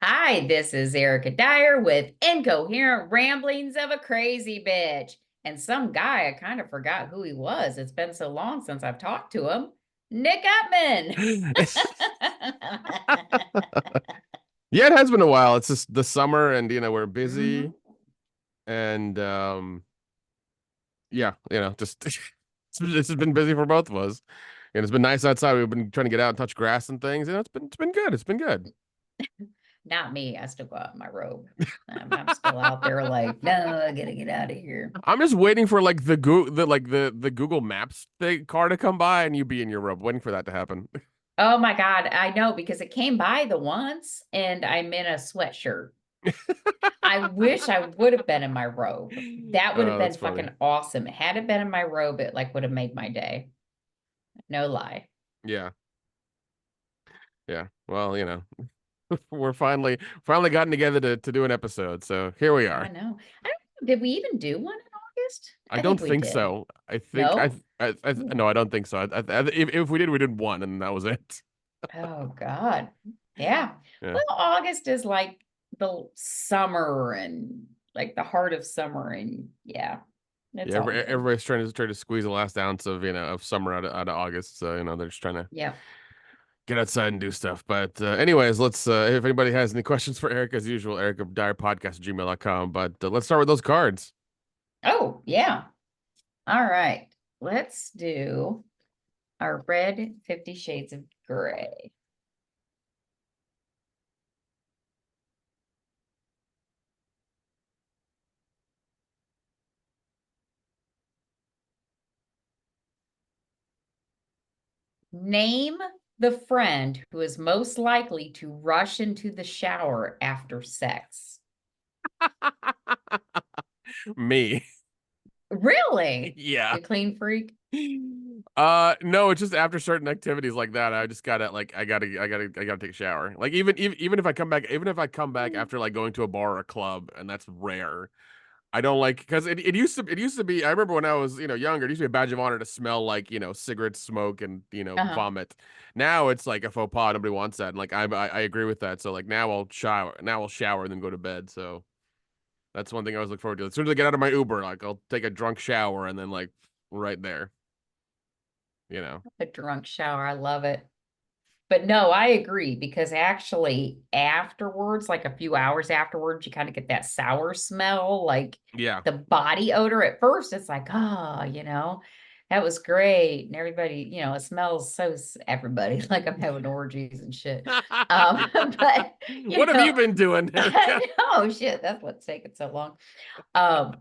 Hi, this is Erica Dyer with Incoherent Ramblings of a Crazy Bitch. And some guy, I kind of forgot who he was. It's been so long since I've talked to him. Nick Upman. Yeah, it has been a while. It's just the summer and we're busy Mhm. and yeah, just it's just been busy for both of us. And it's been nice outside. We've been trying to get out and touch grass and things. It's been good. It's been good. Not me. I still go out in my robe. I'm still out there like, no, I gotta get out of here. I'm just waiting for like the Google Maps car to come by and you be in your robe, waiting for that to happen. Oh my God, I know because it came by the once and I'm in a sweatshirt. I wish I would have been in my robe. That would have Oh, been that's funny. fucking awesome. Had it been in my robe, it like would have made my day. No lie. Yeah. Yeah. Well, we're finally gotten together to do an episode. So here we I are. know. I don't know. Did we even do one in August? I I don't think we think did. so. I think No? no, Ooh. I don't think so. If we did one, and that was it. Oh God. Yeah. Yeah, Well, August is like the summer and like the heart of summer and yeah, yeah. it's all good. Everybody's trying to squeeze the last ounce of of summer out of August. So they're just trying to Yeah. get outside and do stuff. But anyways, let's. If anybody has any questions for Eric, as usual, ericadyerpodcast@gmail.com. But let's start with those cards. Oh, yeah. All right. Let's do our red 50 Shades of Gray. Name the friend who is most likely to rush into the shower after sex. Me. Really? Yeah. You clean freak? No, it's just after certain activities like that, I just gotta like I gotta take a shower. Like even if I come back, even if I come back Mm. after like going to a bar or a club, and that's rare. I don't like because it used to be. I remember when I was younger, it used to be a badge of honor to smell like cigarette smoke and Uh-huh. vomit. Now it's like a faux pas. Nobody wants that. And like I agree with that. So like now I'll shower. Now I'll shower and then go to bed. So that's one thing I always look forward to. As soon as I get out of my Uber, like I'll take a drunk shower and then like right there. You know. A drunk shower. I love it. But no, I agree because actually afterwards, like a few hours afterwards, you kind of get that sour smell, like Yeah. the body odor. At first, it's like, oh, that was great. And everybody, it smells so everybody like I'm having orgies and shit. But What have you been doing, Erica? oh shit, that's what's taking so long. Um,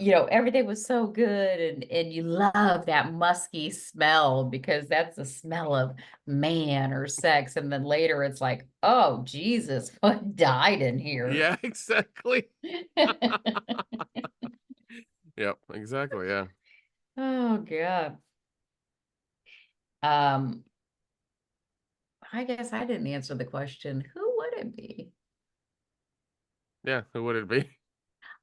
everything was so good and you love that musky smell because that's the smell of man or sex. And then later it's like, oh Jesus, what died in here? Yeah, exactly. Yep, exactly. Yeah. Oh God. Um, I guess I didn't answer the question. Who would it be? Yeah, who would it be?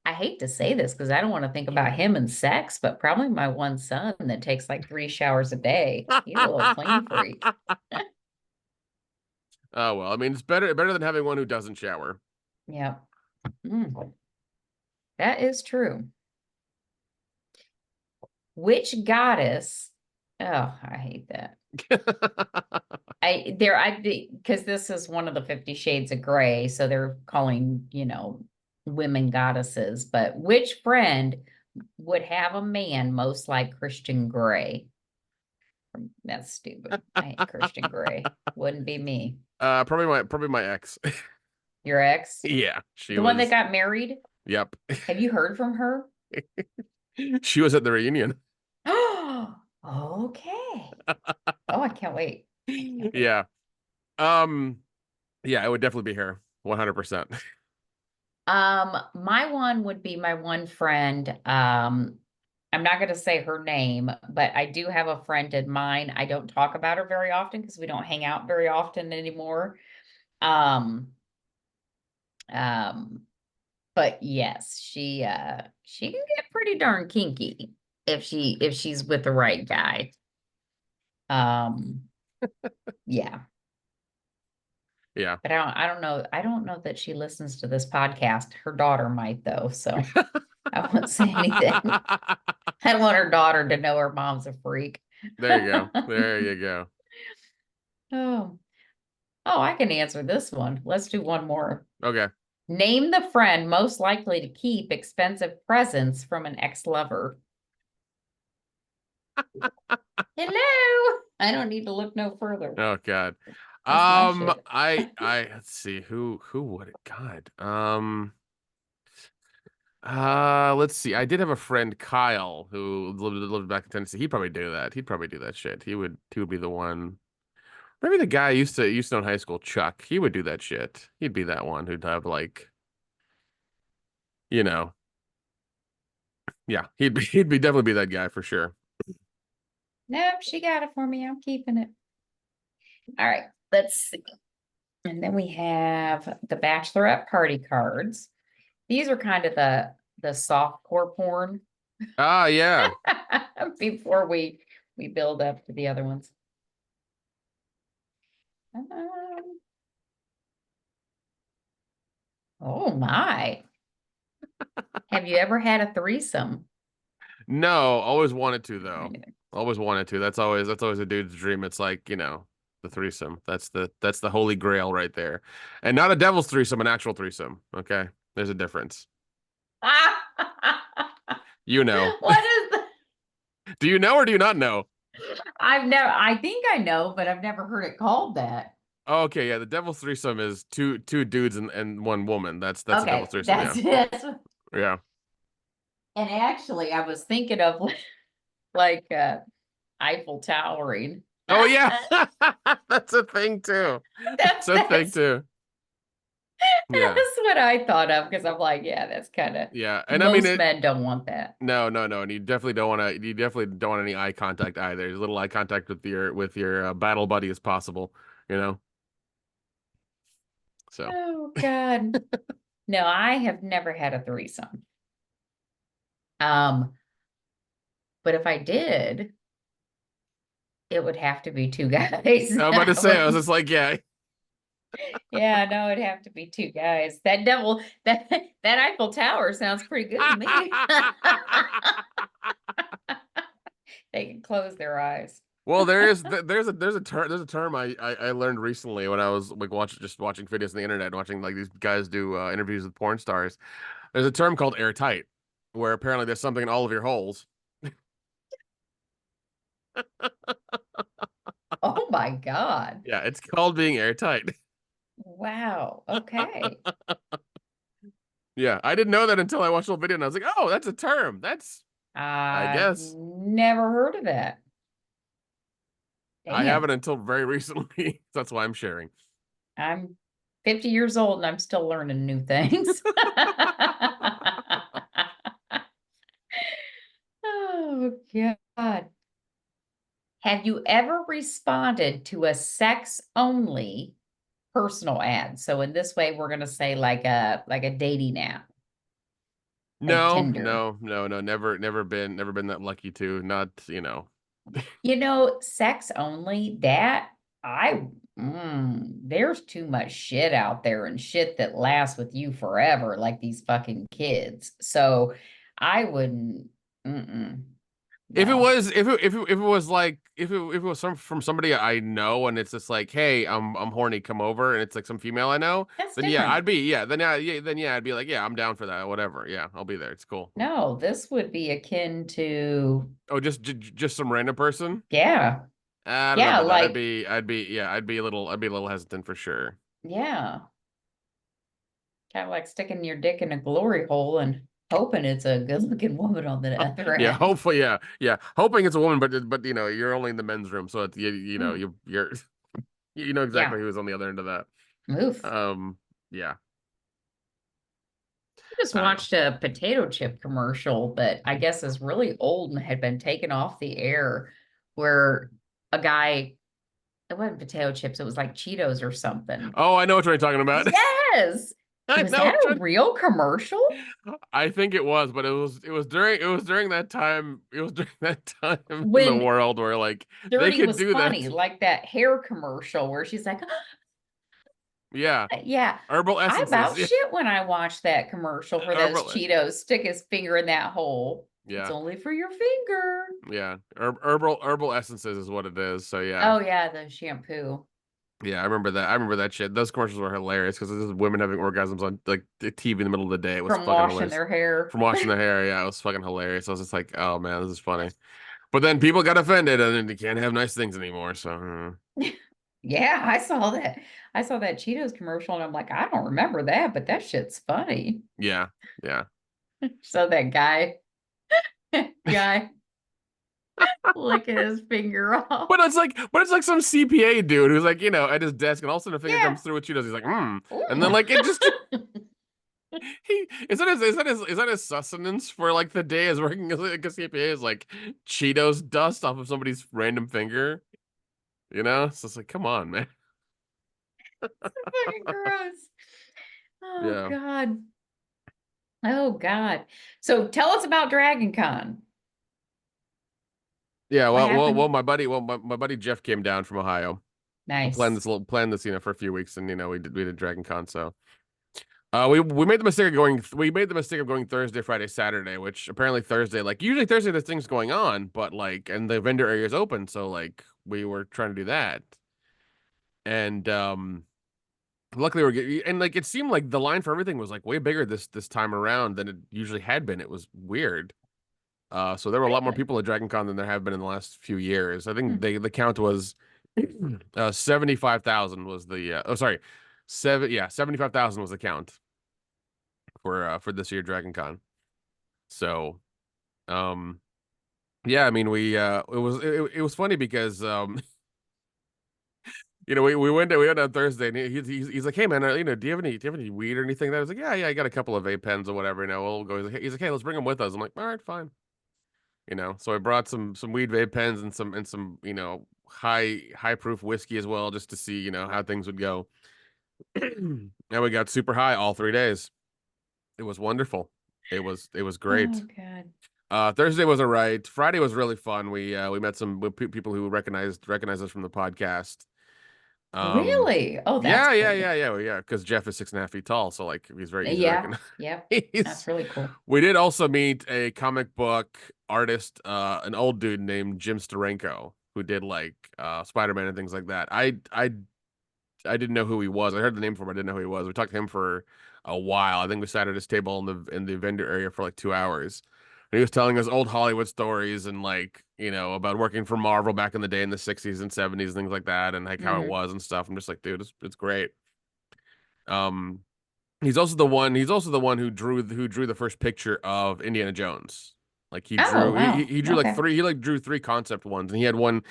I hate to say this because I don't want to think about him and sex, but probably my one son that takes like 3 showers a day. He's a little clean freak. Oh well, I mean it's better than having one who doesn't shower. Yeah. Mm, that is true. Which goddess? Oh, I hate that. Because this is one of the 50 Shades of Gray, so they're calling, women goddesses. But which friend would have a man most like Christian Grey? That's stupid. I hate Christian Grey. Wouldn't be me. Probably my ex. Your ex? Yeah, she The one that was. got married? Yep. Have you heard from her? She was at the reunion. Oh, okay. Oh, I can't wait. I can't wait. Yeah. Um. Yeah, it would definitely be her. 100%. My one would be my one friend. I'm not going to say her name, but I do have a friend in mine. I don't talk about her very often because we don't hang out very often anymore. Um, um, but yes, she can get pretty darn kinky if she's with the right guy. Um, yeah. Yeah. But I don't know. I don't know that she listens to this podcast. Her daughter might though, so I won't say anything. I don't want her daughter to know her mom's a freak. There you go. There you go. Oh, oh, I can answer this one. Let's do one more. Okay. Name the friend most likely to keep expensive presents from an ex-lover. Hello. I don't need to look no further. Oh God. That's my shit. Let's see who would it God. Let's see. I did have a friend Kyle who lived back in Tennessee. He'd probably do that. He'd probably do that shit. He would be the one. Maybe the guy I used to know in high school, Chuck. He would do that shit. He'd be that one who'd have like, you know, yeah, he'd be definitely be that guy for sure. Nope, she got it for me. I'm keeping it. All right, let's see. And then we have the bachelorette party cards. These are kind of the soft core porn Ah, yeah. before we build up to the other ones. Oh my. Have you ever had a threesome? No, always wanted to Me though. neither. Always wanted to. That's always a dude's dream. It's like, the threesome. That's the holy grail right there. And not a devil's threesome, an actual threesome. Okay. There's a difference. You know. What is the Do you know or do you not know? I think I know, but I've never heard it called that. Okay, yeah, the devil's threesome is two dudes and one woman. That's the devil's Okay, threesome, yeah. that's it. Yeah. And actually, I was thinking of like Eiffel Towering. Oh yeah. That's a thing too. That's That's a thing that's too. Yeah. that's what I thought of because I'm like, yeah, that's kind of Yeah. And I mean most it men don't want that. no, no, no. And you definitely don't want any eye contact either. As little eye contact with your battle buddy as possible, you know? So, Oh God. No, I have never had a threesome. Um, but if I did, it would have to be two guys. I'm about to say, I was just like, yeah. Yeah, no, it'd have to be two guys. That devil, that Eiffel Tower sounds pretty good to me. They can close their eyes. Well, there's a term I learned recently when I was like watching videos on the internet, watching like these guys do interviews with porn stars. There's a term called airtight, where apparently there's something in all of your holes. Oh my God. Yeah, it's called being airtight. Wow. Okay. Yeah, I didn't know that until I watched the video and I was like, oh, that's a term. I I've guess never heard of that. I Damn. haven't until very recently. That's why I'm sharing. I'm 50 years old and I'm still learning new things. Oh God. Have you ever responded to a sex only personal ad? So in this way, we're gonna say like a dating app, like No, Tinder. no, no, no, never been that lucky to not, Sex only, that I there's too much shit out there and shit that lasts with you forever, like these fucking kids. So I wouldn't, If it no. was if it was like if it was from somebody I know and it's just like, hey, I'm horny, come over, and it's like some female I know, That's then yeah, different. I'd be like, yeah, I'm down for that, whatever. Yeah, I'll be there. It's cool. No, this would be akin to, Oh, just some random person? yeah, I don't know yeah, about that. like, I'd be a little hesitant for sure. yeah, kind of like sticking your dick in a glory hole and hoping it's a good looking woman on the other Yeah, end. hopefully, yeah, yeah. Hoping it's a woman, but you're only in the men's room, so it's Mm, you know exactly yeah, who's on the other end of that. oof. Um, yeah, I just I don't know. watched a potato chip commercial that I guess is really old and had been taken off the air where a guy, it wasn't potato chips, it was like Cheetos or something. Oh, I know what you're talking about. Yes. I Was know that what a real commercial? I think it was, but it was during that time in the When world where like they Dirty could was do funny, that. like that hair commercial where she's like, Yeah. Yeah. Herbal I essences. about Yeah. shit when I watched that commercial for those Herbal. Cheetos. Stick his finger in that hole. It's Yeah. only for your finger. Yeah. Herbal essences is what it is. So yeah. Oh yeah, the shampoo Yeah, I remember that. I remember that shit. Those commercials were hilarious because this is women having orgasms on like the TV in the middle of the day. It was from fucking washing hilarious. their hair. From washing their hair, yeah, it was fucking hilarious. I was just like, oh man, this is funny. But then people got offended and then you can't have nice things anymore. So Yeah, I saw that. I saw that Cheetos commercial and I'm like, I don't remember that, but that shit's funny. yeah, yeah. So that guy licking his finger off. But it's like some CPA dude who's like, at his desk, and all of a sudden a finger Yeah. comes through with Cheetos. He's like, hmm. And then Ooh. like it just he is that his sustenance for like the day is working as like a CPA is like Cheetos dust off of somebody's random finger. So it's like, come on, man. Fucking gross. Oh Yeah. God. Oh God. So tell us about Dragon Con. Yeah, What well, happened? my buddy Jeff came down from Ohio and Nice. planned this, for a few weeks, and we did Dragon Con. So we made the mistake of going Thursday, Friday, Saturday, which apparently Thursday, like usually Thursday, there's things going on, but like, and the vendor area is open, so like we were trying to do that, and luckily and like it seemed like the line for everything was like way bigger this time around than it usually had been. It was weird. So there were a lot more Really? people at Dragon Con than there have been in the last few years. I think Hmm. the count was 75,000 was the oh sorry, 75,000 was the count for this year Dragon Con. So um yeah, I mean it was funny because we went on Thursday and he's like, hey man, do you have any weed or anything? That I was like, yeah, I got a couple of vape pens or whatever. We'll go. He's like, hey, let's bring them with us. I'm like, all right, fine. So I brought some weed vape pens and some high proof whiskey as well, just to see how things would go. And we got super high all 3 days. It was wonderful. It was Oh great. God. Thursday was all right. Friday was really fun. We met some people who recognized us from the podcast. Really? Oh, that's Yeah, yeah, cool. yeah, yeah, yeah. Because Jeff is 6.5 feet tall, so like he's very easy to Yeah. recognize. Yep. That's He's. really cool. We did also meet a comic book artist, an old dude named Jim Steranko, who did like Spider-Man and things like that. I didn't know who he was. I heard the name for him. I didn't know who he was. We talked to him for a while. I think we sat at his table in the vendor area for like 2 hours. And he was telling us old Hollywood stories and like, about working for Marvel back in the day in the 60s and 70s, things like that, and like how it Hmm. was and stuff. I'm just like, dude, it's great. Um, he's also the one who drew the first picture of Indiana Jones. Like he Oh, drew he, wow. he drew like Okay. three he like drew three concept ones, and he had one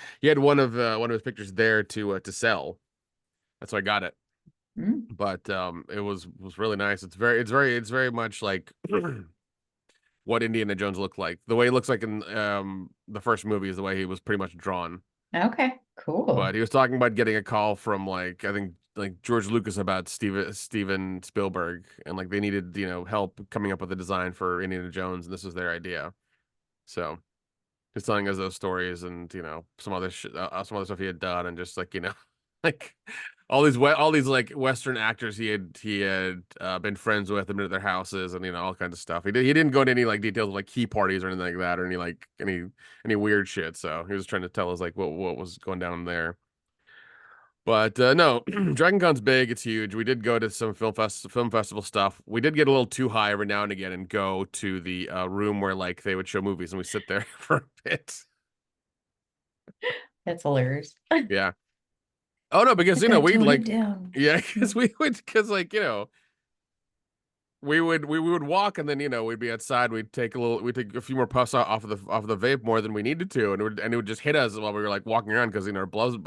of his pictures there to sell. That's why I got it. Mm. But it was really nice. It's very much like what Indiana Jones looked like. The way he looks like in the first movie is the way he was pretty much drawn. Okay. But Cool. he was talking about getting a call from like I think like George Lucas about Steven Spielberg, and like they needed help coming up with a design for Indiana Jones, and this was their idea. So he's telling us those stories and some other stuff he had done, and just like like all these like Western actors he had been friends with and been at their houses, and all kinds of stuff. He didn't go into any like details of like key parties or anything like that, or any weird shit. So he was trying to tell us like what was going down there. But no, Dragon Con's big. It's huge. We did go to some film festival stuff. We did get a little too high every now and again and go to the room where like they would show movies, and we sit there for a bit. That's hilarious. Yeah. Oh no, because I gotta we'd tone it like, down. yeah, because like we would walk, and then we'd be outside. We'd take a few more puffs off of the vape more than we needed to, and it would just hit us while we were like walking around because our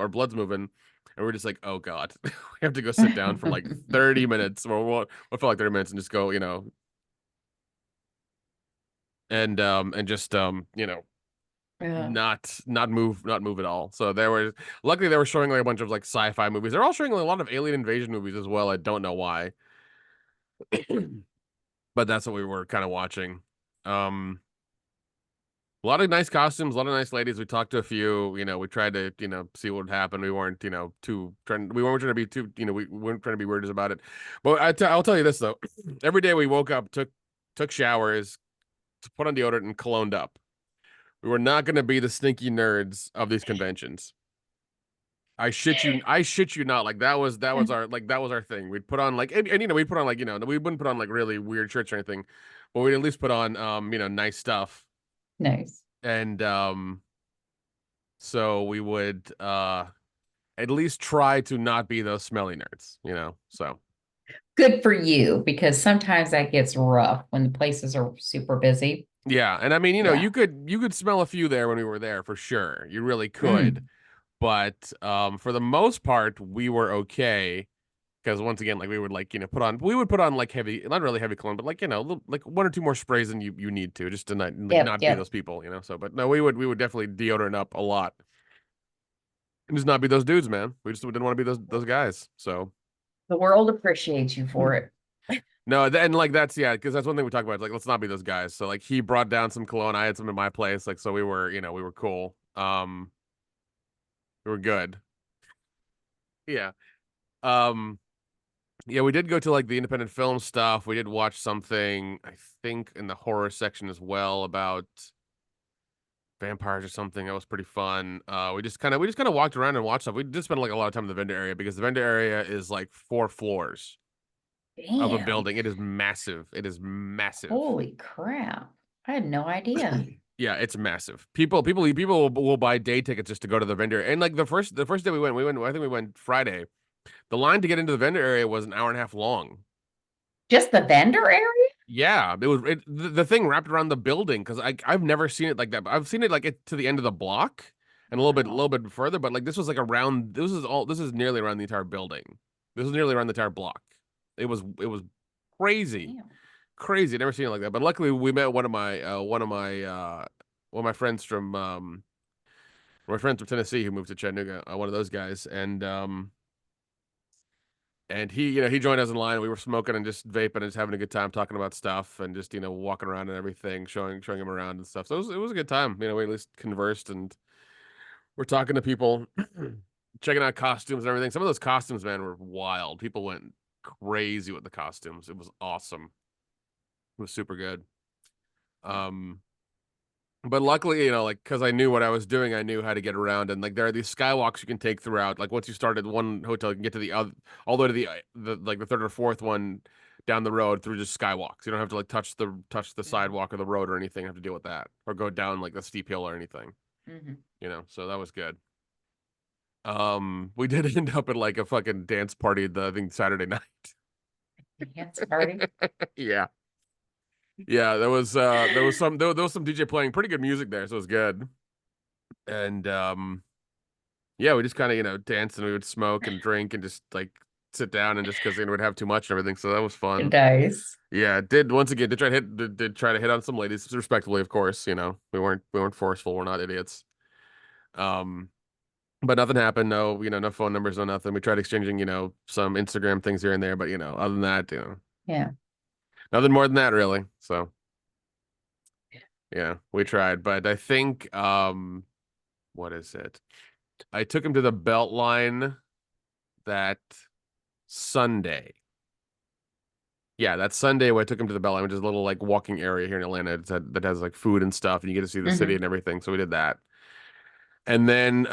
blood's moving, and we're just like, oh god, we have to go sit down for like 30 minutes, or we'll feel like 30 minutes and just go, and just Yeah. not move at all. So luckily they were showing like a bunch of like sci-fi movies. They're all showing like, a lot of alien invasion movies as well. I don't know why, but that's what we were kind of watching. Um, A lot of nice costumes, a lot of nice ladies. We talked to a few, we tried to, see what would happen. We weren't, we weren't trying to be too, we weren't trying to be weird about it. But I'll tell you this though. Every day we woke up, took showers, put on deodorant and cologned up. We were not going to be the stinky nerds of these conventions. I shit you not. Like that was our thing. We'd put on like, and we'd put on like, we wouldn't put on like really weird shirts or anything, but we'd at least put on, nice stuff. Nice. And, so we would, at least try to not be those smelly nerds, so. Good for you, because sometimes that gets rough when the places are super busy. Yeah. And I mean, Yeah. you could smell a few there when we were there for sure. You really could. Mm. But, for the most part, we were okay. Because once again, like we would like, we would put on like heavy, not really heavy cologne, but like, like one or two more sprays than you need to, just to not, like, Yep, not be yep. those people, so, but no, we would definitely deodorant up a lot. And just not be those dudes, man. We just didn't want to be those guys. So The world appreciates you for it. no, then like that's yeah, because that's one thing we talk about. Like, let's not be those guys. So like he brought down some cologne, I had some in my place. Like, so we were, we were cool. We were good. Yeah. Um, yeah, we did go to like the independent film stuff. We did watch something, I think, in the horror section as well about vampires or something. That was pretty fun. We just kind of walked around and watched stuff. We did spend like a lot of time in the vendor area because the vendor area is like 4 floors of a Damn. building. It is massive. It is massive. Holy crap. I had no idea. Yeah, it's massive. People will buy day tickets just to go to the vendor. And like the first day we went. I think we went Friday. The line to get into the vendor area was an hour and a half long. Just the vendor area? Yeah, the thing wrapped around the building because I've never seen it like that. I've seen it like it to the end of the block and a Wow. little bit further, but like this was like around. This is nearly around the entire building. This was nearly around the entire block. It was crazy. Damn. Crazy. I've never seen it like that. But luckily, we met one of my friends from Tennessee who moved to Chattanooga. One of those guys, and he he joined us in line. We were smoking and just vaping and just having a good time talking about stuff and just walking around and everything, showing him around and stuff. So it was a good time. We at least conversed and we're talking to people, checking out costumes and everything. Some of those costumes, man, were wild. People went crazy with the costumes. It was awesome. It was super good. Um, but luckily, like because I knew what I was doing, I knew how to get around. And like there are these skywalks you can take throughout. Like once you start at one hotel, you can get to the other, all the way to the third or fourth one down the road through just skywalks. You don't have to like touch the Mhm. sidewalk or the road or anything. You have to deal with that or go down like the steep hill or anything. Mhm. So that was good. We did end up at like a fucking dance party I think Saturday night. Dance party. Yeah. Yeah, there was some DJ playing pretty good music there, so it was good. And yeah, we just kind of, danced and we would smoke and drink and just like sit down and just because they would have too much and everything. So that was fun. Nice. Yeah, did once again did try to hit on some ladies respectfully, of course. We weren't forceful. We're not idiots. Um, but nothing happened. No, no phone numbers, no nothing. We tried exchanging, some Instagram things here and there, but other than that, Yeah. nothing more than that really. So yeah, we tried, but I think what is it? I took him to the belt line that Sunday. Yeah, that Sunday when I took him to the Beltline, which is a little like walking area here in Atlanta that has like food and stuff, and you get to see the city Hmm. and everything. So we did that. And then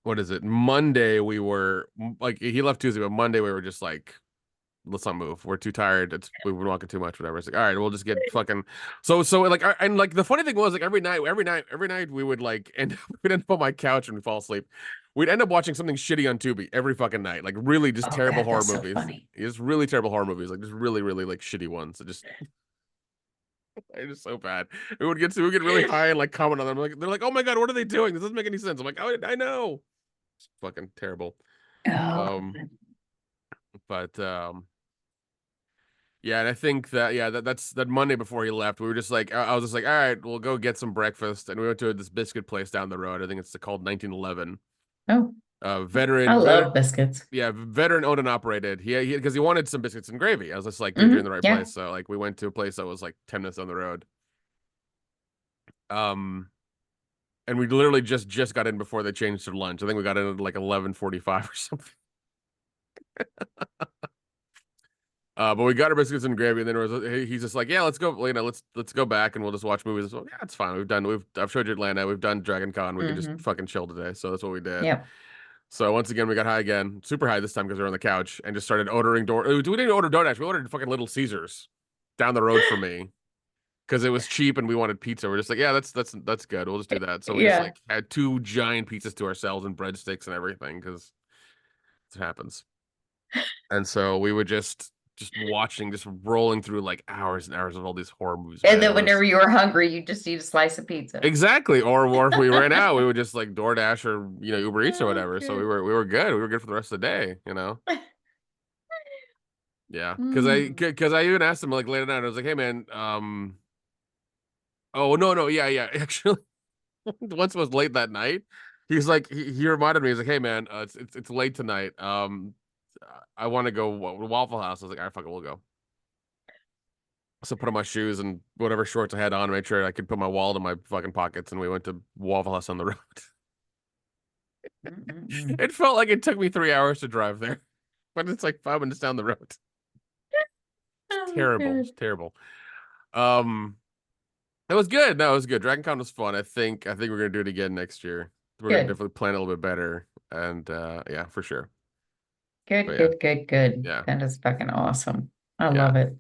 what is it? Monday we were like he left Tuesday, but Monday we were just like, let's not move. We're too tired. We've been walking too much, whatever. It's like, all right, we'll just get fucking so like and like the funny thing was like every night we would like we'd end up on my couch and we'd fall asleep. We'd end up watching something shitty on Tubi every fucking night. Like really just Oh terrible God, horror that's so movies. funny. Just really terrible horror movies. Like just really, really like shitty ones. It just they're just so bad. We would get really high and like comment on them. Like they're like, oh my God, what are they doing? This doesn't make any sense. I'm like, oh, I know. It's fucking terrible. Oh, Um, but yeah, and I think that that's that Monday before he left. We were just like, I was just like, all right, we'll go get some breakfast, and we went to this biscuit place down the road. I think it's called 1911. oh, Veteran, I love biscuits. yeah, veteran owned and operated. He because he wanted some biscuits and gravy. I was just like, dude, you're in Hmm. the right Yeah. place. So like, we went to a place that was like 10 minutes down the road. And we literally just got in before they changed to lunch. I think we got in at like 11:45 or something. But we got our biscuits and gravy, and then he's just like, yeah, let's go, let's go back and we'll just watch movies. So, yeah, it's fine. I've showed you Atlanta, we've done Dragon Con, we can just Mm-hmm. fucking chill today. So that's what we did. Yep. So once again, we got high again, super high this time because we were on the couch and just started ordering We didn't order DoorDash. We ordered fucking Little Caesars down the road from me because it was cheap and we wanted pizza. We're just like, yeah, that's good. We'll just do that. So we just Yeah. like had two giant pizzas to ourselves and breadsticks and everything because it happens. And so we were just watching, just rolling through like hours and hours of all these horror movies, And man. then It whenever was you were hungry, you just eat a slice of pizza. exactly, or if we ran out, we would just like DoorDash or Uber Eats or Oh, whatever. So we good. were good. We were good for the rest of the day. Yeah, Mm. because I even asked him like late at night. I was like, "Hey man, oh no, yeah, actually, once it was late that night, he's like, he reminded me. He's like, "Hey man, it's late tonight. I want to go Waffle House." I was like, "All right, fuck it, we'll go." So put on my shoes and whatever shorts I had on, made sure I could put my wallet in my fucking pockets, and we went to Waffle House on the road. Mm-mm-mm. It felt like it took me 3 hours to drive there, but it's like 5 minutes down the road. It's Oh, terrible. good. It's terrible. Um, it was good. No, it was good. Dragon Con was fun. I think we're gonna do it again next year. We're gonna Good. definitely plan it a little bit better, and yeah, for sure. But Good, yeah, good, good, good. yeah, That is fucking awesome. I yeah, love it.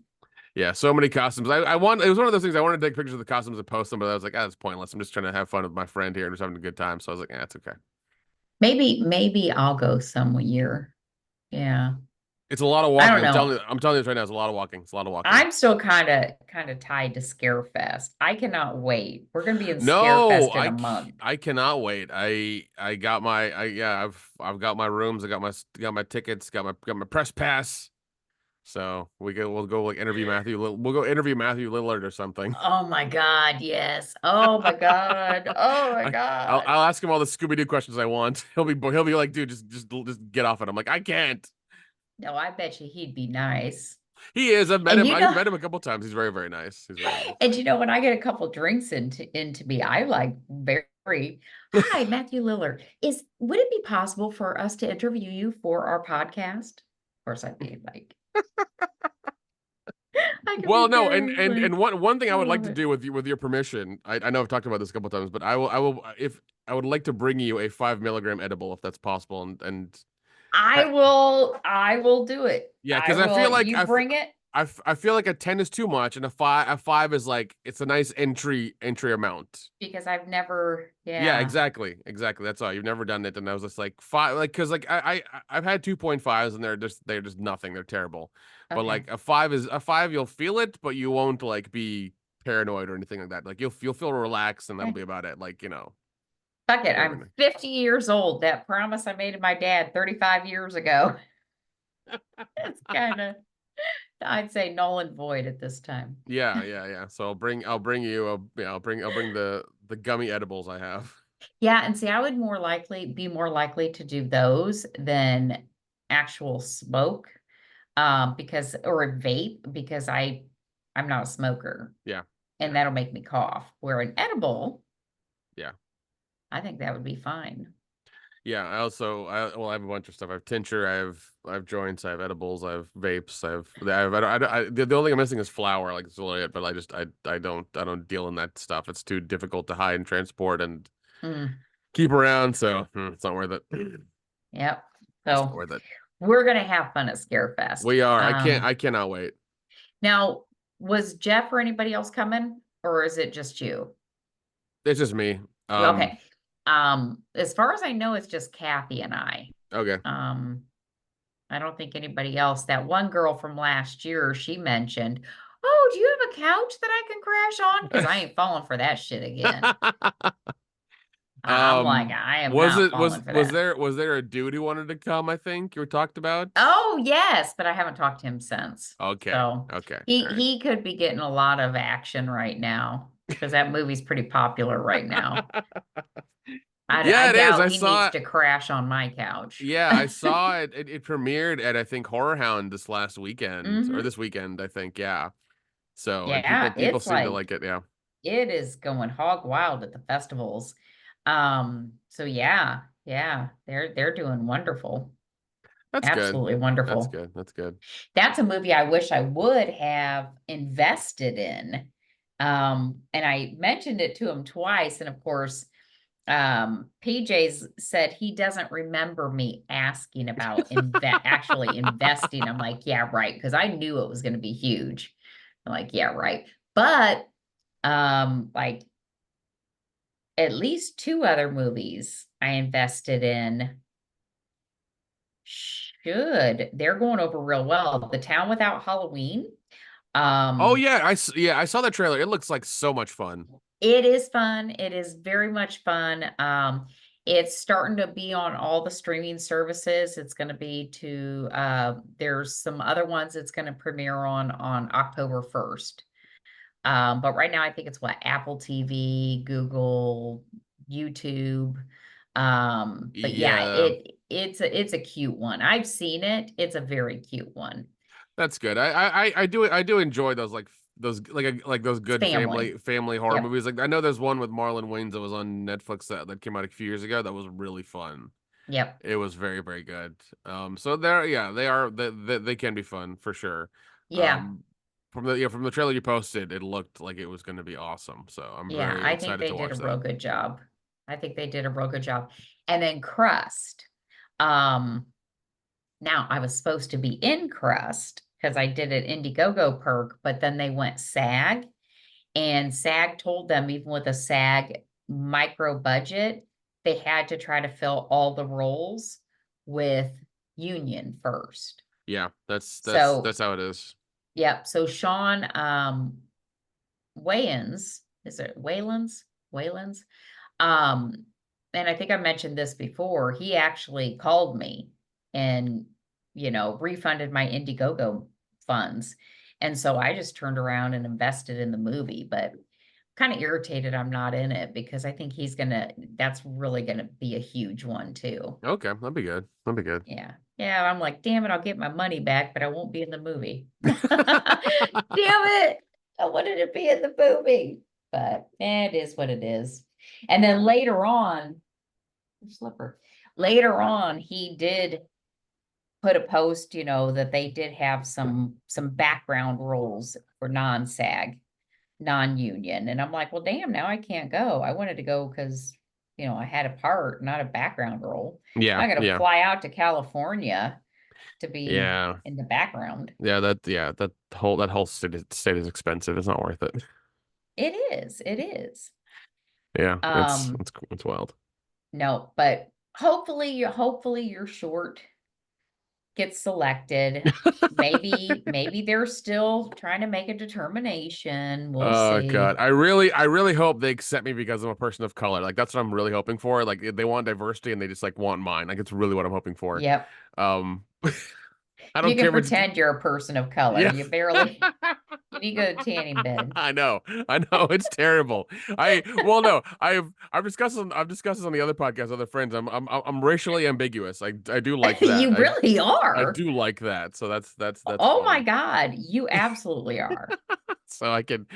yeah. So many costumes. I want. It was one of those things. I wanted to take pictures of the costumes and post them, but I was like, ah, that's pointless. I'm just trying to have fun with my friend here and just having a good time. So I was like, yeah, it's okay. Maybe I'll go some year. Yeah. It's a lot of I walking. don't I'm telling know. you. I'm telling you this right now. It's a lot of walking. It's a lot of walking. I'm still kind of tied to Scarefest. I cannot wait. We're gonna be in No, Scarefest in a month. I cannot wait. I got my yeah, I've got my rooms. I got my tickets. Got my press pass. So we'll go like interview Matthew. We'll go interview Matthew Lillard or something. Oh my God, yes. Oh my God. Oh my God. I'll ask him all the Scooby Doo questions I want. He'll be like, dude, just get off it. I'm like, I can't. No, I bet you he'd be nice. He is. I've met And him. you I've know, met him a couple times. He's very very nice. He's very and you know, when I get a couple drinks into me, I like very, hi, Matthew Lillard. Would it be possible for us to interview you for our podcast? Of course, I'd be like, I could be Well, no, very like, and one thing I I would like love to it. do with your permission, I know I've talked about this a couple times, but I will if I would like to bring you a 5 milligram edible if that's possible, and I will do it. yeah, I because I feel will, like you bring it I feel like a 10 is too much, and a five is like it's a nice entry amount. because I've never, Yeah, yeah. exactly. That's all. You've never done it, and I was just like five, like because like I've had 2.5s and they're just nothing. They're terrible. But Okay. like a five, you'll feel it, but you won't like be paranoid or anything like that. Like you'll feel relaxed, and that'll Okay. be about it. Like Fuck it. very I'm nice. 50 years old. That promise I made to my dad 35 years ago. It's kind of, I'd say null and void at this time. Yeah. So I'll bring you. I'll bring the gummy edibles I have. Yeah, and see, I would be more likely to do those than actual smoke, because or a vape because I'm not a smoker, Yeah, and yeah, that'll make me cough. Where an edible, yeah. I think that would be fine. Yeah, I have a bunch of stuff. I have tincture, I have joints, I have edibles, I have vapes, the only thing I'm missing is flour, like it's really it, but I don't deal in that stuff. It's too difficult to hide and transport and Mm, keep around, so it's not worth it. yep. It's not So worth it. we're gonna have fun at Scarefest. We are. I cannot wait. Now, was Jeff or anybody else coming, or is it just you? It's just me. Okay. As far as I know, it's just Kathy and I. Okay. Um, I don't think anybody else. That one girl from last year, she mentioned, "Oh, do you have a couch that I can crash on? Because I ain't falling for that shit again." I'm like, I am Was not it falling for that. was there a dude who wanted to come, I think you were talked about? Oh, yes, but I haven't talked to him since. Okay. So Okay. he All right. he could be getting a lot of action right now because that movie's pretty popular right now. I Yeah, it is. doubt I he saw needs it. to crash on my couch. Yeah, I saw it. It premiered at I think Horror Hound this last weekend or Hmm. this weekend, I think. Yeah. So and people Yeah, people it's seem to like like it. Yeah. it is going hog wild at the festivals. So yeah, they're doing wonderful. That's good. Absolutely That's wonderful. good. That's good. That's a movie I wish I would have invested in. And I mentioned it to him twice, and of course, PJ's said he doesn't remember me asking about actually investing. I'm like, yeah, right, because I knew it was going to be huge. I'm like, yeah, right. But like at least two other movies I invested in they're going over real well. The Town Without Halloween. Oh Um, yeah, I saw that trailer. It looks like so much fun. it is fun. It is very much fun. It's starting to be on all the streaming services. It's going to be there's some other ones it's going to premiere on October 1st. But right now I think it's what Apple TV, Google, YouTube. But yeah, Yeah, it's a cute one. I've seen it. It's a very cute one. that's good. I do enjoy those like those It's good family. family horror Yep. movies. Like I know there's one with Marlon Wayans that was on Netflix that came out a few years ago that was really fun. Yep. It was very, very good. So they're yeah, they can be fun for sure. Yeah. Um, from the trailer you posted, it looked like it was going to be awesome. So I'm Yeah. very I think excited they to did a watch real that. good job. I think they did a real good job. And then Crust. Um, Now I was supposed to be in Crust because I did an Indiegogo perk, but then they went SAG, and SAG told them even with a SAG micro budget, they had to try to fill all the roles with union first. Yeah, So, that's how it is. yep. So Sean Wayans, is it Waylands? Waylands? Um, and I think I mentioned this before. He actually called me and, refunded my Indiegogo funds. And so I just turned around and invested in the movie, but kind of irritated I'm not in it because I think that's really gonna be a huge one too. Okay, that'd be good. That'd be good. Yeah. Yeah, I'm like, damn it, I'll get my money back, but I won't be in the movie. Damn it. I wanted to be in the movie. But it is what it is. And then later on, slipper. Later on, he did put a post, that they did have some background roles for non-SAG, non-union. And I'm like, well, damn, now I can't go. I wanted to go because, I had a part, not a background role. Yeah, I got to yeah, fly out to California to be yeah, in the background. yeah. That whole state is expensive. It's not worth it. It is. It is. Yeah, Um, it's wild. no, but hopefully your short gets selected. Maybe they're still trying to make a determination. We'll Oh see. God, I really hope they accept me because I'm a person of color. Like that's what I'm really hoping for. Like they want diversity and they just like want mine. Like it's really what I'm hoping for. Yep. Um, I You don't can care if it's pretend you're a person of color. yeah. You need to go to tanning bed. I know, it's terrible. Well, no, I've discussed this on the other podcast, with other friends. I'm racially ambiguous. I do like that. You really I are. do like that. So that's Oh my fun. God, you absolutely are. So I can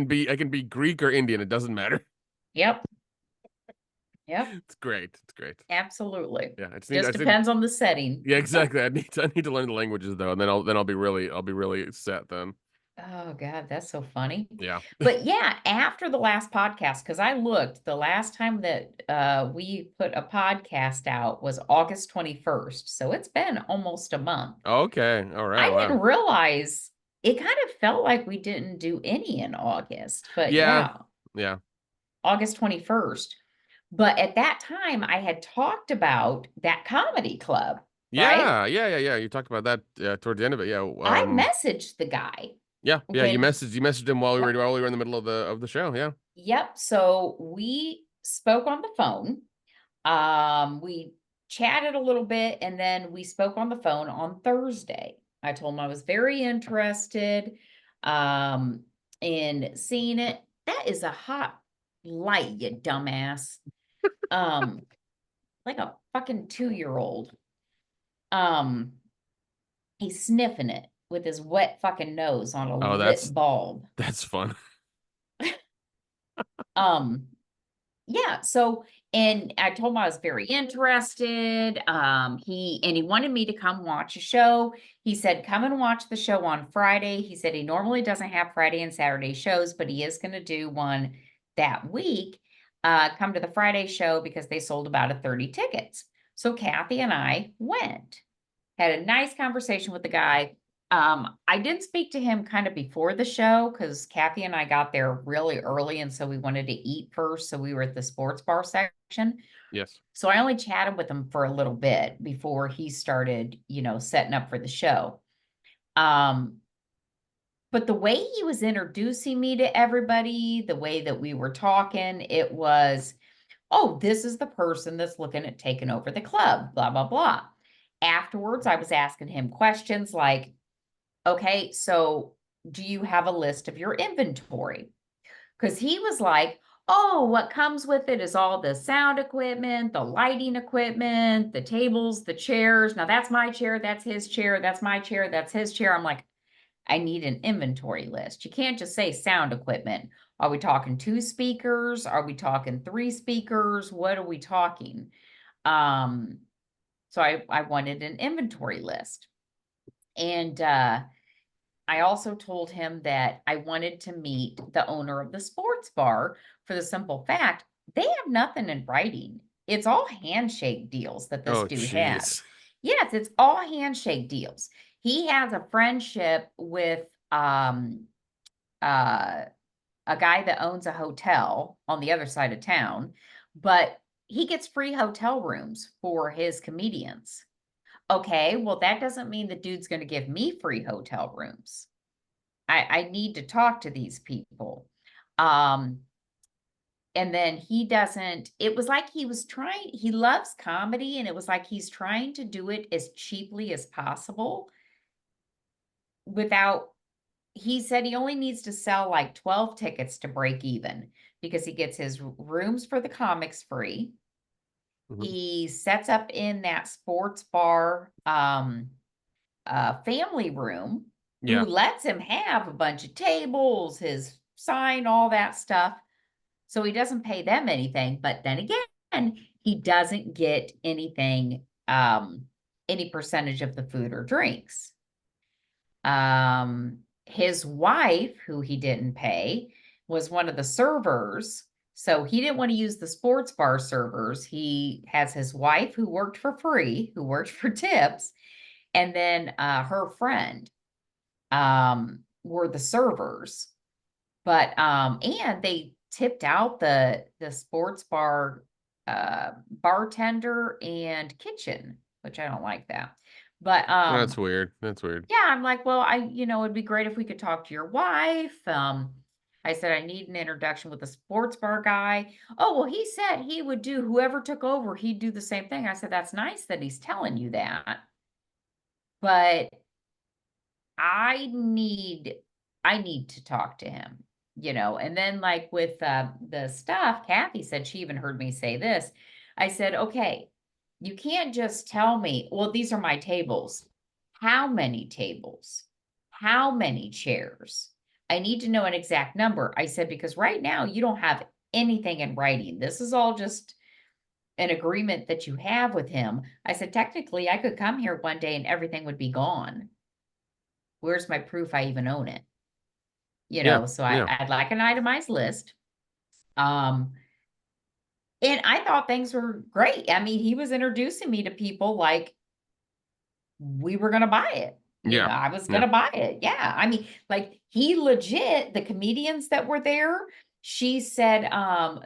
be Greek or Indian. It doesn't matter. Yep. Yep. It's great. It's great. Absolutely. Yeah, I Just just need depends on the setting. yeah, exactly. I need to learn the languages though, and then I'll be really set then. Oh God, that's so funny. Yeah. But yeah, after the last podcast, because I looked, the last time that we put a podcast out was August 21st. So it's been almost a month. Okay. All right. I Wow. didn't realize it kind of felt like we didn't do any in August, but Yeah. yeah, Yeah. August 21st. But at that time, I had talked about that comedy club, right? Yeah. You talked about that toward the end of it. Yeah. I messaged the guy Yeah. when, You messaged him while yep, we were in the middle of the show. Yeah. yep. So we spoke on the phone. We chatted a little bit and then we spoke on the phone on Thursday. I told him I was very interested um in seeing it. That is a hot light, you dumbass. Um, like a fucking 2-year-old. Um, he's sniffing it with his wet fucking nose on a Oh, lit bulb. that's fun. Yeah, so and I told him I was very interested. He wanted me to come watch a show. He said, come and watch the show on Friday. He said he normally doesn't have Friday and Saturday shows, but he is going to do one that week. Come to the Friday show because they sold about 30 tickets. So Kathy and I went, had a nice conversation with the guy. I did speak to him kind of before the show because Kathy and I got there really early, and so we wanted to eat first. So we were at the sports bar section. Yes. So I only chatted with him for a little bit before he started, setting up for the show. Um, but the way he was introducing me to everybody, the way that we were talking, it was, oh, this is the person that's looking at taking over the club, blah, blah, blah. Afterwards, I was asking him questions like, okay, so do you have a list of your inventory? Because he was like, oh, what comes with it is all the sound equipment, the lighting equipment, the tables, the chairs. Now that's my chair, that's his chair, that's my chair, that's his chair. I'm like, I need an inventory list. You can't just say sound equipment. Are we talking 2 speakers? Are we talking 3 speakers? What are we talking? Um, so I wanted an inventory list. And I also told him that I wanted to meet the owner of the sports bar for the simple fact they have nothing in writing. It's all handshake deals that this Oh, dude has. jeez. Yes, it's all handshake deals. He has a friendship with uh a guy that owns a hotel on the other side of town, but he gets free hotel rooms for his comedians. Okay, well, that doesn't mean the dude's going to give me free hotel rooms. I need to talk to these people. Um, and then he doesn't, it was like he was trying, he loves comedy, and it was like he's trying to do it as cheaply as possible without, he said he only needs to sell like 12 tickets to break even because he gets his rooms for the comics free. Mhm. He sets up in that sports bar family room who Yeah. lets him have a bunch of tables, his sign, all that stuff. So he doesn't pay them anything. But then again, he doesn't get anything, any percentage of the food or drinks. His wife, who he didn't pay, was one of the servers. So he didn't want to use the sports bar servers. He has his wife who worked for free, who worked for tips, and then her friend were the servers. But and they tipped out the sports bar bartender and kitchen, which I don't like that. But That's weird. That's weird. yeah, I'm like, well, it'd be great if we could talk to your wife. I said I need an introduction with the sports bar guy. Oh, well, he said he would do whoever took over, he'd do the same thing. I said, that's nice that he's telling you that. But I need I need to talk to him, and then like with the stuff, Kathy said she even heard me say this. I said, okay, you can't just tell me, well, these are my tables. How many tables? How many chairs? I need to know an exact number. I said, because right now you don't have anything in writing. This is all just an agreement that you have with him. I said, technically, I could come here one day and everything would be gone. Where's my proof I even own it? Yeah. So Yeah. I'd like an itemized list. Um, and I thought things were great. I mean, he was introducing me to people like we were gonna buy it. Yeah. I was Yeah. gonna buy it. Yeah. I mean, like he legit, the comedians that were there, she said,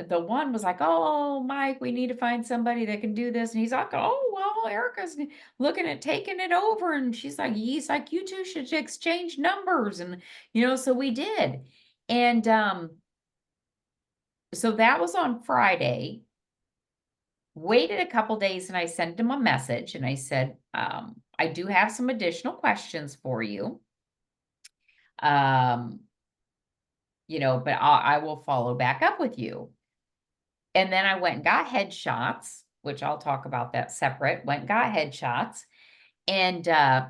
the one was like, oh, Mike, we need to find somebody that can do this. And he's like, oh, well, Erica's looking at taking it over. And he's like, you two should exchange numbers. And, so we did. And so that was on Friday. Waited a couple days and I sent him a message and I said, I do have some additional questions for you. Um, but I will follow back up with you. And then I went and got headshots, which I'll talk about that separate. Went and got headshots. And I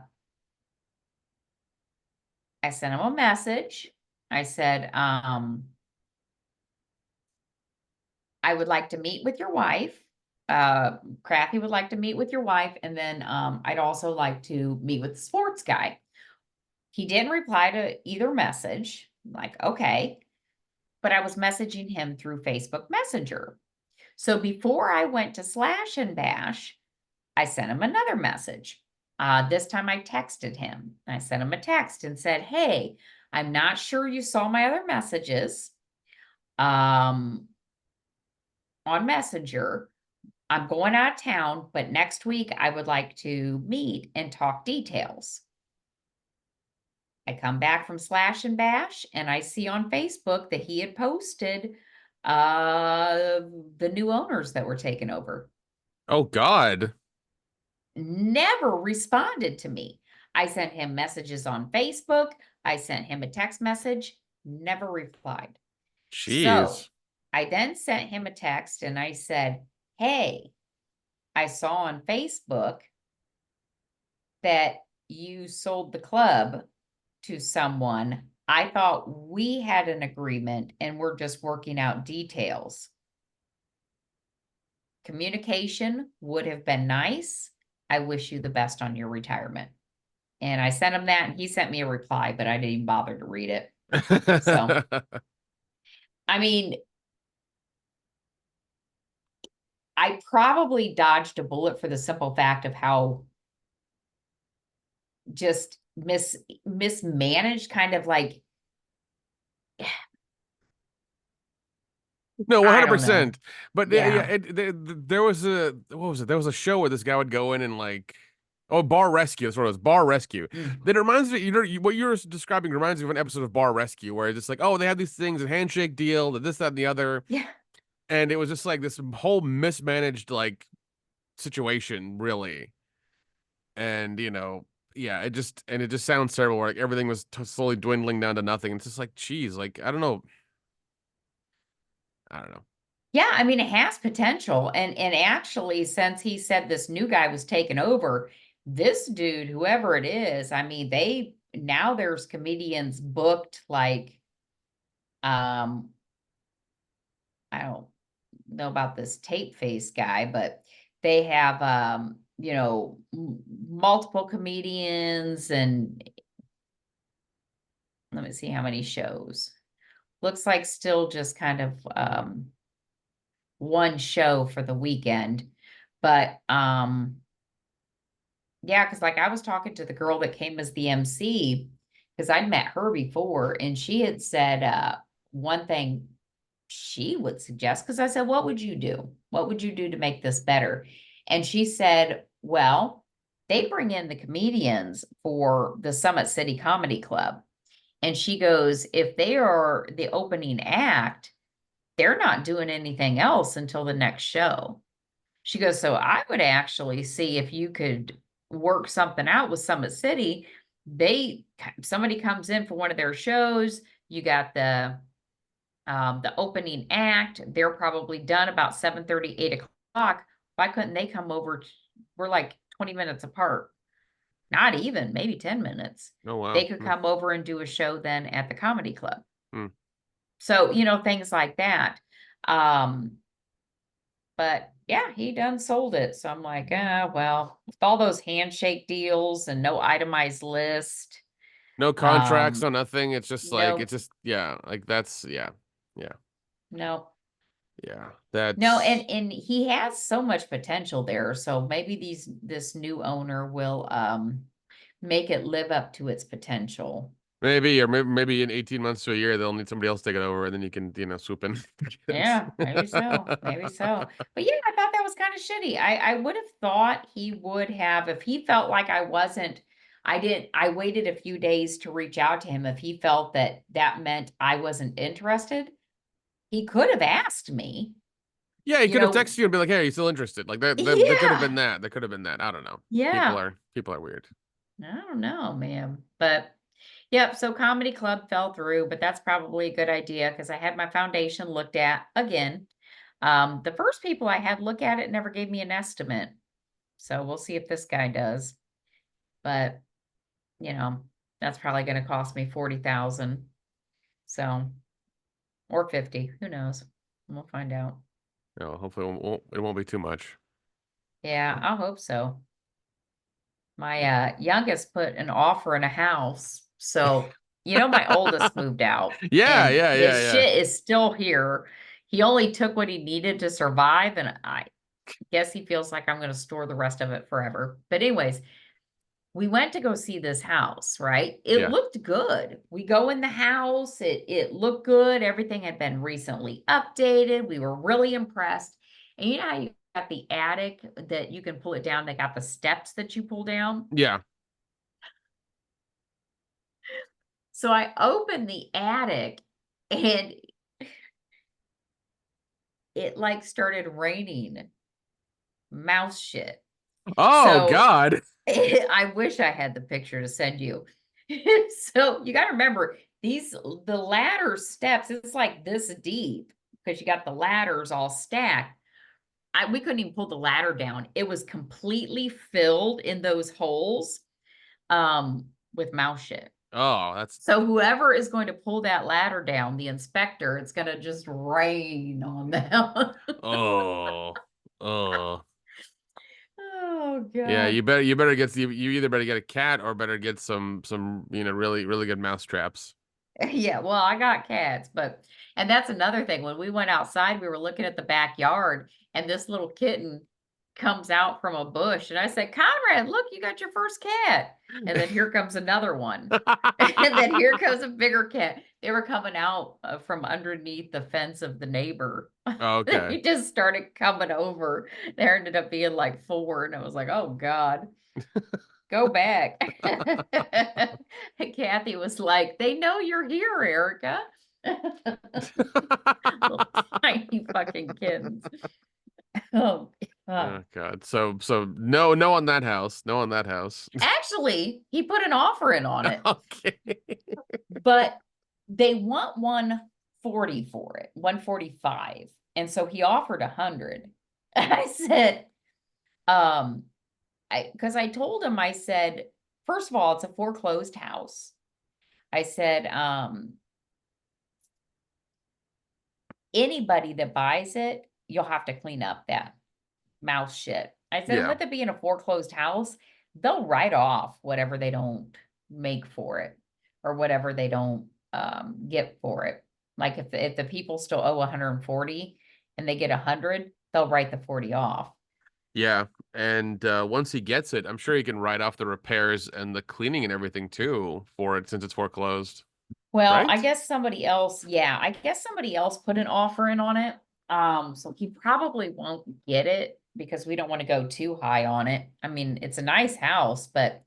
sent him a message. I said, I would like to meet with your wife. Kathy would like to meet with your wife, and then I'd also like to meet with the sports guy. He didn't reply to either message. I'm like, okay. But I was messaging him through Facebook Messenger. So before I went to Slash and Bash, I sent him another message. This time I texted him. I sent him a text and said, hey, I'm not sure you saw my other messages on Messenger. I'm going out of town, but next week I would like to meet and talk details. I come back from Slash and Bash and I see on Facebook that he had posted the new owners that were taken over. Oh God. Never responded to me. I sent him messages on Facebook. I sent him a text message, never replied. So Jeez. I then sent him a text and I said, hey, I saw on Facebook that you sold the club to someone. I thought we had an agreement and we're just working out details. Communication would have been nice. I wish you the best on your retirement. And I sent him that and he sent me a reply, but I didn't even bother to read it. So, I mean, I probably dodged a bullet for the simple fact of how just mismanaged, kind of like, No, I don't know. 100%. But yeah, Yeah. there was a what was it? There was a show where this guy would go in and like, oh, Bar Rescue. That's what it was. Bar Rescue. Mm. That reminds me, what you're describing reminds me of an episode of Bar Rescue where it's just like, oh, they had these things, a handshake deal, this, that, and the other, Yeah. and it was just like this whole mismanaged like situation, really. And yeah, it just sounds terrible. Where like everything was slowly dwindling down to nothing. It's just like, geez, like I don't know. I don't know. Yeah, I mean, it has potential. And actually, since he said this new guy was taking over, this dude, whoever it is, I mean, they now there's comedians booked like um I don't know about this tape face guy, but they have multiple comedians, and let me see how many shows. Looks like still just kind of one show for the weekend. But yeah, because like I was talking to the girl that came as the MC, because I'd met her before, and she had said one thing she would suggest, because I said, what would you do? What would you do to make this better? And she said, well, they bring in the comedians for the Summit City Comedy Club. And she goes, if they are the opening act, they're not doing anything else until the next show. She goes, so I would actually see if you could work something out with Summit City. Somebody comes in for one of their shows, you got the opening act, they're probably done about 7:30, 8 o'clock. Why couldn't they come over? We're like 20 minutes apart, not even maybe 10 minutes. Oh wow. They could come over and do a show then at the comedy club. Hmm. So, things like that. But yeah, he done sold it. So I'm like, well, with all those handshake deals and no itemized list, No contracts, um, no nothing. It's just like no, it's just yeah, like that's yeah. Yeah. no, Yeah. no, That's and he has so much potential there. So maybe this new owner will make it live up to its potential. maybe or maybe in 18 months to a year they'll need somebody else to take it over and then you can, swoop in. Yeah, maybe so. Maybe so. But yeah, I thought that was kind of shitty. I would have thought he would have, if he felt like I waited a few days to reach out to him. If he felt that that meant I wasn't interested, he could have asked me, Yeah, he you could have know, texted you and be like, "Hey, are you still interested?" Like that could have yeah, been that. That could have been that. I don't know. People yeah. are people are weird. I don't know, man. But yep, so comedy club fell through, but that's probably a good idea because I had my foundation looked at again. The first people I had look at it never gave me an estimate. So we'll see if this guy does. But, you know, that's probably going to cost me 40,000. So, or 50, who knows? We'll find out. hopefully it won't be too much. Yeah, I hope so. My youngest put an offer in a house. So, my oldest moved out Yeah, and yeah, his yeah, yeah. shit is still here. He only took what he needed to survive, and I guess he feels like I'm going to store the rest of it forever. But anyways, we went to go see this house, right? It Yeah. looked good. We go in the house, it looked good. Everything had been recently updated. We were really impressed. And you know how you got the attic that you can pull it down, they got the steps that you pull down. Yeah. So I opened the attic and it like started raining mouse shit. Oh So God. I wish I had the picture to send you. So you got to remember the ladder steps, it's like this deep because you got the ladders all stacked. We couldn't even pull the ladder down. It was completely filled in those holes with mouse shit. Oh, that's So whoever is going to pull that ladder down, the inspector, it's going to just rain on them. oh. Oh. Oh Yeah, God. you better get you either better get a cat or better get some really really good mouse traps. Yeah, well, I got cats, and that's another thing. When we went outside, we were looking at the backyard, and this little kitten comes out from a bush, and I said, "Conrad, look, you got your first cat." And then here comes another one. And then here comes a bigger cat. They were coming out from underneath the fence of the neighbor. Okay. They just started coming over. There ended up being like four, and I was like, "Oh God." Go back. Kathy was like, "They know you're here, Erica." Little tiny fucking kittens. Oh, Oh God. So no on that house. No on that house. actually, he put an offer in on it, Okay. but they want 140 for it, 145. And so he offered 100. I said, because I told him, I said, first of all, it's a foreclosed house. I said, anybody that buys it, you'll have to clean up that mouse shit. I said, and Yeah. with it being a foreclosed house, they'll write off whatever they don't make for it or whatever they don't get for it. Like if the people still owe 140 and they get 100, they'll write the 40 off. Yeah. And once he gets it, I'm sure he can write off the repairs and the cleaning and everything too for it since it's foreclosed, Well, I right? guess somebody else, yeah, I guess somebody else put an offer in on it. So he probably won't get it because we don't want to go too high on it. I mean, it's a nice house, but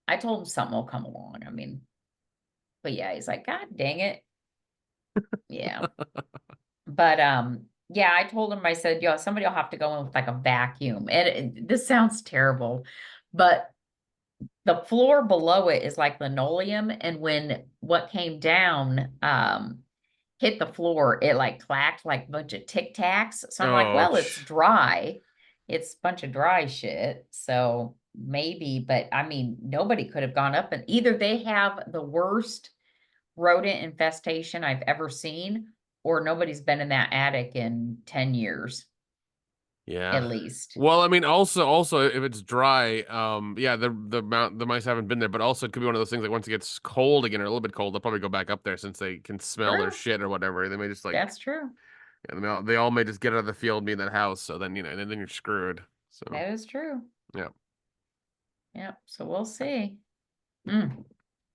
I told him something will come along. I mean, but yeah, he's like, God dang it. Yeah. But yeah, I told him, I said, yo, somebody will have to go in with like a vacuum. And this sounds terrible, but the floor below it is like linoleum. And when what came down, hit the floor, it like clacked like a bunch of Tic Tacs. So I'm like, Oh, well, it's dry. It's a bunch of dry shit. So maybe, but I mean, nobody could have gone up and either they have the worst rodent infestation I've ever seen, or nobody's been in that attic in 10 years yeah. at least. Well, I mean, also if it's dry, yeah, the mice haven't been there, but also it could be one of those things like once it gets cold again or a little bit cold, they'll probably go back up there since they can smell their True. shit or whatever. They may just like That's true. yeah, they all may just get out of the field and be in that house. So then then you're screwed. So That is true. yeah, Yep. So we'll see. Mm.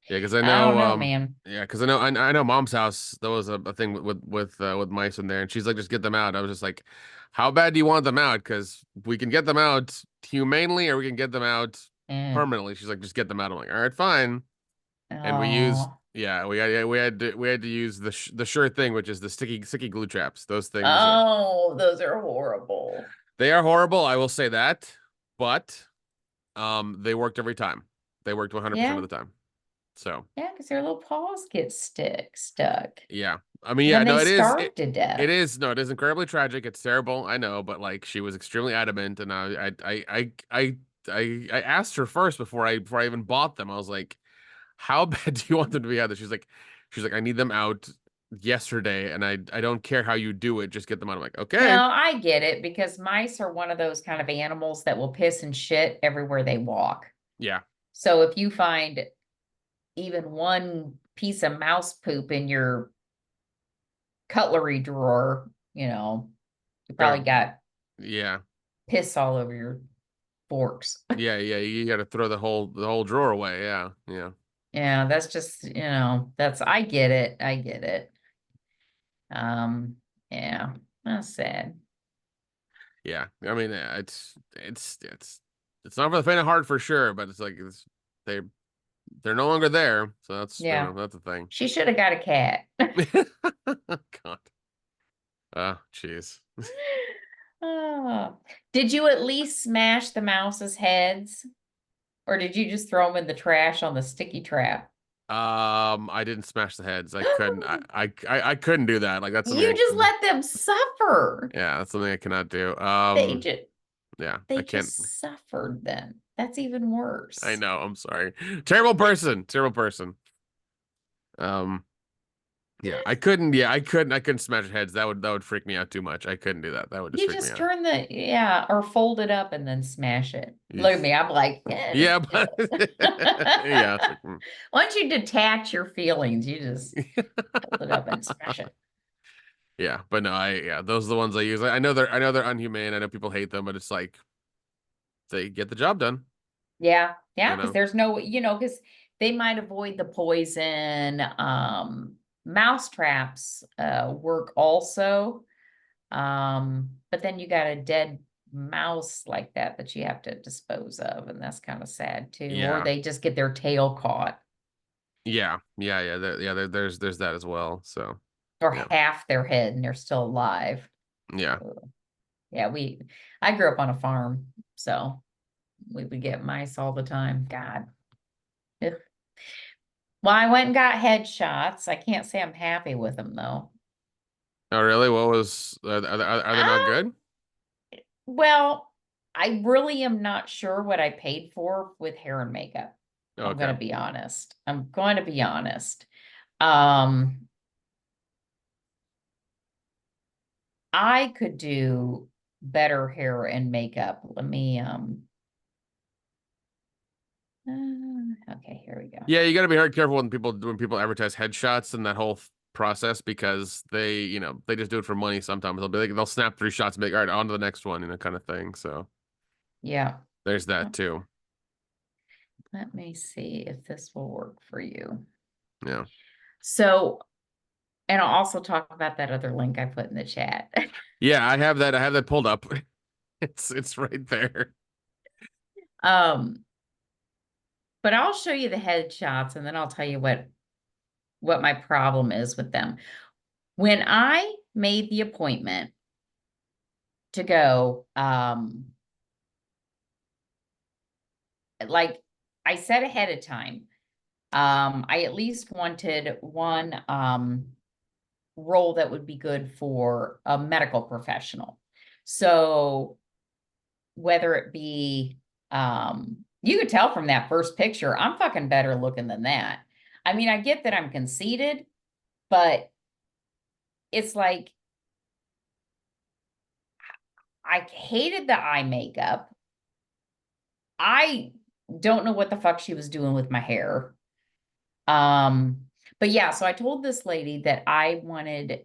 yeah, because I I don't know know, man. yeah, because I know mom's house there was a thing with mice in there, and she's like just get them out. I was just like, how bad do you want them out? Because we can get them out humanely or we can get them out Eh. permanently. She's like, just get them out. I'm like, all right, fine. And we used Oh. yeah we had to use the sure thing, which is the sticky glue traps. Those things are Oh, those are horrible. they are horrible. I will say that, but they worked every time. They worked 100% Yeah. of the time. So Yeah, because their little paws get stuck. yeah, I mean And yeah then they no starve to it death. is no it is incredibly tragic. It's terrible. I know, but like she was extremely adamant, and I asked her first before I even bought them. I was like, how bad do you want them to be out there? She's like, I need them out yesterday, and I don't care how you do it, just get them out. I'm like, okay, No, I get it because mice are one of those kind of animals that will piss and shit everywhere they walk. yeah, So if you find even one piece of mouse poop in your cutlery drawer, you or probably got yeah, piss all over your forks. yeah. You got to throw the whole drawer away. Yeah, yeah, Yeah, that's just, I get it. I get it. Um, yeah, that's sad. yeah. I mean, it's not for the faint of heart for sure, but it's like they they're no longer there, so Yeah, that's a thing. she should have got a cat. God, oh, jeez. Oh. Did you at least smash the mouse's heads? Or did you just throw them in the trash on the sticky trap? I didn't smash the heads. I couldn't. I couldn't do that. Like that's something. You just let them suffer. Yeah, that's something I cannot do. They just Yeah, they I can't. just suffered then. That's even I worse. know. I'm sorry. Terrible person. Terrible person. Um, yeah, I couldn't. Yeah, I couldn't. I couldn't smash heads. That would freak me out too much. I couldn't do that. That would just You freak me just out. turn or fold it up and then smash it. Look at Yes. me, I'm like, yeah, Yeah, just do but yeah, it's it. like, Once you detach your feelings, you just fold it up and smash it. yeah, but no, yeah, those are the ones I use. I know they're unhumane. I know people hate them, but it's like they get the job done. Yeah, yeah, You because know. there's no, because they might avoid the poison. Mouse traps work also. But then you got a dead mouse like that you have to dispose of, and that's kind of sad too. Or Yeah. they just get their tail caught, There's that as well. So or yeah, half their head, and they're still alive. yeah. Ugh. Yeah, I grew up on a farm, so we would get mice all the time. God. Ugh. Well, I went and got headshots. I can't say I'm happy with them though. Oh, really? What was? Are they not Ah, good? well, I really am not sure what I paid for with hair and makeup. I'm Okay. going to be honest. I'm going to be honest. Um, I could do better hair and makeup. Let me, okay, here we go. Yeah, you got to be very careful when people advertise headshots and that whole process because they just do it for money. Sometimes they'll snap 3 shots and be like, all right, on to the next one, kind of thing. So Yeah. there's that too. Let me see if this will work for you. Yeah. So, and I'll also talk about that other link I put in the chat. Yeah, I have that pulled up. It's right there. Um, but I'll show you the headshots and then I'll tell you what my problem is with them. When I made the appointment to go, like I said ahead of time, I at least wanted one role that would be good for a medical professional. So whether it be, you could tell from that first picture, I'm fucking better looking than that. I mean, I get that I'm conceited, but it's like I hated the eye makeup. I don't know what the fuck she was doing with my hair. Um, but yeah, so I told this lady that I wanted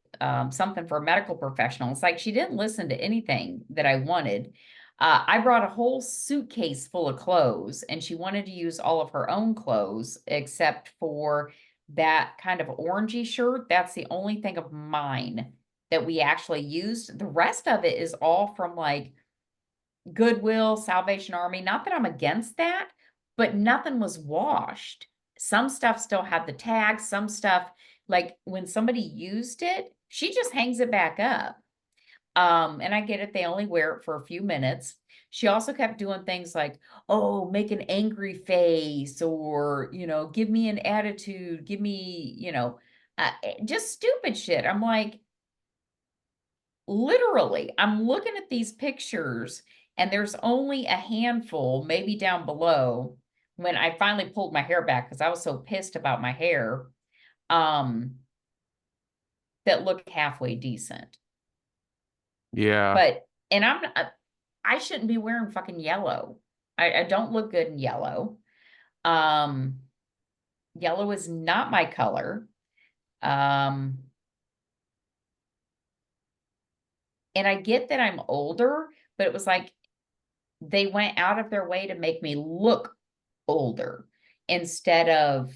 something for a medical professional. It's like she didn't listen to anything that I wanted. I brought a whole suitcase full of clothes, and she wanted to use all of her own clothes except for that kind of orangey shirt. That's the only thing of mine that we actually used. The rest of it is all from like Goodwill, Salvation Army. Not that I'm against that, but nothing was washed. Some stuff still had the tag, some stuff, like when somebody used it, she just hangs it back up. And I get it, they only wear it for a few minutes. She also kept doing things like, oh, make an angry face, or, give me an attitude, give me, just stupid shit. I'm like, literally, I'm looking at these pictures and there's only a handful, maybe down below, when I finally pulled my hair back because I was so pissed about my hair. Um, that look halfway decent. Yeah. But and I shouldn't be wearing fucking yellow. I don't look good in yellow. Um, Yellow is not my color. Um, and I get that I'm older, but it was like they went out of their way to make me look older instead of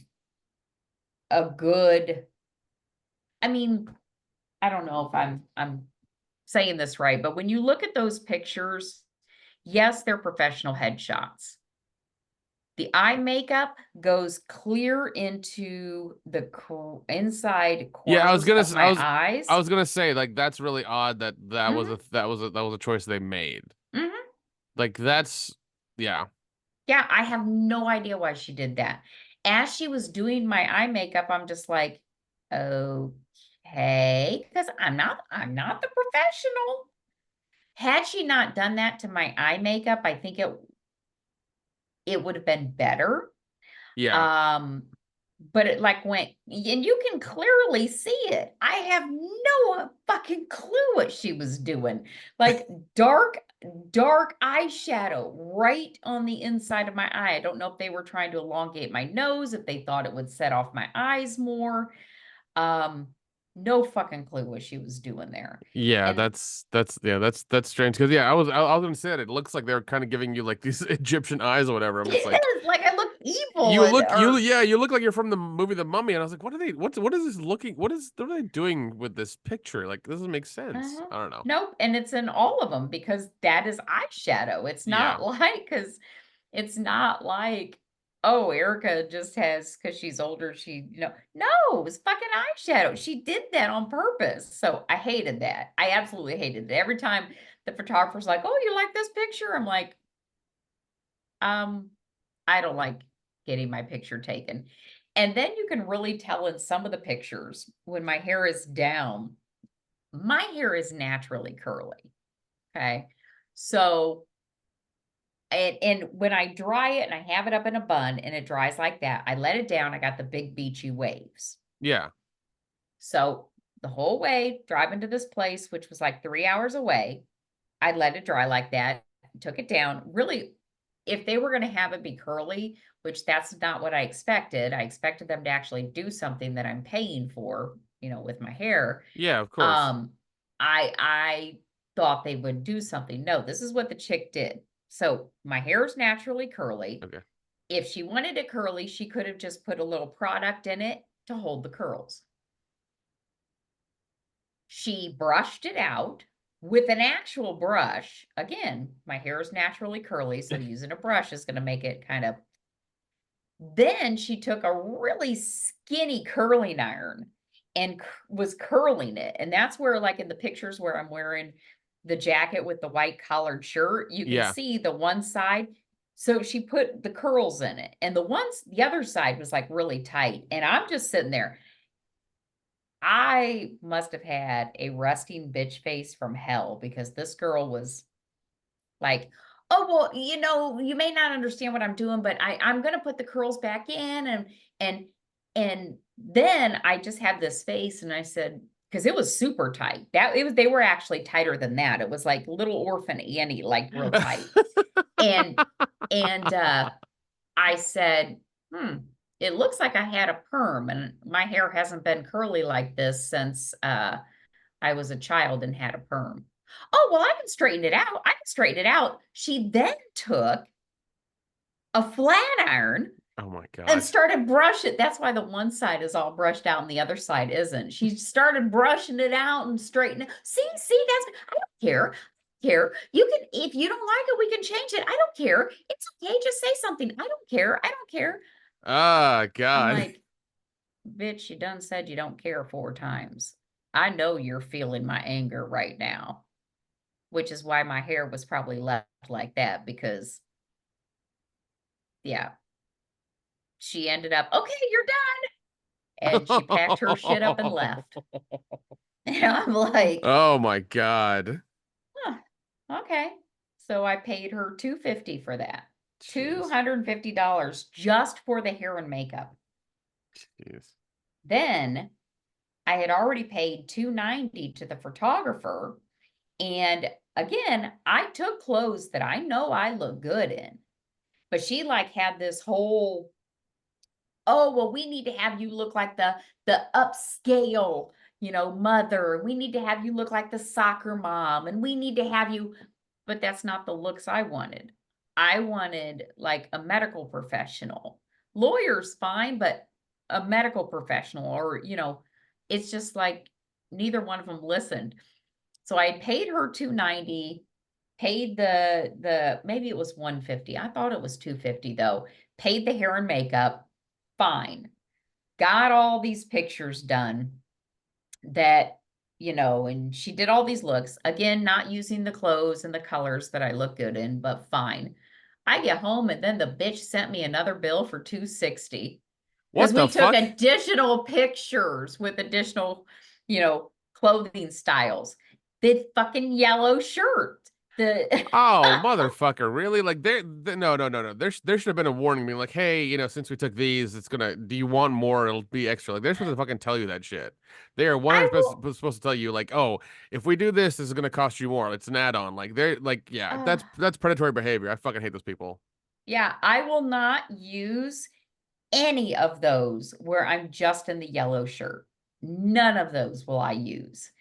a good, I mean, I don't know if I'm saying this right, but when you look at those pictures, yes, they're professional headshots. The eye makeup goes clear into the inside Yeah, corners of my I eyes. was gonna say like that's really odd that Hmm. that was a choice they made. Hmm. Like that's yeah. Yeah, I have no idea why she did that. As she was doing my eye makeup, I'm just like, okay, because I'm not the professional. Had she not done that to my eye makeup, I think it would have been better. Yeah. Um, but it like went, and you can clearly see it. I have no fucking clue what she was doing. Like dark eyeshadow right on the inside of my eye. I don't know if they were trying to elongate my nose, if they thought it would set off my eyes more. Um, no fucking clue what she was doing there. Yeah, And that's strange because I was gonna say that it looks like they're kind of giving you like these Egyptian eyes or whatever. I'm just like yes, like I look evil and or you look like you're from the movie The Mummy, and I was like, what is this looking? What are they doing with this picture? Like this doesn't make sense. uh-huh. I don't know. Nope, and it's in all of them because that is eyeshadow. It's Yeah, not like because it's not like, oh, Erica just has because she's older, no, it was fucking eyeshadow. She did that on purpose. So I hated that. I absolutely hated it. Every time the photographer's like, "Oh, you like this picture?" I'm like, um, I don't like getting my picture taken. And then you can really tell in some of the pictures when my hair is down, my hair is naturally curly. Okay. So, and when I dry it and I have it up in a bun and it dries like that, I let it down. I got the big beachy waves. yeah, So the whole way driving to this place, which was like 3 hours away, I let it dry like that, took it down. Really, if they were going to have it be curly, which that's not what I expected. I expected them to actually do something that I'm paying for, with my hair. yeah. Of course. Um, I thought they would do something. No, this is what the chick did. So my hair is naturally curly. Okay. If she wanted it curly, she could have just put a little product in it to hold the curls. She brushed it out with an actual brush. Again, my hair is naturally curly, so using a brush is going to make it kind of. Then she took a really skinny curling iron and was curling it. And that's where, like in the pictures where I'm wearing the jacket with the white collared shirt, you can Yeah. see the one side. So she put the curls in it, and the other side was like really tight. And I'm just sitting there. I must have had a resting bitch face from hell because this girl was like, "Oh, well, you may not understand what I'm doing, but I'm gonna put the curls back in." And and then I just had this face and I said, because it was super tight. They were actually tighter than that. It was like little orphan Annie, like real tight. And and I said, it looks like I had a perm, and my hair hasn't been curly like this since I was a child and had a perm. Oh, well, I can straighten it out. I can straighten it out. She then took a flat iron Oh my and God. started brushing. That's why the one side is all brushed out and the other side isn't. She started brushing it out and straightening it. See, I don't care. Care. You can, if you don't like it, we can change it. I don't care. It's okay. Just say something. I don't care. I don't care. Ah, I'm God. like, bitch, you done said you don't care 4 times. I know you're feeling my anger right now, which is why my hair was probably left like that because, yeah, she ended up, okay, you're done. And she packed her shit up and left. And I'm like, Oh my God. huh, okay. So I paid her 250 for that. Jeez. $250 just for the hair and makeup. Jeez. Then I had already paid $290 to the photographer. And again, I took clothes that I know I look good in, but she like had this whole, oh, well, we need to have you look like the upscale, mother. We need to have you look like the soccer mom, and we need to have you, but that's not the looks I wanted. I wanted like a medical professional. Lawyer's fine, but a medical professional, or it's just like neither one of them listened. So I paid her 290, paid the maybe it was 150. I thought it was 250 though. Paid the hair and makeup. Fine. Got all these pictures done that, and she did all these looks. Again, not using the clothes and the colors that I look good in, but fine. I get home and then the bitch sent me another bill for 260 because What the we took fuck? additional pictures with additional, clothing styles. The fucking yellow shirt. The Oh, motherfucker! Really? Like no, no, no, no. There should have been a warning, being like, hey, since we took these, it's gonna. Do you want more? It'll be extra. Like they're supposed to fucking tell you that shit. They are I 100 will supposed to tell you like, oh, if we do this, this is gonna cost you more. It's an add-on. Like they're like, yeah, uh, that's predatory behavior. I fucking hate those people. yeah, I will not use any of those where I'm just in the yellow shirt. None of those will I use.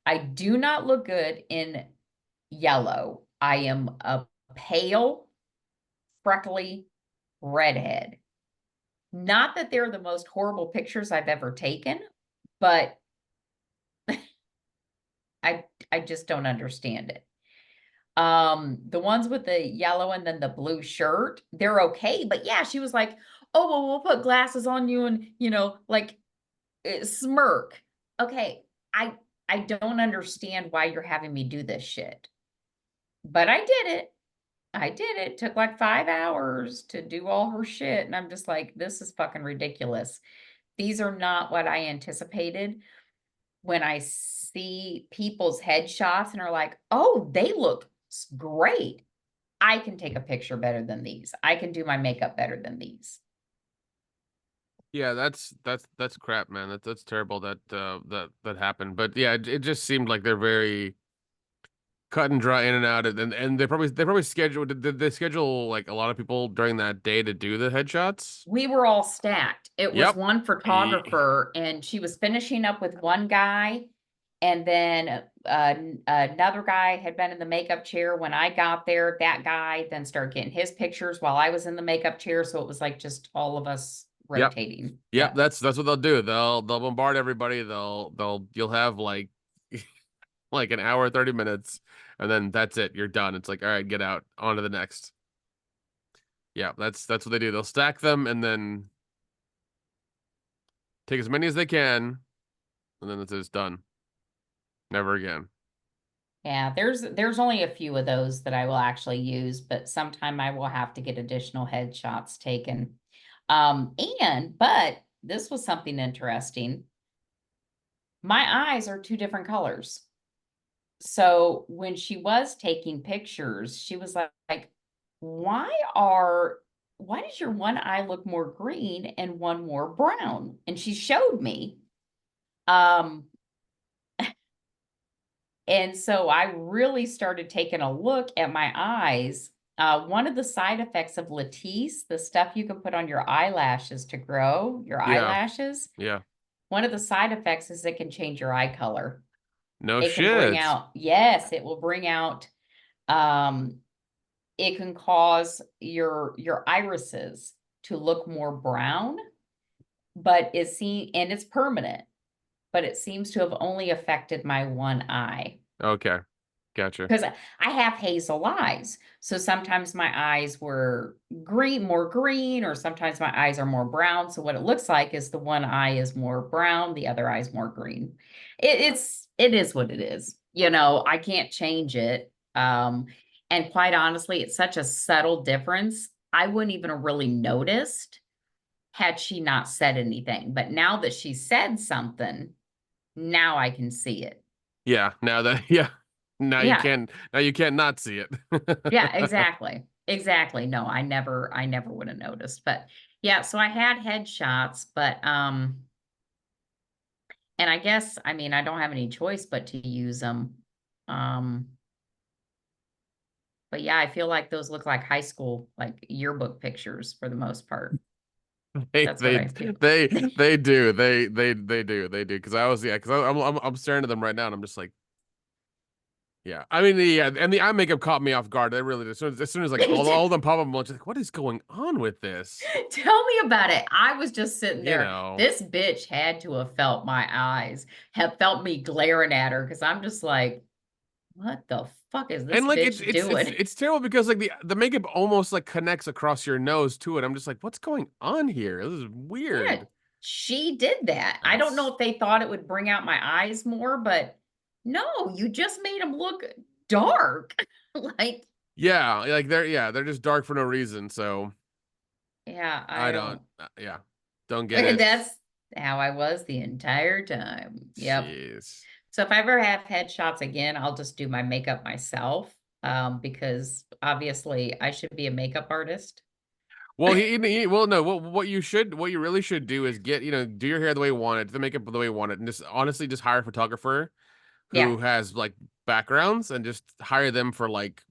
I do not look good in yellow. I am a pale, freckly redhead. Not that they're the most horrible pictures I've ever taken, but I just don't understand it. The ones with the yellow and then the blue shirt, they're okay. But yeah, she was like, "Oh, well, we'll put glasses on you and, like smirk." Okay, I I don't understand why you're having me do this shit. But I did it. I did it. Took like 5 hours to do all her shit, and I'm just like, "This is fucking ridiculous." These are not what I anticipated when I see people's headshots and are like, "Oh, they look great. I can take a picture better than these. I can do my makeup better than these." Yeah, that's crap, man. That's terrible that that happened. But yeah, it just seemed like they're very cut and dry in and out, and they probably scheduled. Did they schedule like a lot of people during that day to do the headshots? We were all stacked. It was Yep. one E- photographer, and she was finishing up with one guy, and then another guy had been in the makeup chair when I got there. That guy then started getting his pictures while I was in the makeup chair, so it was like just all of us Yep. rotating. Yep. Yeah. That's what they'll do. They'll bombard everybody. You'll have like an hour, 30 minutes, and then that's it. You're done. It's like, all right, get out. On to the next. Yeah, that's what they do. They'll stack them and then take as many as they can, and then it's done. Never again. Yeah, there's only a few of those that I will actually use, but sometime I will have to get additional headshots taken. But this was something interesting. My eyes are two different colors. So when she was taking pictures, she was like, why does your one eye look more green and one more brown? And she showed me. Um, And so I really started taking a look at my eyes. One of the side effects of Latisse, the stuff you can put on your eyelashes to grow your Yeah. eyelashes, Yeah. one of the side effects is it can change your eye color. No It can bring shit. out, yes, it will bring out, um, it can cause your irises to look more brown, but and it's permanent, but it seems to have only affected my one eye. Okay. Gotcha. Because I have hazel eyes. So sometimes my eyes were more green, or sometimes my eyes are more brown. So what it looks like is the one eye is more brown, the other eye is more green. It is what it is. I can't change it. And quite honestly, it's such a subtle difference. I wouldn't even have really noticed had she not said anything. But now that she said something, now I can see it. Yeah. Now that yeah. Yeah. Now you can't not see it. Yeah, exactly. Exactly. No, I never would have noticed. But yeah, so I had headshots, but And I guess, I mean, I don't have any choice but to use them. Um, but yeah, I feel like those look like high school, like yearbook pictures for the most part. They That's what they I feel. they do. They do. Because I was, yeah, because I'm staring at them right now and I'm just like, yeah. I mean, yeah, and the eye makeup caught me off guard. They really did. As soon as like all them pop up, I'm just like, what is going on with this? Tell me about it. I was just sitting You there. know. This bitch had to have felt my eyes, have felt me glaring at her because I'm just like, what the fuck is And this like it's bitch it's it's doing? it's terrible because like the makeup almost like connects across your nose to it. I'm just like, what's going on here? This is Yeah, weird. she did that. I don't know That's if they thought it would bring out my eyes more, but no, you just made them look dark. Like, yeah, like they're just dark for no reason. So yeah, I I don't, don't. yeah, don't get it. That's how I was the entire time. Yep. Jeez. So if I ever have headshots again, I'll just do my makeup myself, because obviously I should be a makeup artist. Well, well, no, what you really should do is get, do your hair the way you want it, do the makeup the way you want it, and just honestly just hire a photographer Yeah. who has like backgrounds and just hire them for like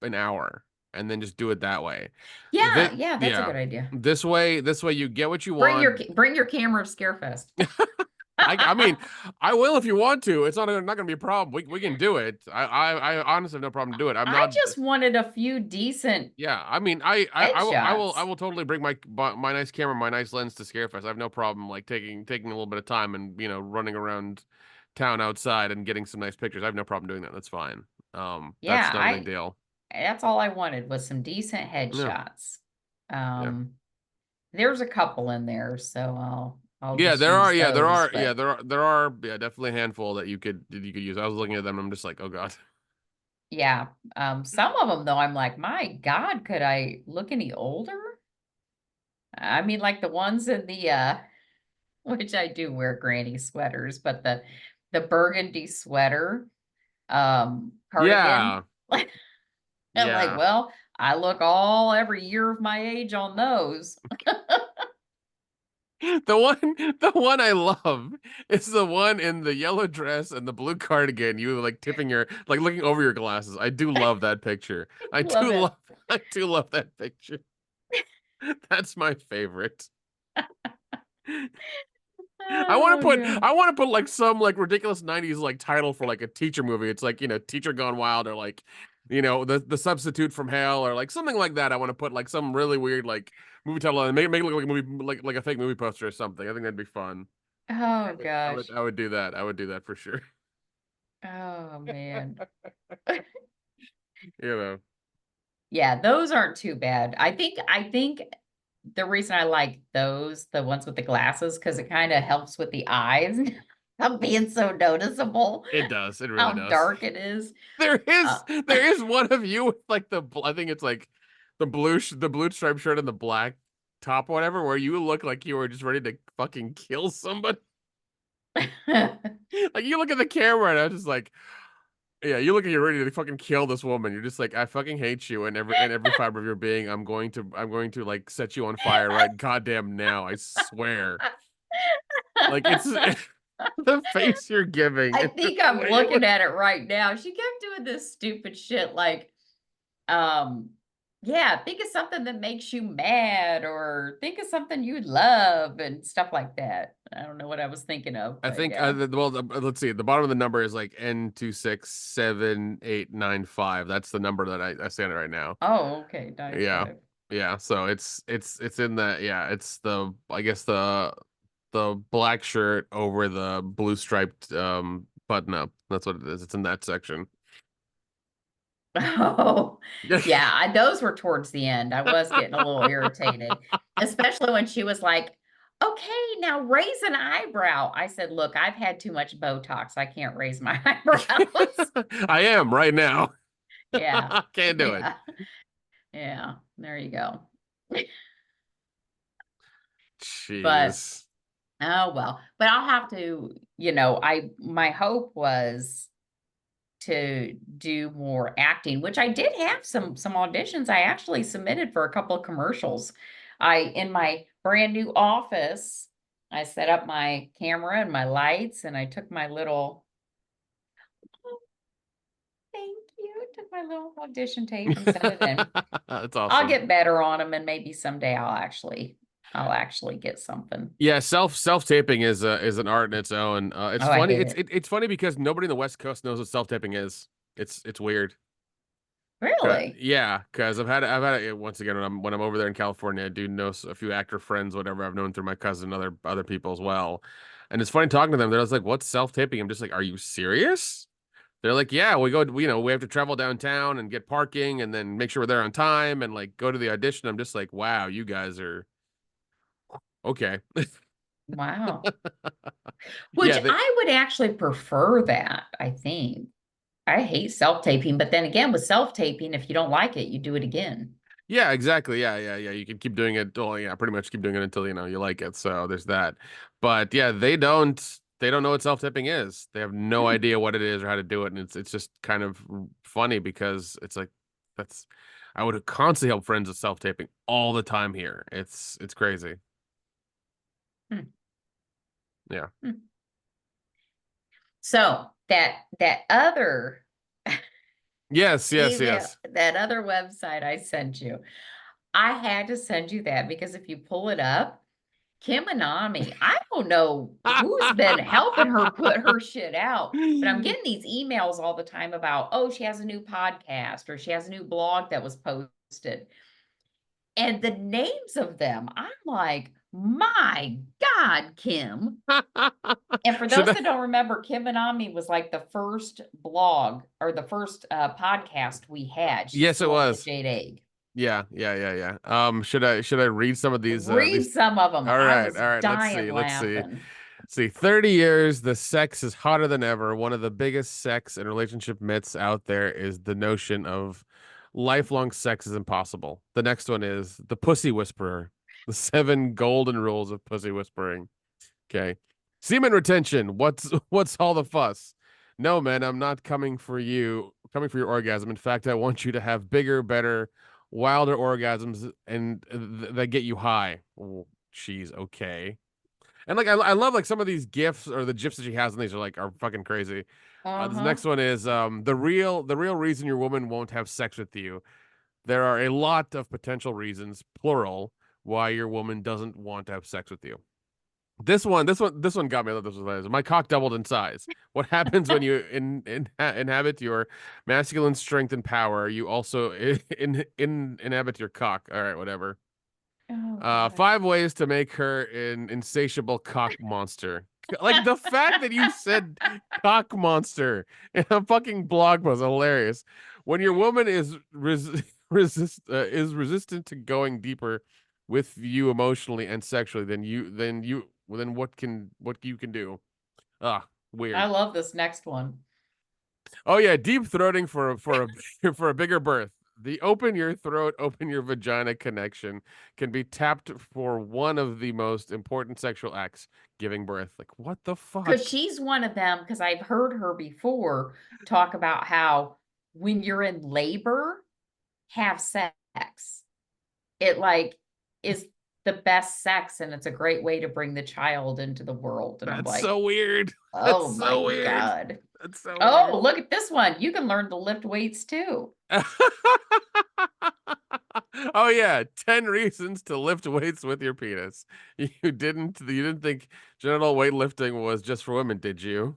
an hour and then just do it that way. Yeah, yeah, that's a Yeah. good idea. This way you get what you want. Bring your camera of Scarefest. I mean, I will if you want to. It's not gonna be a problem. We can do it. I honestly have no problem to do it. I'm I not. just wanted a few decent Yeah, I mean, I headshots. will totally bring my nice camera, my nice lens to Scarefest. I have no problem like taking a little bit of time and running around town outside and getting some nice pictures. I have no problem doing that. That's fine. That's Yeah, not a big deal. that's all I wanted was some decent Yeah, headshots. yeah. Um, there's a couple in there, so I'll Yeah, just there are. use Yeah, there those. are. Yeah, But there are. Yeah, definitely a handful that you could use. I was looking at them. I'm just like, oh god. yeah, some of them though, I'm like, my God, could I look any older? I mean, like the ones in the which I do wear granny sweaters, but the burgundy sweater cardigan. Yeah, I'm like, yeah. well, I look all every year of my age on those. The one I love is the one in the yellow dress and the blue cardigan. You like tipping your like looking over your glasses. I do love that picture. I Love do it. love I do love that picture. That's my favorite. Oh God. I want to put like some like ridiculous 90s like title for like a teacher movie. It's like, Teacher Gone Wild or like, the Substitute from Hell or like something like that. I want to put like some really weird like movie title and make it look like a movie like a fake movie poster or something. I think that'd be fun. Oh I would gosh. I would do that. I would do that for sure. Oh man. You know. Yeah, those aren't too bad. I think the reason I like those, the ones with the glasses, because it kind of helps with the eyes of being so noticeable It does. It really how does. dark it is. There Uh, is there is one of you with like I think it's like the blue striped shirt and the black top or whatever, where you look like you were just ready to fucking kill somebody. Like you look at the camera and I'm just like, yeah, you look like you're ready to fucking kill this woman. You're just like, I fucking hate you and every fiber of your being. I'm going to like set you on fire right goddamn now. I swear. Like it's the face you're giving. I It's just think the I'm way you looking look. at it right now. She kept doing this stupid shit like, um, yeah, think of something that makes you mad or think of something you love and stuff like that. I don't know what I was thinking of, I but think yeah. let's see. The bottom of the number is like N26785. That's the number that I stand at right now. Oh, okay. Nice Yeah. five. Yeah. So it's in that. Yeah. It's I guess the black shirt over the blue striped button up. That's what it is. It's in that section. Oh, yeah. Those were towards the end. I was getting a little irritated, especially when she was like, okay, now raise an eyebrow. I said, look, I've had too much Botox. I can't raise my eyebrows. I am right now. Yeah. Can't do it. Yeah. Yeah. There you go. But Jeez. oh well. But I'll have to, my hope was to do more acting, which I did have some auditions. I actually submitted for a couple of commercials. I in my brand new office. I set up my camera and my lights, and I took my little, oh, thank you, took my little audition tape and sent it in. That's I'll awesome. get better on them, and maybe someday I'll actually get something. Yeah, self taping is an art in its own. It's Oh, I funny. hate it. It's funny because nobody in the West Coast knows what self taping is. It's weird. Really? Yeah, because I've had it once again when I'm over there in California. I do know a few actor friends, whatever I've known through my cousin, other people as well. And it's funny talking to them. They're just like, "What's self taping?" I'm just like, "Are you serious?" They're like, "Yeah, we have to travel downtown and get parking and then make sure we're there on time and like go to the audition." I'm just like, "Wow, you guys are okay." Wow. Which Yeah, they I would actually prefer that, I think. I hate self-taping, but then again, with self-taping, if you don't like it, you do it again. Yeah, exactly. Yeah. You can keep doing it. Well, yeah, pretty much keep doing it until you like it. So there's that. But yeah, they don't know what self-tipping is. They have no Hmm. idea what it is or how to do it, and it's just kind of funny because it's like that's I would constantly help friends with self-taping all the time here. It's crazy. Hmm. Yeah. Hmm. So that other Yes, yes, email, yes. that other website I sent you, I had to send you that because if you pull it up, Kim and Ami, I don't know who's been helping her put her shit out, but I'm getting these emails all the time about, oh, she has a new podcast or she has a new blog that was posted. And the names of them, I'm like, my God, Kim. And for Should those I? that don't remember, Kim and Ami was like the first blog or the first podcast we had. She's Yes, it still on the was. Jade Egg. Yeah. Should I read some of Read these? some of them. All I right, was all right. Let's dying see. Let's see. laughing. See, 30 years, the sex is hotter than ever. One of the biggest sex and relationship myths out there is the notion of lifelong sex is impossible. The next one is the pussy whisperer, the 7 golden rules of pussy whispering. Okay. Semen retention. What's all the fuss? No, man, I'm not coming for your orgasm. In fact, I want you to have bigger, better, wilder orgasms and that get you high. Oh, jeez, okay. And like I love like some of these gifs or the gifs that she has in these are fucking crazy. This Uh-huh. next one is the real reason your woman won't have sex with you. There are a lot of potential reasons, plural, why your woman doesn't want to have sex with you. This one got me. I thought this was hilarious. My cock doubled in size. What happens when you inhabit your masculine strength and power? You also inhabit your cock. All right, whatever. Oh God. 5 ways to make her an insatiable cock monster. Like the fact that you said cock monster in a fucking blog was hilarious. When your woman is resistant to going deeper with you emotionally and sexually, then what you can do? Ah, I weird. love this next one. Oh yeah, deep throating for a bigger birth. The open your throat, open your vagina connection can be tapped for one of the most important sexual acts, giving birth. Like what the Because fuck? she's one of them, because I've heard her before talk about how when you're in labor, have sex. It like is the best sex and it's a great way to bring the child into the world. And I'm That's like, so weird. That's oh my so weird. God. That's so Oh, weird. look at this one. You can learn to lift weights too. Oh yeah, 10 reasons to lift weights with your penis. You didn't think genital weightlifting was just for women, did you?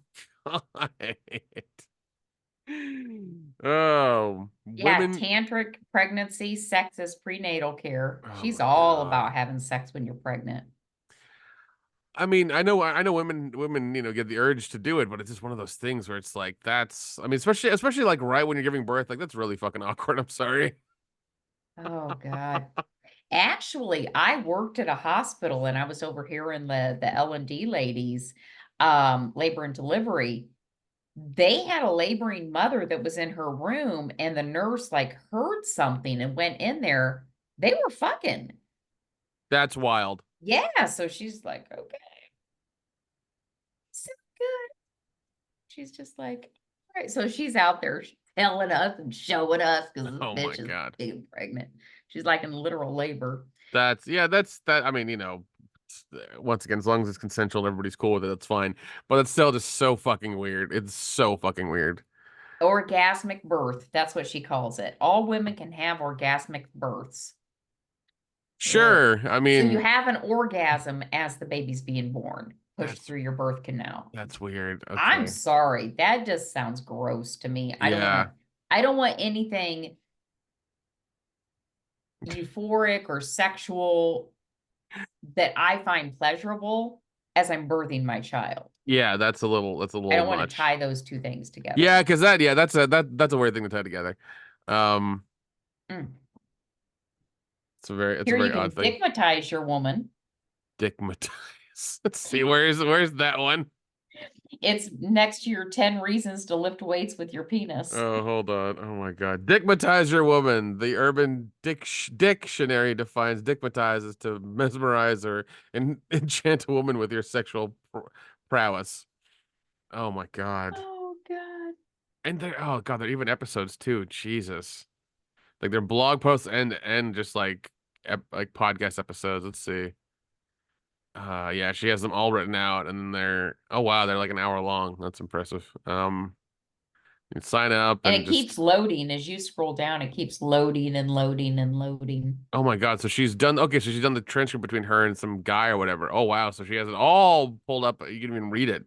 Oh, Yeah, women. tantric pregnancy, sex is prenatal care. Oh She's my all God. about having sex when you're pregnant. I mean, I know women, get the urge to do it, but it's just one of those things where it's like I mean, especially like right when you're giving birth, like that's really fucking awkward. I'm sorry. Oh God. Actually, I worked at a hospital and I was overhearing the L&D ladies, labor and delivery. They had a laboring mother that was in her room and the nurse like heard something and went in there. They were fucking. That's wild. Yeah, so she's like, okay, so good. She's just like, all right. So she's out there telling us and showing us because this Oh my bitch is God. being pregnant. She's like in literal labor. That's yeah, that's that. I mean, Once again, as long as it's consensual and everybody's cool with it, that's fine. But it's still just so fucking weird. It's so fucking weird. Orgasmic birth. That's what she calls it. All women can have orgasmic births. Ugh. Sure. I So you mean, have an orgasm as the baby's being born, pushed that's through your birth canal. that's weird. I'm Okay. sorry. That just sounds gross to me. Yeah. I don't want anything euphoric or sexual that I find pleasurable as I'm birthing my child. Yeah, that's a I little don't want to much. tie those two things Yeah, together. because that's a weird thing to tie together. Um, Mm. it's a Here you very odd can thing. dickmatize your woman. Dickmatize. Let's see, where's that one? It's next to your 10 reasons to lift weights with your penis. Oh, hold on. Oh my God. Dickmatize your woman. The Urban Dictionary defines dickmatize as to mesmerize or enchant a woman with your sexual prowess. Oh my God. Oh God. And oh God, they're even episodes too. Jesus. Like they're blog posts and just like like podcast episodes. Let's see. Yeah, she has them all written out, and then they're oh wow, they're like an hour long. That's impressive. You can sign up And and it keeps just loading as you scroll down, it keeps loading and loading and loading. oh my God. So she's done okay, so she's done the transcript between her and some guy or whatever. Oh wow, so she has it all pulled up. You can even read it.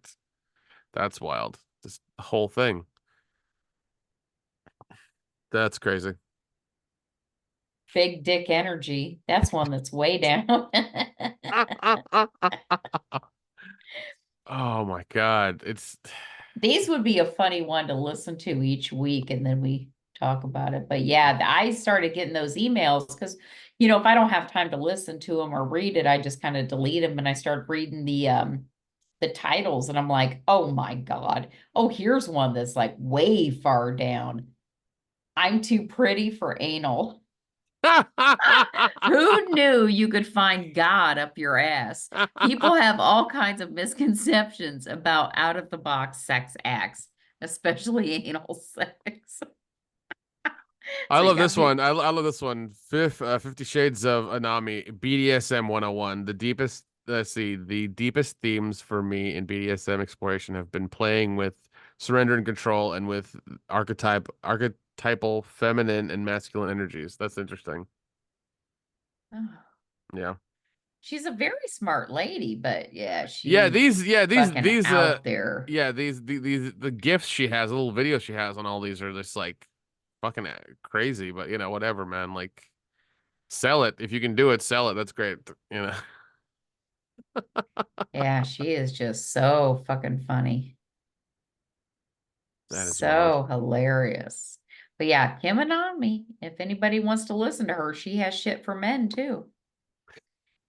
That's wild. Just the whole thing. That's crazy. Big dick energy. That's one that's way down. Oh my God. It's These would be a funny one to listen to each week, and then we talk about it. But yeah, I started getting those emails because, if I don't have time to listen to them or read it, I just kind of delete them and I start reading the titles, and I'm like, oh my God. Oh, here's one that's like way far down. I'm too pretty for anal. Who knew you could find God up your ass? People have all kinds of misconceptions about out of the box sex acts, especially anal sex. I So you love got this one. people. I love this one. 50 Shades of Anami, BDSM 101. The deepest, let's see, the deepest themes for me in BDSM exploration have been playing with surrender and control and with archetypal feminine and masculine energies. That's interesting. Oh, Yeah. she's a very smart lady, but yeah, Yeah, she's fucking these out there. yeah, these the gifts she has, the little videos she has on all these are just like fucking crazy, but whatever, man. Like sell it. If you can do it, sell it. That's great. You know. Yeah, she is just so fucking funny. That is wild. So hilarious. But yeah, Kim and on me. If anybody wants to listen to her, she has shit for men too.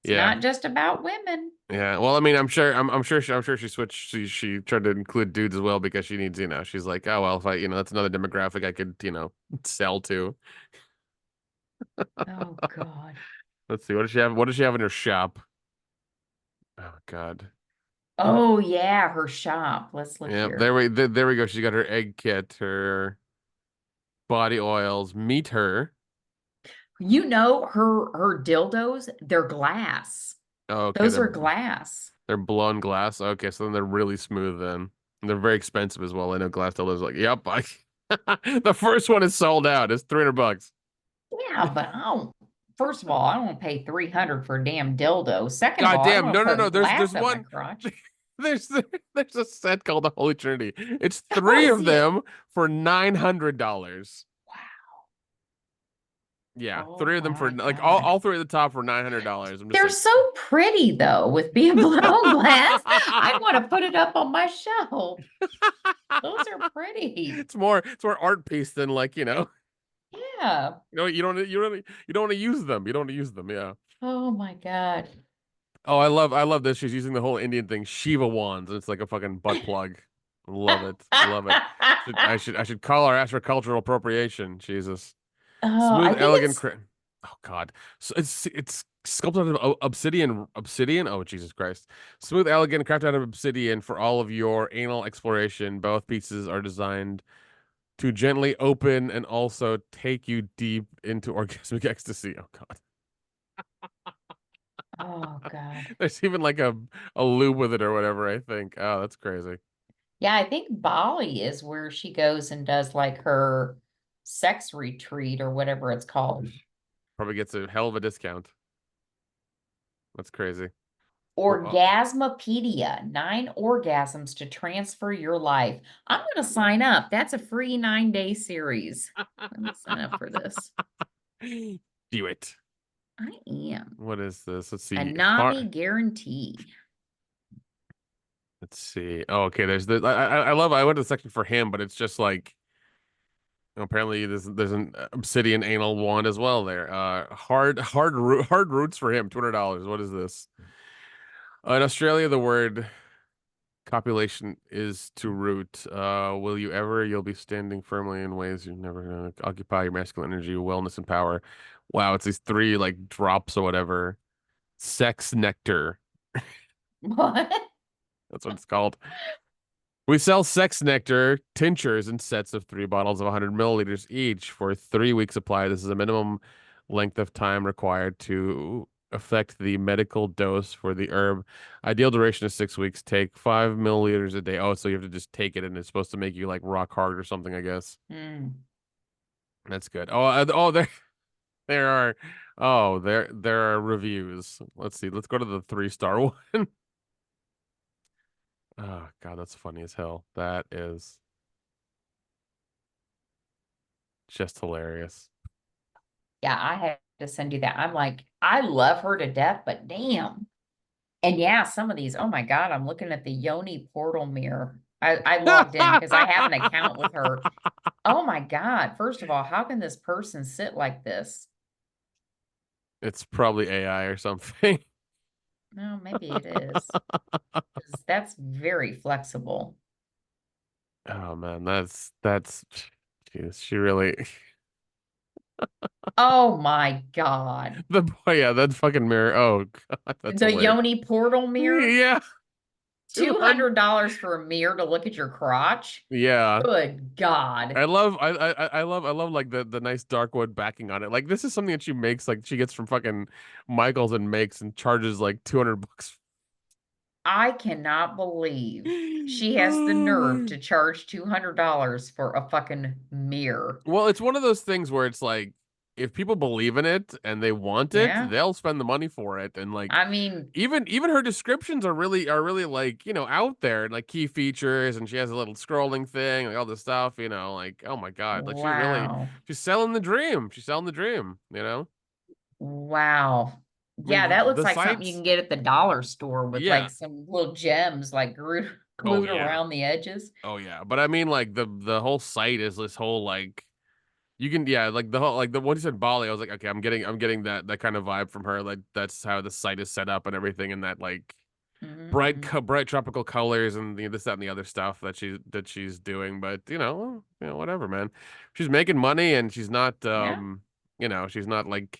It's Yeah. not just about women. Yeah. Well, I mean, I'm sure she switched. She tried to include dudes as well because she needs, she's like, oh well, if I, that's another demographic I could, sell to. Oh God. Let's see. What does she have? What does she have in her shop? Oh God. Oh yeah, her shop. Let's look Yeah. here. There we go. She got her egg kit, her body oils. Meet her. Her dildos, they're glass. Oh, okay. Those are glass. They're blown glass. Okay, so then they're really smooth then. And they're very expensive as well. I know glass dildos like, yep. The first one is sold out. It's $300. Yeah, but I don't. First of all, I don't want to pay 300 for a damn dildo. Second of God all, I don't damn. want No, to no, put no. There's glass up my one. crotch. There's there's a set called the Holy Trinity. It's Oh, three of see, them for $900. wow. Yeah, Oh three of them for my like all God. three at the top for $900. I'm just They're like, so pretty though, with being blown glass. I want to put it up on my shelf. Those are pretty. it's more art piece than like Yeah. you don't want to use them. You don't want to use them. Yeah. Oh my God. Oh, I love this. She's using the whole Indian thing, Shiva wands, and it's like a fucking butt plug. Love it. Love it. I should call our ass for cultural appropriation. Jesus. Oh, Smooth, I think elegant. it's Oh God. So it's sculpted out of obsidian. Obsidian. Oh Jesus Christ. Smooth, elegant, crafted out of obsidian for all of your anal exploration. Both pieces are designed to gently open and also take you deep into orgasmic ecstasy. Oh God. Oh God. There's even like a lube with it or whatever, I think. Oh, that's crazy. Yeah, I think Bali is where she goes and does like her sex retreat or whatever it's called. Probably gets a hell of a discount. That's crazy. Well, Orgasmopedia, 9 orgasms to transfer your life. I'm going to sign up. That's a free 9-day series. Let me sign up for this. do it. I am. What is this? Let's A see. NAMI guarantee. Let's see. Oh, okay. There's the. I love. I went to the section for him, but it's just like apparently there's an obsidian anal wand as well there. Hard roots for him. $200. What is this? In Australia, the word copulation is to root. Will you ever? You'll be standing firmly in ways you're never gonna occupy your masculine energy, wellness, and power. Wow, it's these three like drops or whatever. Sex nectar. What? That's what it's called. We sell sex nectar tinctures in sets of 3 bottles of 100 milliliters each for 3 weeks supply. This is a minimum length of time required to affect the medical dose for the herb. Ideal duration is 6 weeks. Take 5 milliliters a day. Oh, so you have to just take it, and it's supposed to make you like rock hard or something, I guess. Mm. That's good. Oh, there are. Oh, there are reviews. Let's see. Let's go to the 3-star one. Oh God, that's funny as hell. That is just hilarious. Yeah, I have to send you that. I'm like, I love her to death, but damn. And yeah, some of these, oh my God, I'm looking at the Yoni portal mirror. I logged in because I have an account with her. Oh my God. First of all, how can this person sit like this? It's probably AI or something. No, maybe it is. 'Cause that's very flexible. Oh man, that's jeez, she really Oh my God. the boy, yeah, that fucking mirror. Oh God, that's The hilarious. Yoni portal mirror, Yeah, 200. $200 for a mirror to look at your crotch. Yeah. Good God. I love like the nice dark wood backing on it. Like this is something that she makes, like she gets from fucking Michaels and makes and charges like $200. I cannot believe she has the nerve to charge $200 for a fucking mirror. Well, it's one of those things where it's like if people believe in it and they want it, Yeah. they'll spend the money for it. And like I mean, even her descriptions are really like, out there and like key features, and she has a little scrolling thing, like all this stuff, like oh my God. Like wow. she's selling the dream. She's selling the dream. Wow. I mean Yeah, that looks the like something you sites, can get at the dollar store with yeah. like some little gems like Oh glued yeah. around the edges. Oh yeah. But I mean like the whole site is this whole like you can, yeah, like the whole like the when you said Bali, I was like, okay, I'm getting that kind of vibe from her. Like that's how the site is set up and everything, and that like Mm-hmm. bright tropical colors and this, that, and the other stuff that she's doing. But whatever, man. She's making money and she's not Yeah. she's not like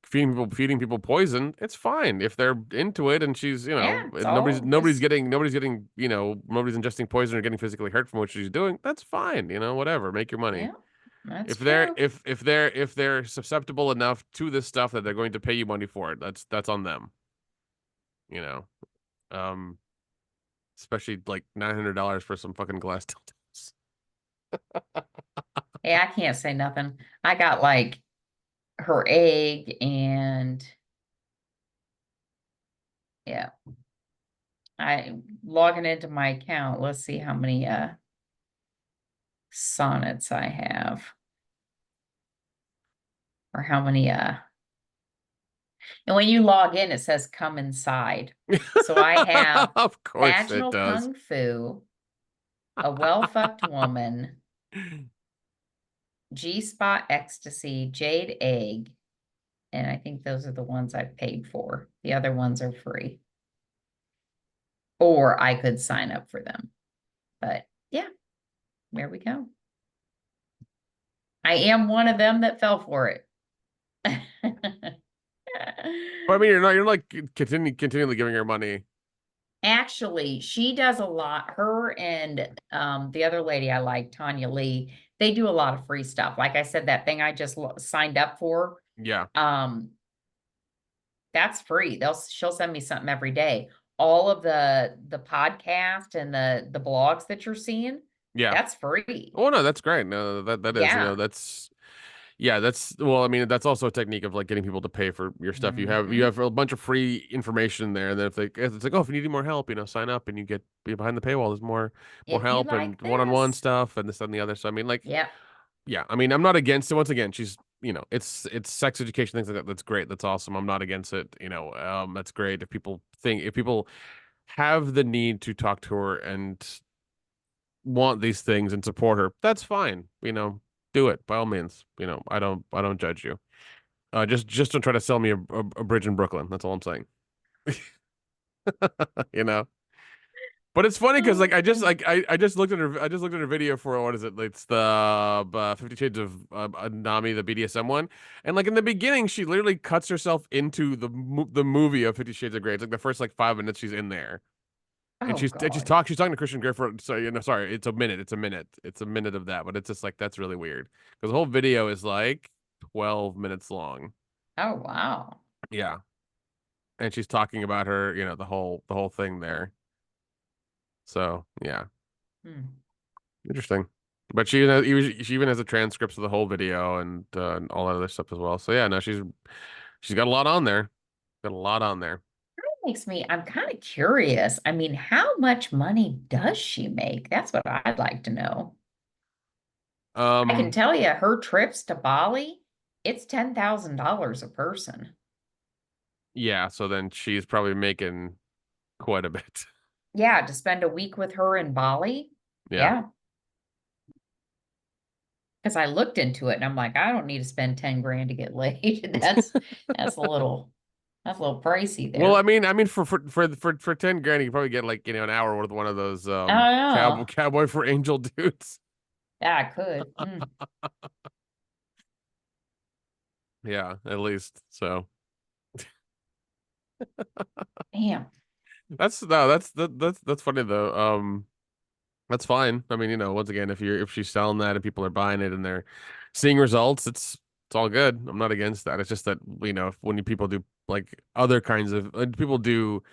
feeding people poison. It's fine if they're into it, and she's Yeah, it's and nobody's all nobody's just, getting nobody's getting nobody's ingesting poison or getting physically hurt from what she's doing. That's fine. Whatever. Make your money. yeah, that's If they're true. if they're susceptible enough to this stuff that they're going to pay you money for it, that's on them. You know, um, especially like $900 for some fucking glass dildos. Hey, I can't say nothing. I got like her egg and yeah, I logging into my account. Let's see how many sonnets I have or how many and when you log in it says come inside. So I have Of course it vaginal does. kung fu, a well-fucked woman, G-spot ecstasy, jade egg, and I think those are the ones I paid for. The other ones are free. Or I could sign up for them. But yeah, there we go. I am one of them that fell for it. But I mean, you're like continually giving her money. Actually, she does a lot. Her and the other lady I like, Tanya Lee, they do a lot of free stuff. Like I said, that thing I just signed up for, Yeah. um, That's free. She'll send me something every day. All of the podcast and the blogs that you're seeing, Yeah. that's free. Oh no, that's great. No, that is, Yeah. that's yeah, that's well, I mean, that's also a technique of like getting people to pay for your stuff. You Hmm. have a bunch of free information there, and then if it's like, oh, if you need any more help, sign up and you get be behind the paywall. There's more If you help and like one-on-one this. stuff and this and the other. So I mean, like, Yep. yeah, I mean, I'm not against it. Once again, she's it's sex education, things like that. That's great. That's awesome. I'm not against it. That's great. If people have the need to talk to her and want these things and support her, that's fine. Do it by all means. I don't judge you. Just don't try to sell me a bridge in Brooklyn. That's all I'm saying. You know. But it's funny because like Oh, I just looked at her video for what is it? It's the 50 Shades of Nami, the BDSM one, and like in the beginning, she literally cuts herself into the movie of 50 Shades of Grey. It's like the first like 5 minutes she's in there, and oh God. she's talking to Christian Grey for sorry, it's a minute of that, but it's just like that's really weird because the whole video is like 12 minutes long. Oh wow. Yeah, and she's talking about her, the whole thing there. So yeah. Hmm. Interesting. But she even has the transcripts of the whole video and all that other stuff as well. So yeah, no, she's got a lot on there. Got a lot on there. I'm kind of curious. I mean, how much money does she make? That's what I'd like to know. I can Um, tell you her trips to Bali, it's $10,000 a person. yeah, so then she's probably making quite a bit. Yeah, to spend a week with her in Bali. Yeah. Yeah. Because I looked into it and I'm like, I don't need to spend 10 grand to get laid. That's a little that's a little pricey Well, I there. mean, for 10 grand, you can probably get like, an hour with one of those I don't know. cowboy for angel dudes. Yeah, I could. Mm, Yeah, at least. So damn. that's no, that's funny though. That's fine. I mean, once again, if she's selling that and people are buying it and they're seeing results, it's all good. I'm not against that. It's just that, when people do like other kinds of people do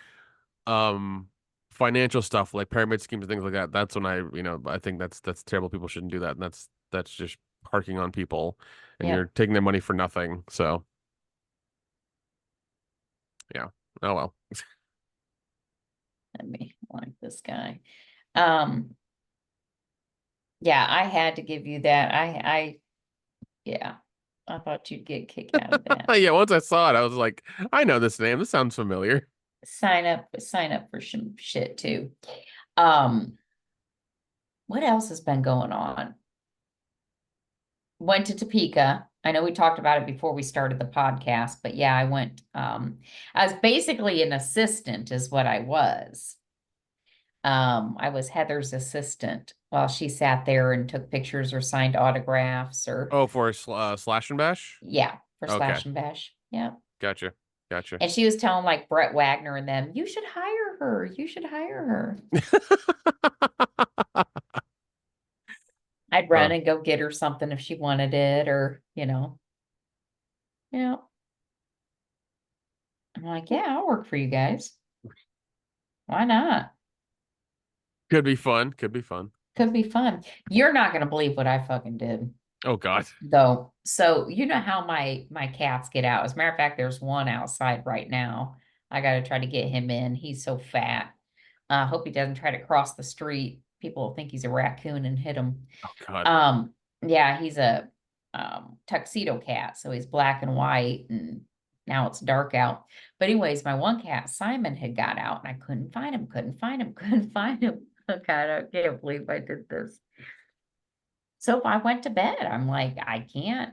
um financial stuff like pyramid schemes and things like that, that's when I think that's terrible. People shouldn't do that. And that's just harking on people and you're Yep. taking their money for nothing. So, yeah. Oh well. Let me like this guy. Um, yeah, I had to give you that. Yeah, I thought you'd get a kick out of that. Yeah, once I saw it, I was like, I know this name. This sounds familiar. Sign up for some shit too. Um, what else has been going on? Went to Topeka. I know we talked about it before we started the podcast, but yeah, I went. I was basically an assistant, is what I was. I was Heather's assistant while she sat there and took pictures or signed autographs or Oh, for Slash and Bash? yeah, for Okay. Slash and Bash. Yeah. Gotcha. Gotcha. And she was telling like Brett Wagner and them, you should hire her. You should hire her. I'd run Oh, and go get her something if she wanted it, or, yeah. I'm like, yeah, I'll work for you guys. Why not? could be fun. Could be fun. Could be fun. You're not gonna believe what I fucking did. Oh God. Though, so you know how my cats get out. As a matter of fact, there's one outside right now. I gotta try to get him in. He's so fat. I hope he doesn't try to cross the street. People will think he's a raccoon and hit him. Oh God. Um, yeah, he's a tuxedo cat, so he's black and white, and now it's dark out. But anyways, my one cat, Simon, had got out and I couldn't find him, couldn't find him, couldn't find him. Oh God, I can't believe I did this. So I went to bed. I'm like, I can't,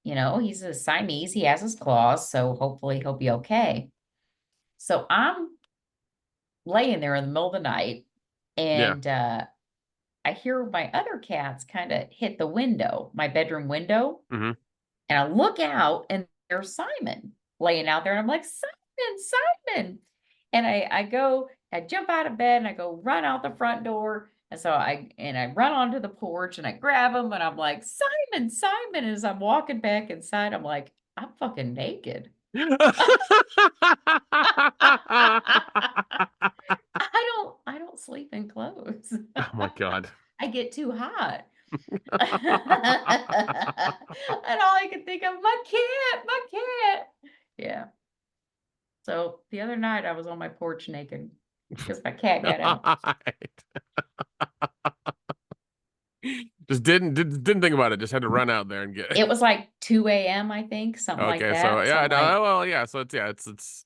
he's a Siamese, he has his claws, so hopefully he'll be okay. So I'm laying there in the middle of the night Yeah. and I hear my other cats kind of hit the window, my bedroom window. Hmm. And I look out and there's Simon laying out there. And I'm like, Simon, Simon. And I jump out of bed and I go run out the front door. And so I run onto the porch and I grab him and I'm like, Simon, Simon. As I'm walking back inside, I'm like, I'm fucking naked. I don't sleep in clothes. Oh my God. I get too hot. And all I could think of, my cat. Yeah. So the other night I was on my porch naked because my cat got out. Just didn't think about it. Just had to run out there and get it. It was like 2 a.m., I think, something like Okay, so that. So yeah, I'm no, like, well, yeah, so it's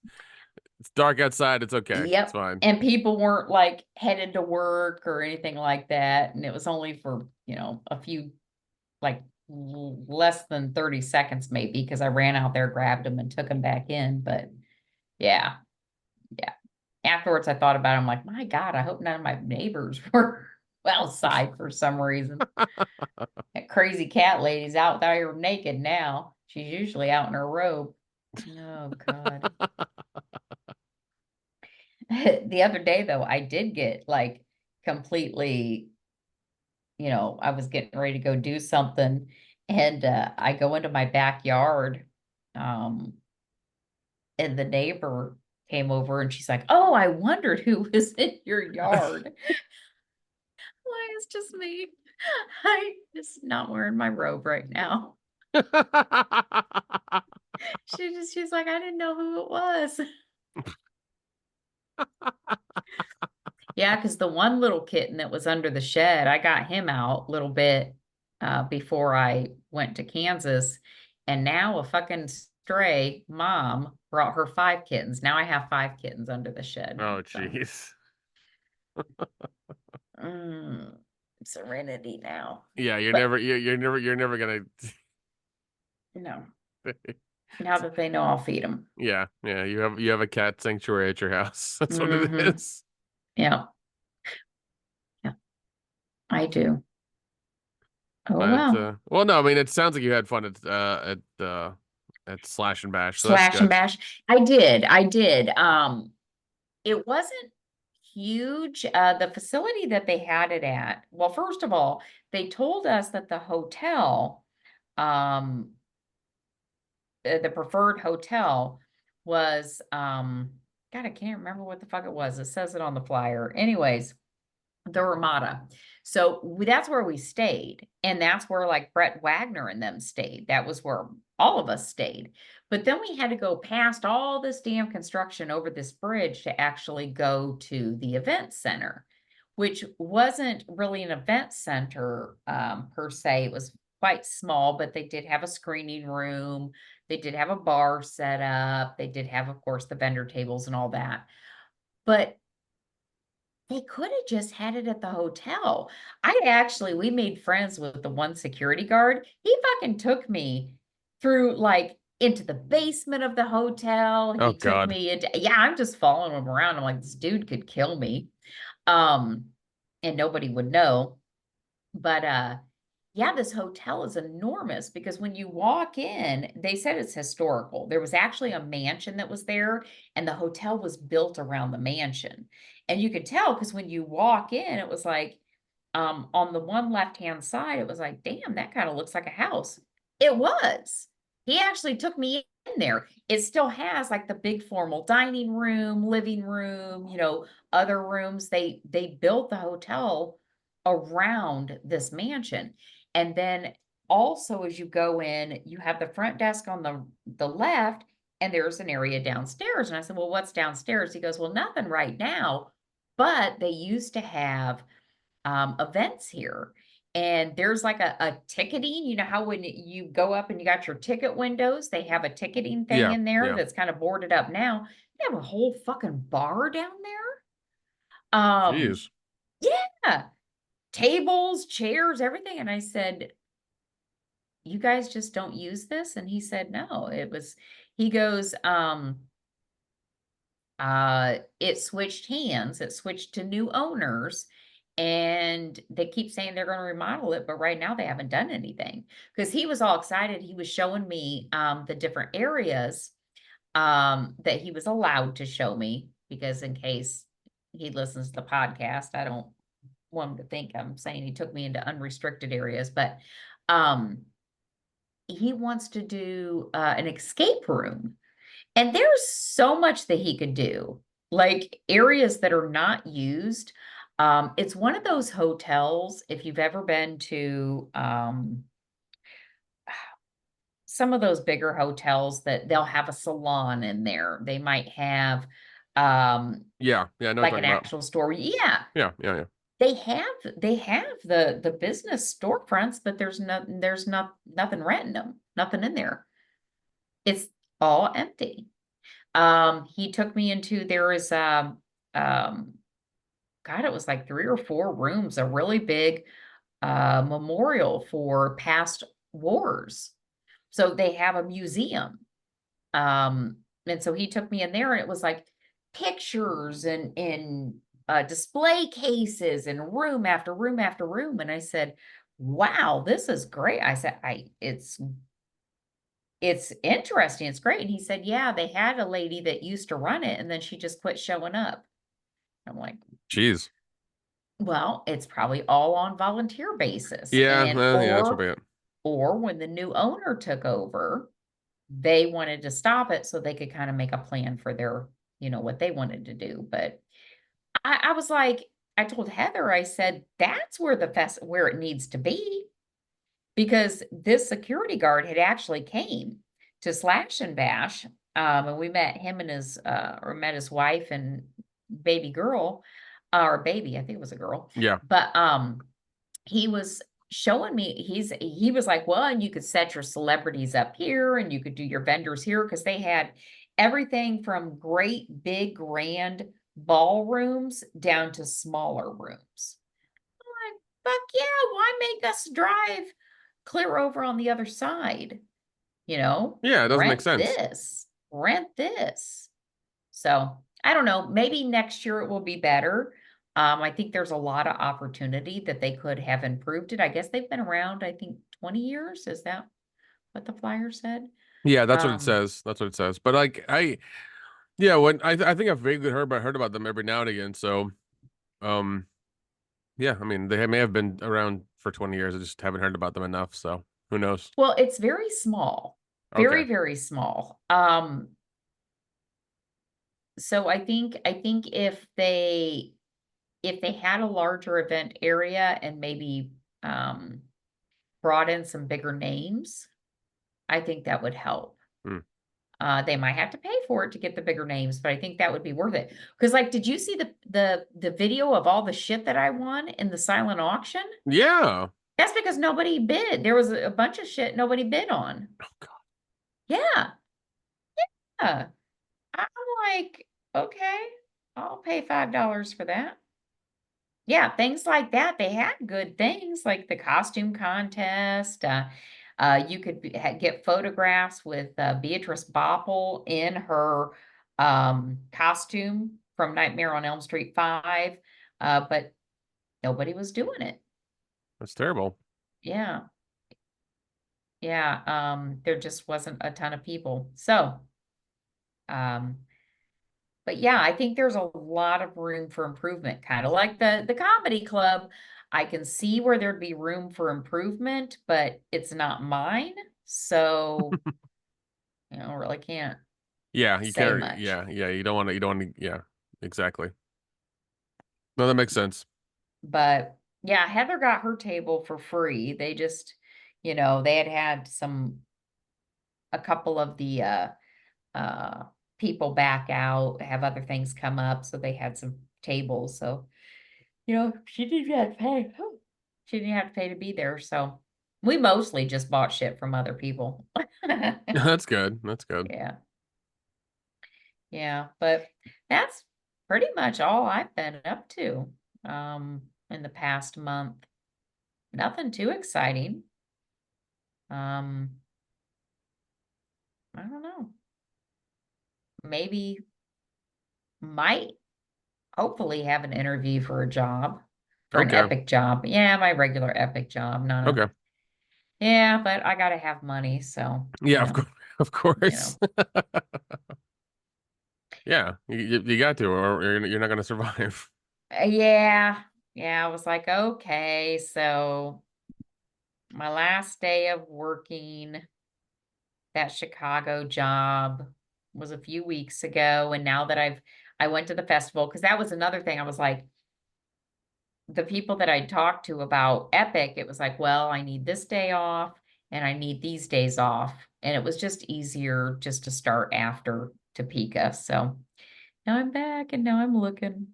dark outside. It's okay. It's yep. fine. And people weren't like headed to work or anything like that. And it was only for, a few, like less than 30 seconds maybe, because I ran out there, grabbed him and took him back in. But yeah, yeah. Afterwards, I thought about it. I'm like, my God, I hope none of my neighbors were outside for some reason. That crazy cat lady's out there naked now. She's usually out in her robe. Oh God. The other day though, I did get like completely, I was getting ready to go do something and I go into my backyard, um, and the neighbor came over and she's like, "Oh, I wondered who was in your yard." Why, it's just me. I just not wearing my robe right now. She's like, "I didn't know who it was." Yeah, because the one little kitten that was under the shed, I got him out a little bit before I went to Kansas. And now a fucking stray mom brought her 5 kittens. Now I have 5 kittens under the shed. Oh, So, jeez. mm, serenity now. Yeah, But you're never gonna. no, now that they know I'll feed them. Yeah, yeah. You have a cat sanctuary at your house. That's what it Mm-hmm. is. Yeah, yeah, I do. Oh, But well. well, no, I mean, it sounds like you had fun at Slash and Bash, so that's Slash and good. bash. I did. It wasn't huge. The facility that they had it at, well, first of all, they told us that the hotel, um, the preferred hotel was, God, I can't remember what the fuck it was. It says it on the flyer. Anyways, the Ramada. So that's where we stayed. And that's where like Brett Wagner and them stayed. That was where all of us stayed. But then we had to go past all this damn construction over this bridge to actually go to the event center, which wasn't really an event center per se. It was quite small, but they did have a screening room. They did have a bar set up. They did have, of course, the vendor tables and all that. But they could have just had it at the hotel. We made friends with the one security guard. He fucking took me through like into the basement of the hotel. Oh He took God. me into, yeah, I'm just following him around. I'm like, this dude could kill me. Um, and nobody would know. But yeah, this hotel is enormous because when you walk in, they said it's historical. There was actually a mansion that was there, and the hotel was built around the mansion. And you could tell because when you walk in, it was like on the one left-hand side, it was like, damn, that kind of looks like a house. It was. He actually took me in there. It still has like the big formal dining room, living room, other rooms. They built the hotel around this mansion. And then also as you go in, you have the front desk on the left, and there's an area downstairs. And I said, "Well, what's downstairs?" He goes, "Well, nothing right now, but they used to have events here." And there's like a ticketing, how when you go up and you got your ticket windows, they have a ticketing thing Yeah, in there yeah. that's kind of boarded up now. They have a whole fucking bar down there. Jeez. Yeah, tables, chairs, everything. And I said, "You guys just don't use this?" And he said, "No, he goes, it switched hands, it switched to new owners, and they keep saying they're going to remodel it, but right now they haven't done anything." Because he was all excited. He was showing me the different areas that he was allowed to show me, because in case he listens to the podcast, I don't want him to think I'm saying he took me into unrestricted areas, but um he wants to do an escape room. And there's so much that he could do, like areas that are not used. It's one of those hotels, if you've ever been to some of those bigger hotels that they'll have a salon in there. They might have Yeah, yeah, I know what like you're an talking about. actual store. Yeah, Yeah, yeah, yeah. they have the business storefronts, but there's not nothing renting them, nothing in there. It's all empty. He took me into there is um God, it was like 3 or 4 rooms, a really big memorial for past wars. So they have a museum. And so he took me in there and it was like pictures and in display cases and room after room after room. And I said, wow, this is great. I said, it's interesting. It's great. And he said, yeah, they had a lady that used to run it and then she just quit showing up. I'm like, Jeez. well, it's probably all on volunteer basis. Yeah, And yeah, that's probably it. or when the new owner took over, they wanted to stop it so they could kind of make a plan for their, what they wanted to do. But I was like, I told Heather, I said, that's where where it needs to be. Because this security guard had actually came to Slash and Bash. And we met him and met his wife and baby girl, or baby, I think it was a girl. Yeah. But he was showing me he was like, well, and you could set your celebrities up here and you could do your vendors here because they had everything from great big grand ballrooms down to smaller rooms. I'm like, fuck yeah, why make us drive clear over on the other side? Yeah, it doesn't make Rent sense. this, rent this. So I don't know. Maybe next year it will be better. I think there's a lot of opportunity that they could have improved it. I guess they've been around, I think, 20 years. Is that what the flyer said? Yeah, that's what it Um, says. That's what it says. But like yeah, when I think I've vaguely heard about them every now and again. So um yeah, I mean may have been around for 20 years. I just haven't heard about them enough. So who knows? well, it's very small, Okay. very, very small. So I think if they had a larger event area and maybe um brought in some bigger names, I think that would help. Hmm. They might have to pay for it to get the bigger names, but I think that would be worth it. Because, like, did you see the video of all the shit that I won in the silent auction? Yeah. That's because nobody bid. There was a bunch of shit nobody bid on. Oh God. Yeah, yeah. I'm like, okay, I'll pay $5 for that. Yeah, things like that. They had good things like the costume contest. You could get photographs with Beatrice Bopple in her costume from Nightmare on Elm Street 5, but nobody was doing it. That's terrible. Yeah, yeah. There just wasn't a ton of people. So, um, but yeah, I think there's a lot of room for improvement, kind of like the comedy club. I can see where there'd be room for improvement, but it's not mine. So, really can't Yeah, you say can't. much. Yeah, yeah. You don't want to. Yeah, exactly. No, that makes sense. But yeah, Heather got her table for free. They just, they had a couple of the uh people back out, have other things come up, so they had some tables. So she didn't have to pay. She didn't have to pay to be there. So we mostly just bought shit from other people. That's good. That's good. Yeah. Yeah. But that's pretty much all I've been up to in the past month. Nothing too exciting. Um, I don't know. Maybe might hopefully have an interview for a job, for an Okay. epic job. Yeah, my regular epic job, not a Okay. yeah, but I gotta have money, so Yeah, of course. Of you course. know. Yeah, you got to, or you're not going to survive. Yeah. Yeah, I was like, okay, so my last day of working that Chicago job, was a few weeks ago. And now that I went to the festival, because that was another thing. I was like, the people that I talked to about Epic, it was like, well, I need this day off and I need these days off. And it was just easier just to start after Topeka. So now I'm back and now I'm looking.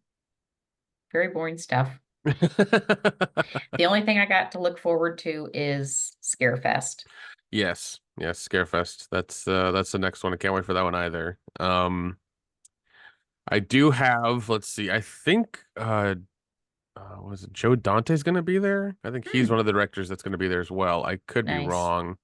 Very boring stuff. The only thing I got to look forward to is Scarefest. Yes, yes, Scarefest. That's the next one. I can't wait for that one either. I do have, let's see, I think was it Joe Dante's gonna be there? I think he's Hmm, one of the directors that's gonna be there as well. I could be nice. wrong.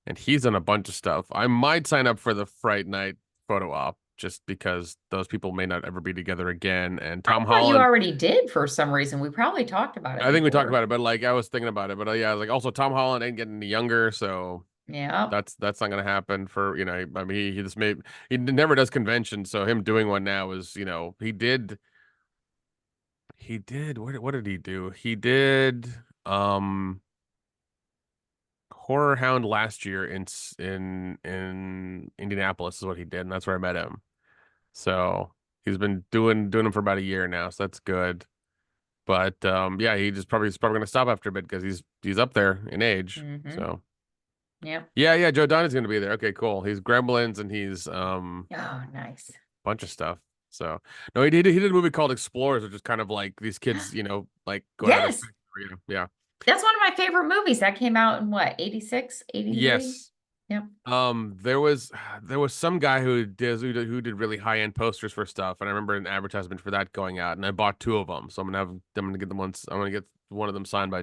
And he's done a bunch of stuff. I might sign up for the Fright Night photo op just because those people may not ever be together again. And I Tom thought you Holland, already did for some reason. We probably talked about it I think we talked before. about it, but like I was thinking about it, but yeah, like also Tom Holland ain't getting any younger, so Yeah. that's not gonna happen for I mean he just made he never does conventions, so him doing one now is he did what did he do? He did um Horror Hound last year in Indianapolis is what he did, and that's where I met him. So he's been doing them for about a year now, so that's good. But yeah, he's probably gonna stop after a bit because he's up there in age. Mm-hmm. So Yep. yeah, Joe Donna's gonna be there. Okay, cool. He's Gremlins and he's Oh, nice. bunch of stuff. So no, he did a movie called Explorers, which is kind of like these kids, like going out of Yes. space. Yeah. That's one of my favorite movies. That came out in what, 86, 83? Yes. Yep. There was some guy who did really high end posters for stuff, and I remember an advertisement for that going out, and I bought two of them. So I'm gonna get them once. I'm gonna get one of them signed by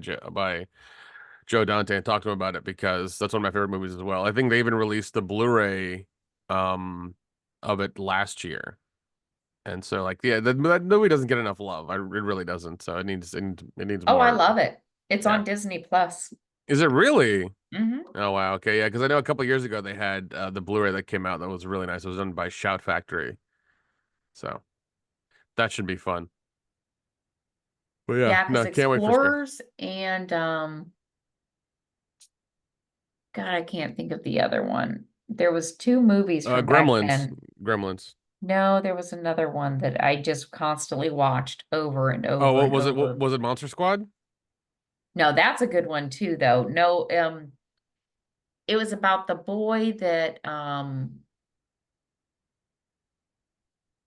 Joe Dante and talk to him about it because that's one of my favorite movies as well. I think they even released the Blu-ray um of it last year, and so like yeah, that movie doesn't get enough love. It really doesn't. So it needs Oh, I more. love it. It's Yeah, on Disney Plus. is it really? Hmm. Oh wow, okay, yeah, because I know a couple years ago they had the Blu-ray that came out that was really nice. It was done by Shout Factory, so that should be fun. But yeah, Yeah, because no, can't wait for Scare. Explorers and God, I can't think of the other one. There was two movies from back Gremlins, then. Gremlins. No, there was another one that I just constantly watched over and Oh, over what and was it? What over. was it? Monster Squad? No, that's a good one too, though. No, it was about the boy that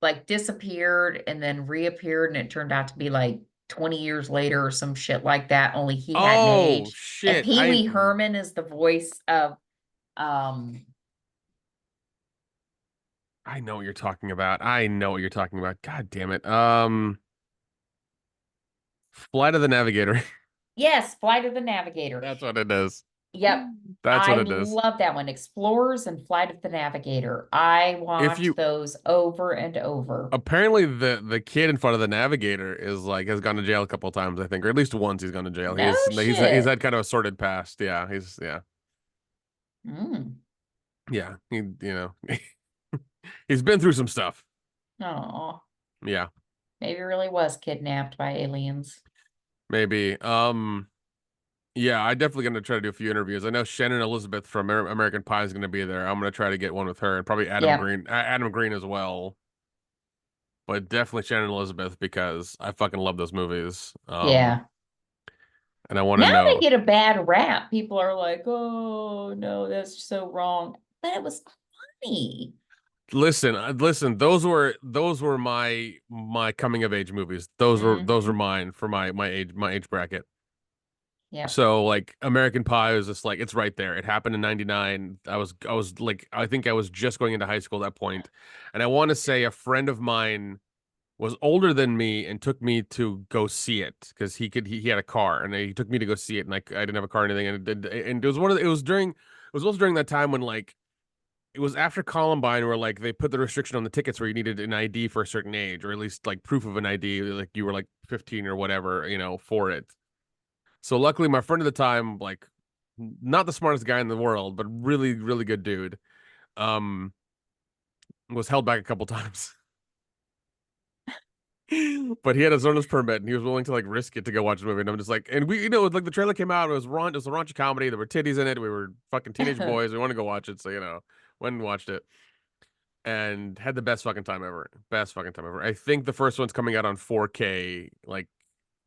like disappeared and then reappeared, and it turned out to be like 20 years later or some shit like that, only he hadn't Oh aged. And shit! Pee I Wee Herman is the voice of um I know what you're talking about. I know what you're talking about. God damn it. Flight of the Navigator. yes, Flight of the Navigator. That's what it is. Yep. That's what I it is. love that one. Explorers and Flight of the Navigator. I If watched you those over and over. apparently the kid in front of the Navigator is like has gone to jail a couple of times, I think, or at least once he's gone to jail. No He's shit. had kind of a sordid past. Yeah, yeah. Mm. Yeah, he's been through some stuff. Oh, Yeah, maybe it really was kidnapped by aliens. maybe. Yeah, I definitely gonna try to do a few interviews. I know Shannon Elizabeth from American Pie is gonna be there. I'm gonna try to get one with her and probably Yep. Adam Green as well. But definitely Shannon Elizabeth because I fucking love those movies. Yeah. And I want to Now they know. get a bad rap. People are like, oh, no, that's so wrong. But it was funny. Listen. Those were my coming of age movies. Those were Hmm. mine for my age bracket. Yep. So like American Pie was just like it's right there. It happened in '99. I was like I think I was just going into high school at that point, and I want to say a friend of mine was older than me and took me to go see it because he had a car and he took me to go see it and I didn't have a car or anything and it was it was also during that time when like it was after Columbine where like they put the restriction on the tickets where you needed an ID for a certain age or at least like proof of an ID like you were like 15 or whatever for it. So luckily my friend at the time like not the smartest guy in the world but really really good dude um was held back a couple times. But he had his owner's permit and he was willing to like risk it to go watch the movie. And I'm just like, and we, like the trailer came out, it was a raunchy comedy. There were titties in it. We were fucking teenage boys. We want to go watch it. So, went and watched it. and had the best fucking time ever. Best fucking time ever. I think the first one's coming out on 4K like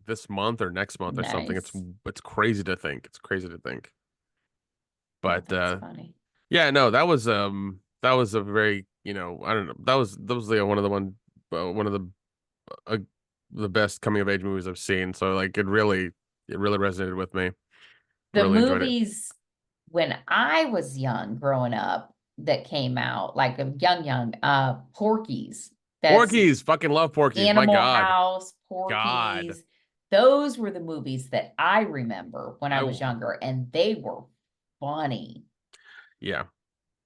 this month or next month or something. Nice. It's crazy to think. It's crazy to think. Oh, But that's funny. yeah, no, that was a very, I don't know. That was one of the one of uh, the best coming of age movies I've seen. So like it really resonated with me. The Really enjoyed it. movies when I was young, growing up, that came out, like a young, Porky's. That's Porky's, fucking love Porky's. My Animal God. House, God. Porky's. Those were the movies that I remember when I I was younger, and they were funny. yeah.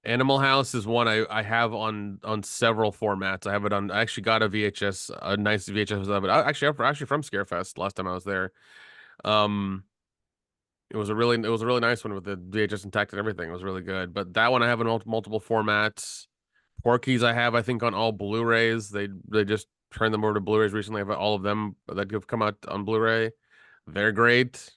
Animal House is one I have on several formats. I have it on. I actually got a VHS, a nice VHS of it. Actually from Scarefest last time I was there. Um, it was a really nice one with the VHS intact and everything. It was really good. But that one I have in multiple formats. Porky's I have I think on all Blu-rays. They just turned them over to Blu-rays recently. I have all of them that have come out on Blu-ray. They're great.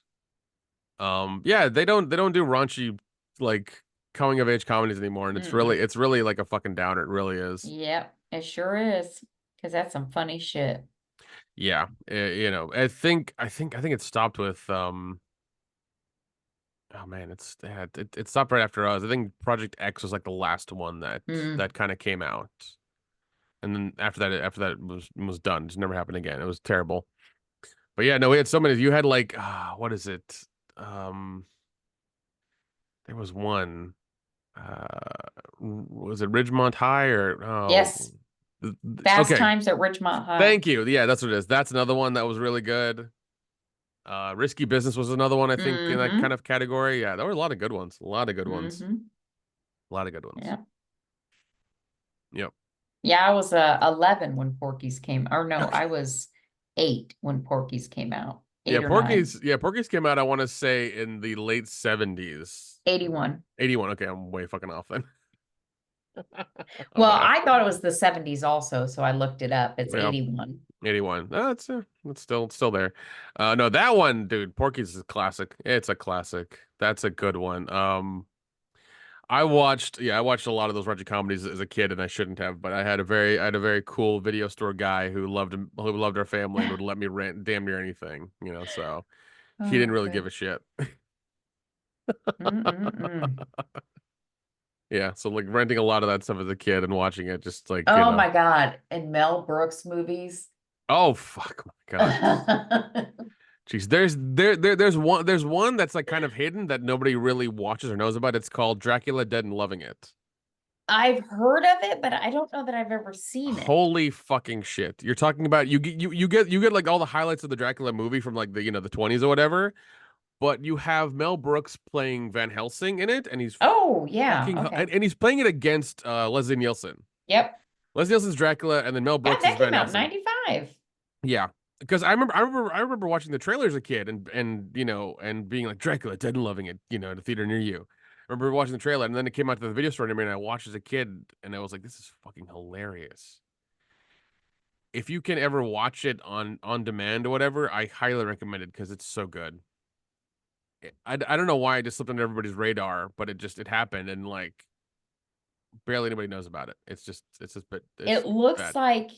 Yeah, they don't do raunchy like coming of age comedies anymore, and Mm-mm. it's really like a fucking downer. It really is. Yep, it sure is. Because that's some funny shit. Yeah, I think it stopped with oh man, it stopped right after us. I think Project X was like the last one Mm. that kind of came out, and then after that it was done. It just never happened again. It was terrible. But yeah, no, we had so many. You had like what is it? Um, there was one. Was it Ridgemont High or Yes, Fast okay. Times at Ridgemont High. Thank you. Yeah, that's what it is. That's another one that was really good. Risky Business was another one I think in that kind Mm-hmm. of category. Yeah, there were a lot of good ones. A lot of good ones. Mm-hmm. A lot of good ones. Yeah. Yep. Yeah, I was 11 when Porky's came. Or no, I was 8 when Porky's came out. 8 or 9. Yeah, Porky's came out I want to say in the late 70s. 81. 81. Okay, I'm way fucking off then. I'm Well, off. I thought it was the 70s also, so I looked it up. It's Yeah. 81. 81. It's still there. No, that one, dude, Porky's is a classic. It's a classic. That's a good one. I watched a lot of those raunchy comedies as a kid, and I shouldn't have, but I had a very cool video store guy who loved our family and would let me rent damn near anything, so he didn't Oh, really give good. a shit. Mm-mm-mm. Yeah, so like renting a lot of that stuff as a kid and watching it, just like, Oh my God. And Mel Brooks movies. oh fuck my God. Jeez, there's one that's like kind of hidden that nobody really watches or knows about. It's called Dracula Dead and Loving It. I've heard of it, but I don't know that I've ever seen it. Holy fucking shit. You're talking about you get like all the highlights of the Dracula movie from like the the 20s or whatever, but you have Mel Brooks playing Van Helsing in it and he's Oh, yeah. fucking Okay. and he's playing it against Leslie Nielsen. Yep. Leslie Nielsen's Dracula and then Mel Yeah, Brooks is that Van came out in Helsing. 95. Yeah. Because I remember watching the trailer as a kid and and being like Dracula Dead and Loving It, at a theater near you. I remember watching the trailer and then it came out to the video store near me and I watched as a kid and I was like, this is fucking hilarious. If you can ever watch it on demand or whatever, I highly recommend it because it's so good. I don't know why it just slipped under everybody's radar, but it happened and like barely anybody knows about it. It's just bit It it's looks bad. like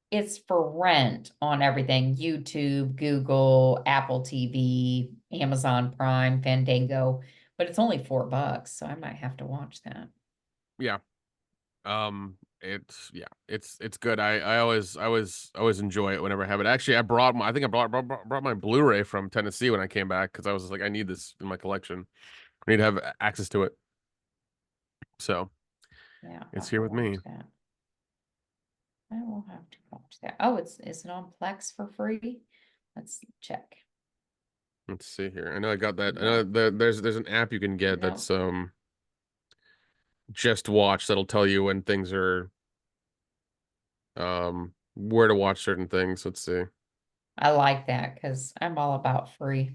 it's for rent on everything: YouTube, Google, Apple TV, Amazon Prime, Fandango, but it's only $4, so I might have to watch that. Yeah. It's good. I always enjoy it whenever I have it. Actually, I think I brought my Blu-ray from Tennessee when I came back because I was just like I need this in my collection. I need to have access to it. So, Yeah, I'll it's have here to with me. watch that. I will have to watch that. Oh, is it on Plex for free? Let's check. Let's see here. I know I got that. I know No, there's an app you can get no. that's just watch that'll tell you when things are where to watch certain things. Let's see. I like that because I'm all about free.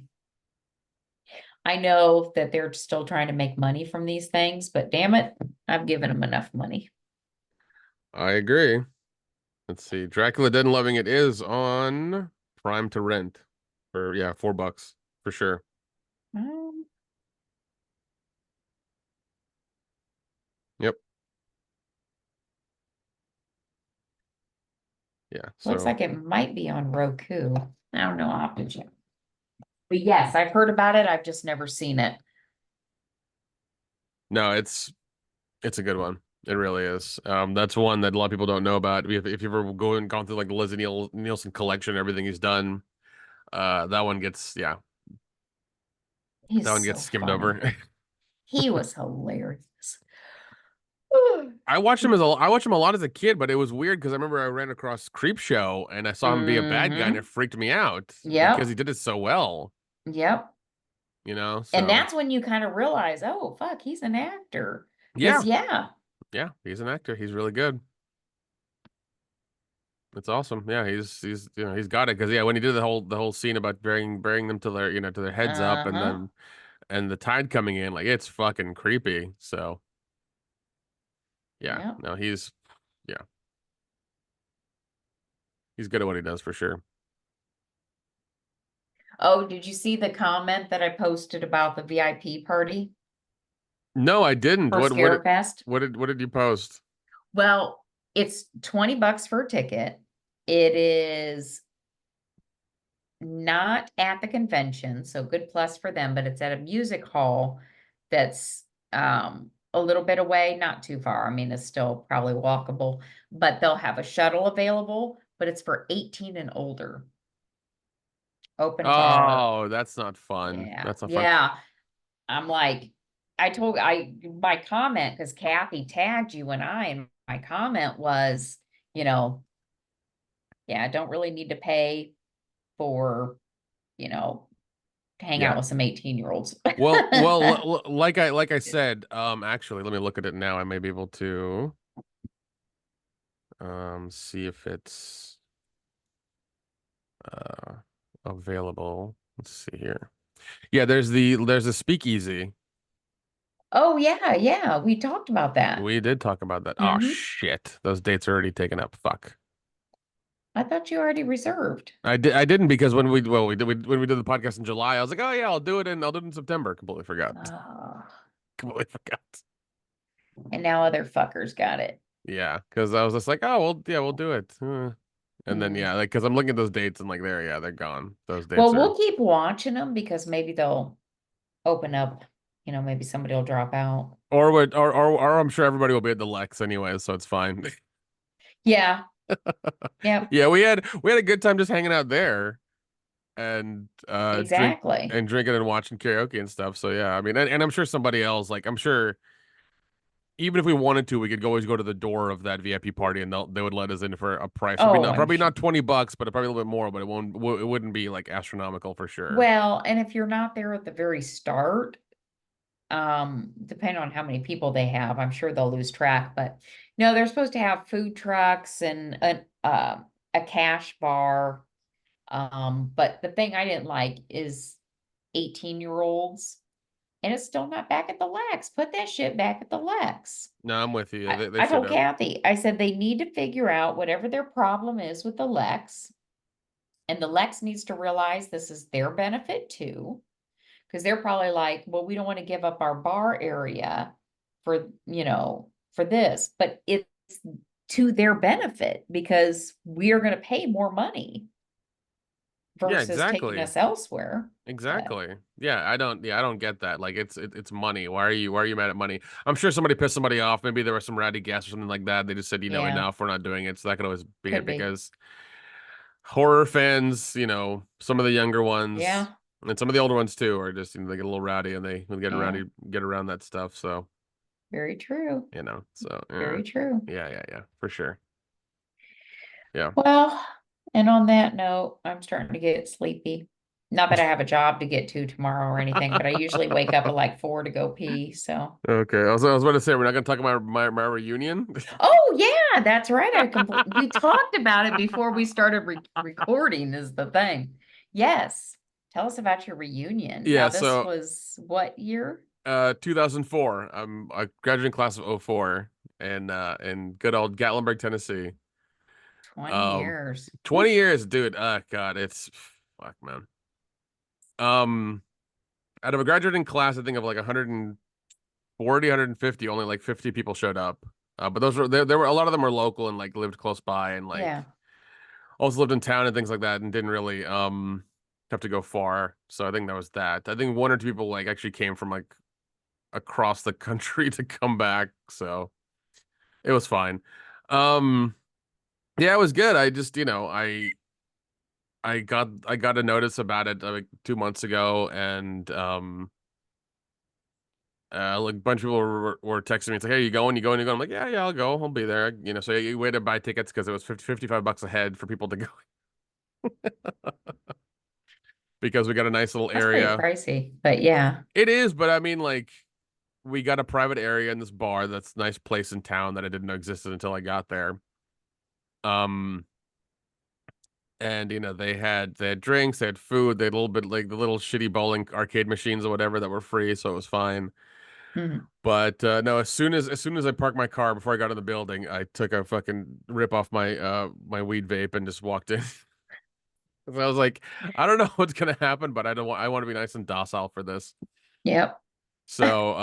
I know that they're still trying to make money from these things, but damn it, I've given them enough money. I agree. Let's see. Dracula Dead and Loving It is on Prime to rent for yeah, $4 for sure. Um, Yep. Yeah. Looks So like it might be on Roku. I don't know. I'll have to check. But yes, I've heard about it. I've just never seen it. no, it's a good one. It really is. That's one that a lot of people don't know about. If you ever gone through like the Leslie Nielsen collection, everything he's done, that one gets yeah, that He's one gets so skimmed funny. over. He was hilarious. I watched him a lot as a kid, but it was weird because I remember I ran across Creep Show and I saw him be a bad guy and it Mm-hmm. freaked me out because he Yep. did it so well, Yep. you know? And So that's when you kind of realize, oh, fuck, he's an actor. Because, yeah, yeah. yeah, he's an actor. He's really good. It's awesome. Yeah, he's you know, he's got it because yeah, when he did the whole scene about burying them to their to their heads up and Uh-huh. then and the tide coming in, like it's fucking creepy. So yeah, Yep. no, yeah, he's good at what he does for sure. Oh, did you see the comment that I posted about the VIP party No, I didn't. for Scarefest? What did you post? Well, it's $20 for a ticket. It is not at the convention, so good plus for them, but it's at a music hall that's a little bit away, not too far. I mean, it's still probably walkable, but they'll have a shuttle available, but it's for 18 and older. Open bar. Oh, that's not fun. Yeah. That's not fun. Yeah. I'm like, my comment, because Kathy tagged you and my comment was, you know, yeah, I don't really need to pay for, you know, to hang out Yeah. with some 18-year-olds. Like I said, actually, let me look at it now. I may be able to see if it's uh available. Let's see here. Yeah, there's a speakeasy. Oh yeah, yeah. We talked about that. We did talk about that. Oh Hmm. shit. Those dates are already taken up. Fuck. I thought you already reserved. I didn't because when we did the podcast in July, I was like, "Oh yeah, I'll do it in September." Completely forgot. Oh, Completely forgot. and now other fuckers got it. Yeah, because I was just like, "Oh, well, yeah, we'll do it." And then Mm. yeah, like because I'm looking at those dates and like they're gone. Those dates Well, are we'll keep watching them because maybe they'll open up, maybe somebody will drop out. or I'm sure everybody will be at the Lex anyway, so it's fine. Yeah. Yep. Yeah, we had a good time just hanging out there and Exactly. drinking and watching karaoke and stuff. So yeah, I mean, and I'm sure somebody else, like I'm sure even if we wanted to, we could always go to the door of that VIP party and they would let us in for a price. Probably Oh, not I'm probably sure. not $20, but probably a little bit more, but it wouldn't be like astronomical for sure. Well, and if you're not there at the very start, depending on how many people they have, I'm sure they'll lose track, but no, they're supposed to have food trucks and a cash bar. But the thing I didn't like is 18-year-olds, and it's still not back at the Lex. Put that shit back at the Lex. No, I'm with you. I, They I should told have. Kathy, I said they need to figure out whatever their problem is with the Lex, and the Lex needs to realize this is their benefit too. Because they're probably like, well, we don't want to give up our bar area for this, but it's to their benefit because we are going to pay more money Yeah, versus taking exactly. us elsewhere. But Exactly. Yeah, I don't get that. Like it's money. Why are you mad at money? I'm sure somebody pissed somebody off. Maybe there was some ratty guest or something like that. They just said, yeah, enough, we're not doing it. So that could always be it could be. because horror fans, some of the younger ones Yeah, and some of the older ones too are just, they get a little rowdy and they yeah, get around that stuff. So, very true. so Very true. yeah, for sure. Yeah. Well, and on that note, I'm starting to get sleepy. Not that I have a job to get to tomorrow or anything, but I usually wake up at like 4 to go pee. So, Okay. I was about to say we're not gonna talk about my reunion. oh yeah, that's right. We talked about it before we started recording is the thing. Yes. Tell us about your reunion. Now, Yeah, this so was what year? 2004. I'm a graduating class of '04 in good old Gatlinburg, Tennessee. 20 Um, years. 20 Oof. years, dude. God, it's fuck, man. Um, Out of a graduating class, I think of like 140, 150, only like 50 people showed up. But there were a lot of them were local and like lived close by and like Yeah. also lived in town and things like that, and didn't really have to go far. So I think that was that. I think one or two people like actually came from like across the country to come back, so it was fine. Um, yeah, it was good. I just, I got a notice about it like 2 months ago, and like a bunch of people were texting me. It's like, hey, you going? You going? You going? I'm like, yeah, yeah, I'll go. I'll be there. So you waited to buy tickets because it was 55 bucks a head for people to go because we got a nice little That's pretty area. pricey, but yeah. It is, but I mean, like, we got a private area in this bar that's a nice place in town that I didn't know existed until I got there. Um, and they had drinks, they had food, they had a little bit like the little shitty bowling arcade machines or whatever that were free, so it was fine. Mhm. But no, as soon as I parked my car before I got in the building, I took a fucking rip off my weed vape and just walked in. 'Cause I was like, I don't know what's gonna happen, but I want to be nice and docile for this. Yep. So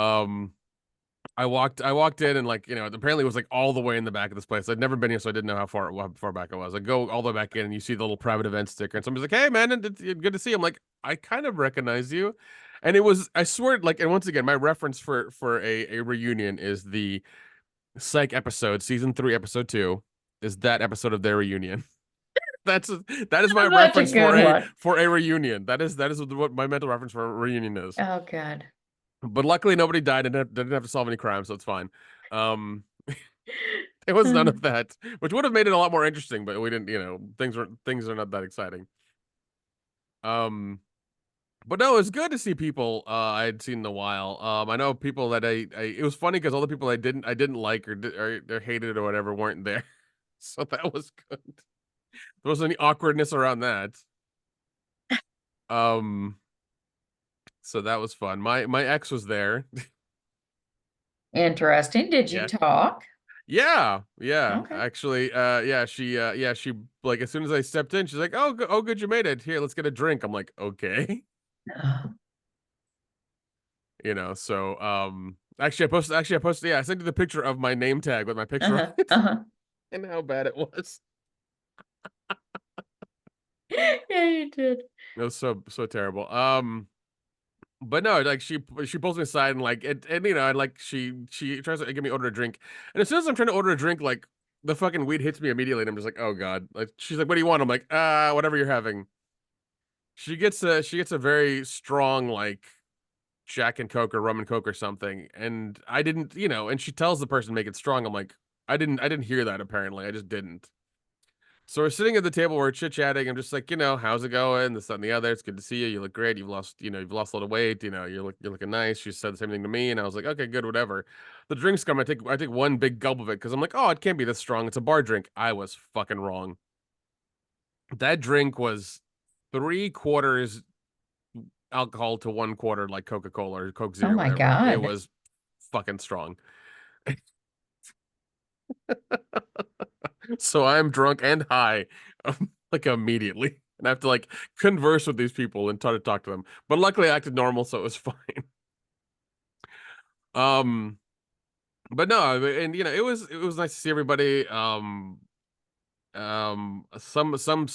I walked in and like, apparently it was like all the way in the back of this place. I'd never been here, so I didn't know how far back it was. I go all the way back in and you see the little private event sticker and somebody's like, "Hey man, it's good to see you." I'm like, "I kind of recognize you." And it was, I swear, like, and once again, my reference for a reunion is the Psych episode, season 3, episode 2, is that episode of their reunion. That is my Such a reference good one. for a reunion. That is what my mental reference for a reunion is. Oh, God. But luckily, nobody died and didn't have to solve any crimes, so it's fine. Um, there was none of that, which would have made it a lot more interesting, but we didn't. Things are not that exciting. Um, but no, it's good to see people I had seen in a while. I know people that it was funny because all the people I didn't like or hated or whatever weren't there, so that was good. There wasn't any awkwardness around that. Um, so that was fun. My ex was there. Interesting. Did you Yeah. talk? Yeah, yeah. Okay. Actually, she like as soon as I stepped in, she's like, "Oh, oh, good, you made it. Here, let's get a drink." I'm like, "Okay." So actually I posted, yeah, I sent you the picture of my name tag with my picture on Uh-huh. it Uh-huh. and how bad it was. Yeah, you did. It was so terrible. But no, like she pulls me aside and like and like she tries to get me to order a drink, and as soon as I'm trying to order a drink, like the fucking weed hits me immediately, and I'm just like, oh god. Like she's like, what do you want? I'm like, whatever you're having. She gets a very strong like Jack and Coke or rum and Coke or something, and I didn't, and she tells the person to make it strong. I'm like, I didn't hear that apparently. I just didn't. So we're sitting at the table, we're chit chatting. I'm just like, how's it going? This, that, and the other. It's good to see you. You look great. You've lost a lot of weight. You're looking nice. She said the same thing to me, and I was like, okay, good, whatever. The drinks come. I take one big gulp of it because I'm like, oh, it can't be this strong. It's a bar drink. I was fucking wrong. That drink was 3/4 alcohol to 1/4 like Coca-Cola or Coke Oh Zero, my whatever. It God. was fucking strong. So I'm drunk and high, like immediately, and I have to like converse with these people and try to talk to them. But luckily, I acted normal, so it was fine. Um, but no, and it was nice to see everybody. Some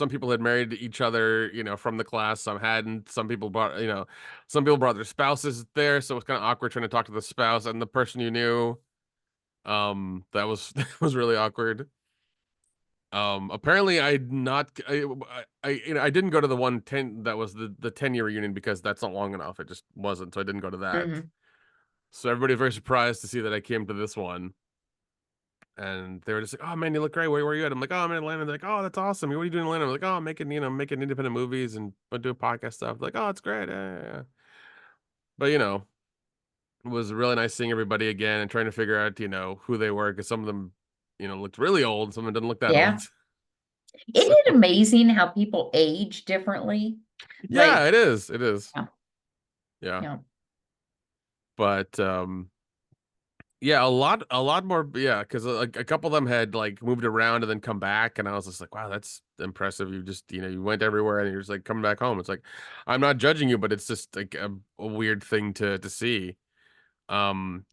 people had married each other, from the class. Some hadn't. Some people brought their spouses there, so it was kind of awkward trying to talk to the spouse and the person you knew. That was that was really awkward. Apparently I didn't go to the 110 that was the 10-year reunion because that's not long enough. It just wasn't, so I didn't go to that. Hmm. So everybody was very surprised to see that I came to this one. And they were just like, "Oh man, you look great. Where were you at?" I'm like, "Oh, I'm in Atlanta." They're like, "Oh, that's awesome. What are you doing in Atlanta?" I'm like, "Oh, I'm making independent movies and doing podcast stuff." They're like, "Oh, that's great." Yeah, yeah, yeah. But it was really nice seeing everybody again and trying to figure out, who they were because some of them, looked really old. Some of them didn't look that old. Yeah. Isn't So it amazing how people age differently? yeah, Like, it is. It is. yeah, Yeah. yeah, But yeah, a lot more, yeah, because like a couple of them had like moved around and then come back, and I was just like, wow, that's impressive. You just, you went everywhere and you're just like coming back home. It's like, I'm not judging you, but it's just like a weird thing to see. Um,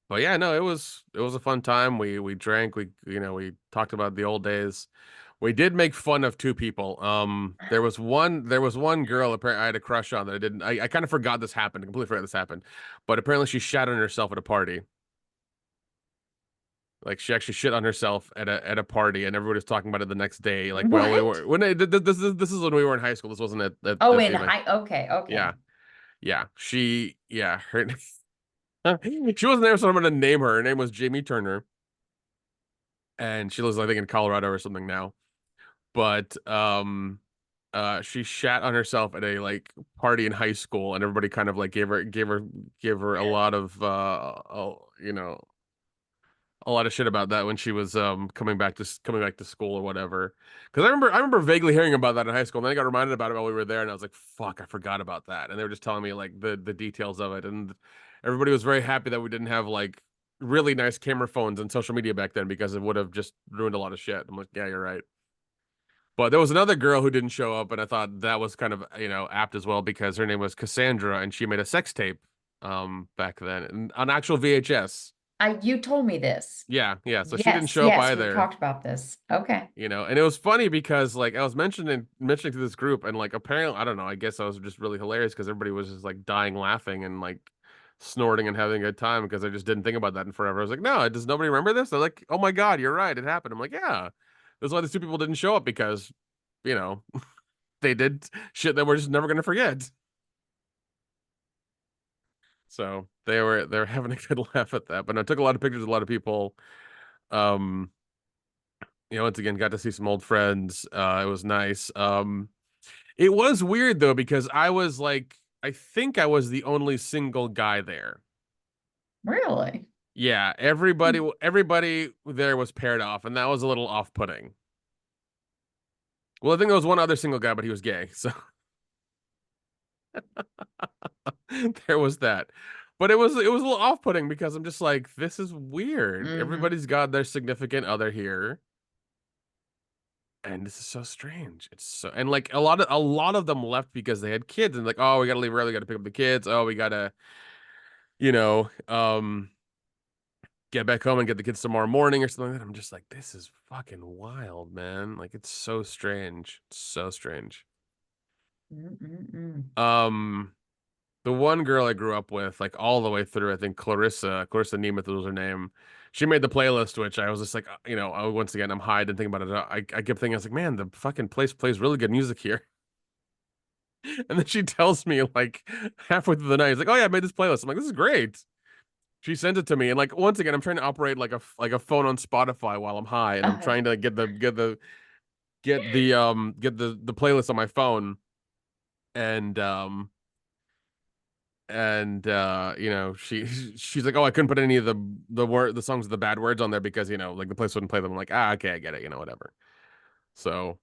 but yeah, no, it was a fun time. We drank, we talked about the old days. We did make fun of two people. There was one girl apparently I had a crush on that I didn't. I kind of forgot this happened. I completely forgot this happened. But apparently she shat on herself at a party. Like she actually shit on herself at a party, and everybody was talking about it the next day. Like, well, we What? were when this is when we were in high school. This wasn't Oh, at in the high. Okay, yeah okay. yeah her she wasn't there, so I'm gonna name her. Her name was Jamie Turner, and she lives I think in Colorado or something now. But she shat on herself at a like party in high school, and everybody kind of like gave her a lot of you know, a lot of shit about that when she was coming back to school or whatever. Because I remember vaguely hearing about that in high school, and then I got reminded about it while we were there, and I was like, fuck, I forgot about that. And they were just telling me like the details of it, and everybody was very happy that we didn't have like really nice camera phones and social media back then because it would have just ruined a lot of shit. I'm like, yeah, you're right. But there was another girl who didn't show up, and I thought that was kind of, you know, apt as well because her name was Cassandra, and she made a sex tape back then on actual VHS. You told me this. Yeah, yeah. So she didn't Yes, show up yes, we've either, talked about this. Okay. you know. And it was funny because like I was mentioning to this group, and like apparently I don't know, I guess I was just really hilarious because everybody was just like dying laughing and like snorting and having a good time because I just didn't think about that in forever. I was like, no, does nobody remember this? They're like, oh my God, you're right, it happened. I'm like, yeah. That's why these two people didn't show up because, you know, they did shit that we're just never gonna forget. So they were having a good laugh at that. But I took a lot of pictures of a lot of people. Um, you know, once again, got to see some old friends. It was nice. It was weird though because I was like, I think I was the only single guy there. Really? Yeah, everybody there was paired off, and that was a little off-putting. Well, I think there was one other single guy, but he was gay, so there was that. But it was a little off-putting because I'm just like, this is weird. Mm-hmm. Everybody's got their significant other here, and this is so strange. It's so and like a lot of them left because they had kids and like, oh, we gotta leave early, gotta pick up the kids. Oh, we gotta, you know, get back home and get the kids tomorrow morning or something like that. I'm just like, this is fucking wild, man. Like it's so strange. It's so strange. Mm-mm-mm. Um the one girl I grew up with, like all the way through, I think Clarissa Nemeth was her name. She made the playlist, which I was just like, you know, once again, I'm high, I didn't think about it. I kept thinking, I was like, man, the fucking place plays really good music here. And then she tells me like halfway through the night, she's like, oh yeah, I made this playlist. I'm like, this is great. She sent it to me, and like once again, I'm trying to operate like a phone on Spotify while I'm high, and I'm Uh-huh. trying to get the playlist on my phone, and you know she's like, oh, I couldn't put any of the songs with the bad words on there because, you know, like the place wouldn't play them. I'm like, ah, okay, I get it, you know, whatever. So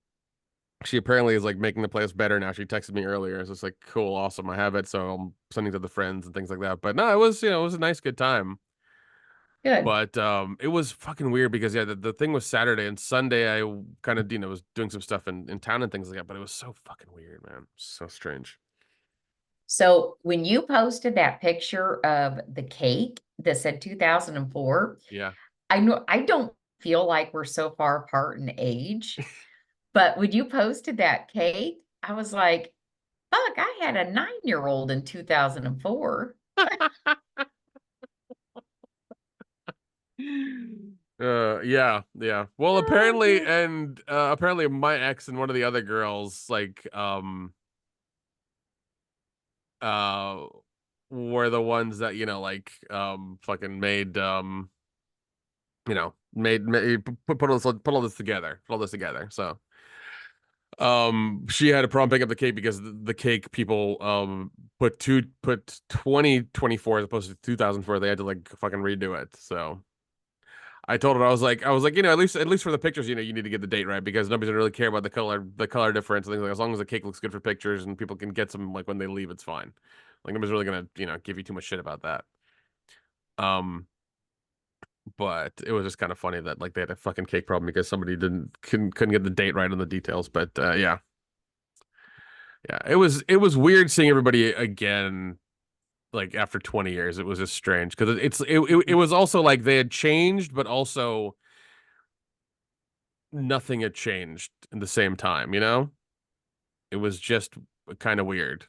she apparently is like making the playlist better now. She texted me earlier. It's just like, cool, awesome, I have it, so I'm sending to the friends and things like that. But no, it was, you know, it was a nice good time. Good. But it was fucking weird because yeah, the thing was Saturday and Sunday. I kind of, you know, was doing some stuff in town and things like that. But it was so fucking weird, man. So strange. So when you posted that picture of the cake that said 2004, Yeah. I know I don't feel like we're so far apart in age, but when you posted that cake, I was like, fuck, I had a 9-year-old in 2004. Yeah, yeah. Well, Oh, apparently, dear. and apparently, my ex and one of the other girls, like, uh, were the ones that, you know, like, fucking made, you know, made put all this together, put all this together. So, she had a problem picking up the cake because the cake people, put 2024 as opposed to 2004. They had to like fucking redo it. So. I told her I was like, you know, at least for the pictures, you know, you need to get the date right because nobody's gonna really care about the color difference and things like as long as the cake looks good for pictures and people can get some like when they leave, it's fine. Like nobody's really gonna, you know, give you too much shit about that. Um, but it was just kind of funny that like they had a fucking cake problem because somebody couldn't get the date right on the details. But yeah, yeah, it was weird seeing everybody again like after 20 years. It was just strange because it was also like they had changed, but also nothing had changed in the same time, you know? It was just kind of weird.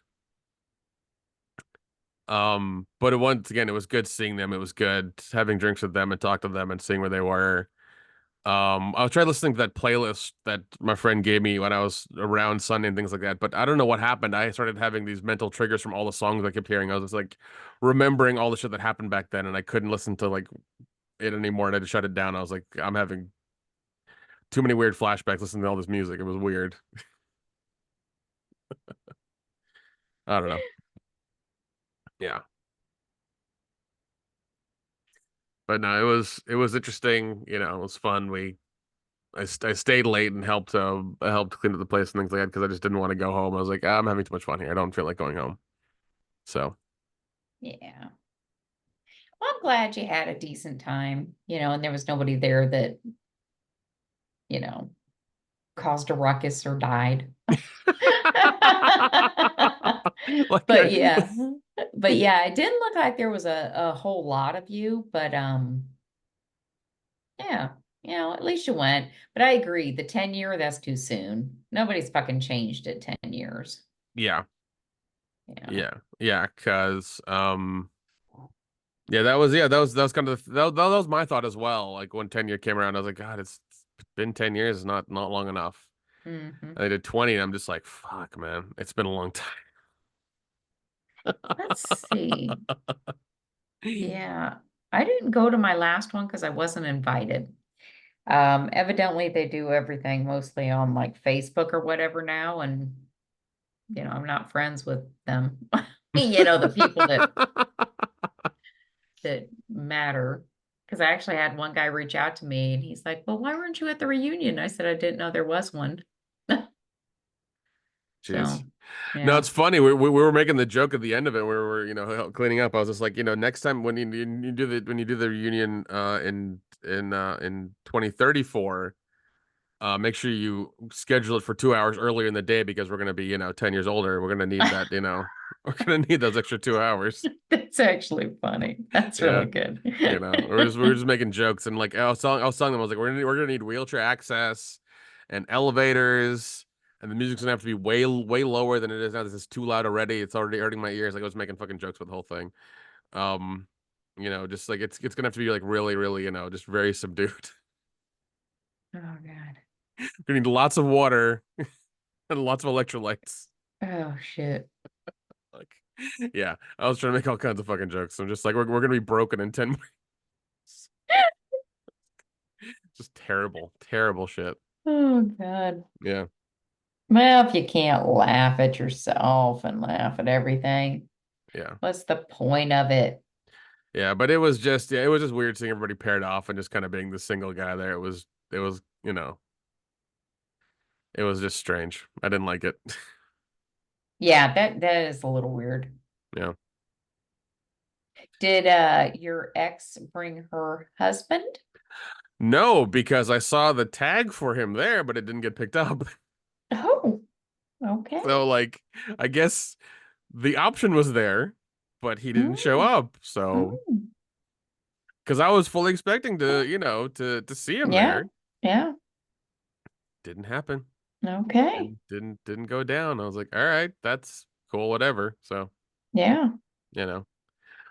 But once again, it was good seeing them. It was good having drinks with them and talk to them and seeing where they were. I'll try listening to that playlist that my friend gave me when I was around Sunday and things like that. But I don't know what happened. I started having these mental triggers from all the songs I kept hearing. I was just like remembering all the shit that happened back then, and I couldn't listen to like it anymore. And I had to shut it down. I was like, I'm having too many weird flashbacks listening to all this music. It was weird. I don't know. Yeah, but no, it was interesting. You know, it was fun. I stayed late and helped clean up the place and things like that because I just didn't want to go home. I was like, I'm having too much fun here. I don't feel like going home. So Yeah. Well, I'm glad you had a decent time, and there was nobody there that, you know, caused a ruckus or died. like But yeah. But yeah, it didn't look like there was a whole lot of you, but yeah, at least you went. But I agree, the 10-year, that's too soon. Nobody's fucking changed at 10 years. yeah, Yeah. yeah, because yeah, that was kind of that was my thought as well. Like when 10 year came around, I was like, God, it's been 10 years, it's not long enough. Hmm. And I did 20, and I'm just like, fuck, man, it's been a long time. Let's see. Yeah. I didn't go to my last one because I wasn't invited. Evidently they do everything mostly on like Facebook or whatever now, and I'm not friends with them. The people that matter. Because I actually had one guy reach out to me and he's like, "Well, why weren't you at the reunion?" I said, "I didn't know there was one." Jeez. So, No, yeah. it's funny. We were making the joke at the end of it where we're cleaning up. I was just like, next time when you do the reunion in 2034, make sure you schedule it for 2 hours earlier in the day because we're gonna be 10 years older. We're gonna need that we're gonna need those extra 2 hours. That's actually funny. That's Yeah, really good. we're just making jokes and like I was telling them I was like we're gonna need wheelchair access and elevators. And the music's gonna have to be way lower than it is now. This is too loud already. It's already hurting my ears. Like I was making fucking jokes with the whole thing. Um, just like it's gonna have to be like really, really, just very subdued. Oh God. We need lots of water and lots of electrolytes. Oh shit. Like, yeah, I was trying to make all kinds of fucking jokes. I'm just like, we're gonna be broken in 10 minutes. Just terrible, terrible shit. Oh God. Yeah, Well, if you can't laugh at yourself and laugh at everything, yeah, what's the point of it? yeah. But it was just weird seeing everybody paired off and just kind of being the single guy there. It was it was just strange. I didn't like it. Yeah, that is a little weird. Yeah. Did your ex bring her husband? No, because I saw the tag for him there, but it didn't get picked up. Oh, okay. So like I guess the option was there, but he didn't show Mm, up. So mm. because I was fully expecting to see him Yeah, there. yeah. Didn't happen. Okay. Didn't go down. I was like, all right, that's cool, whatever. So, Yeah. you know,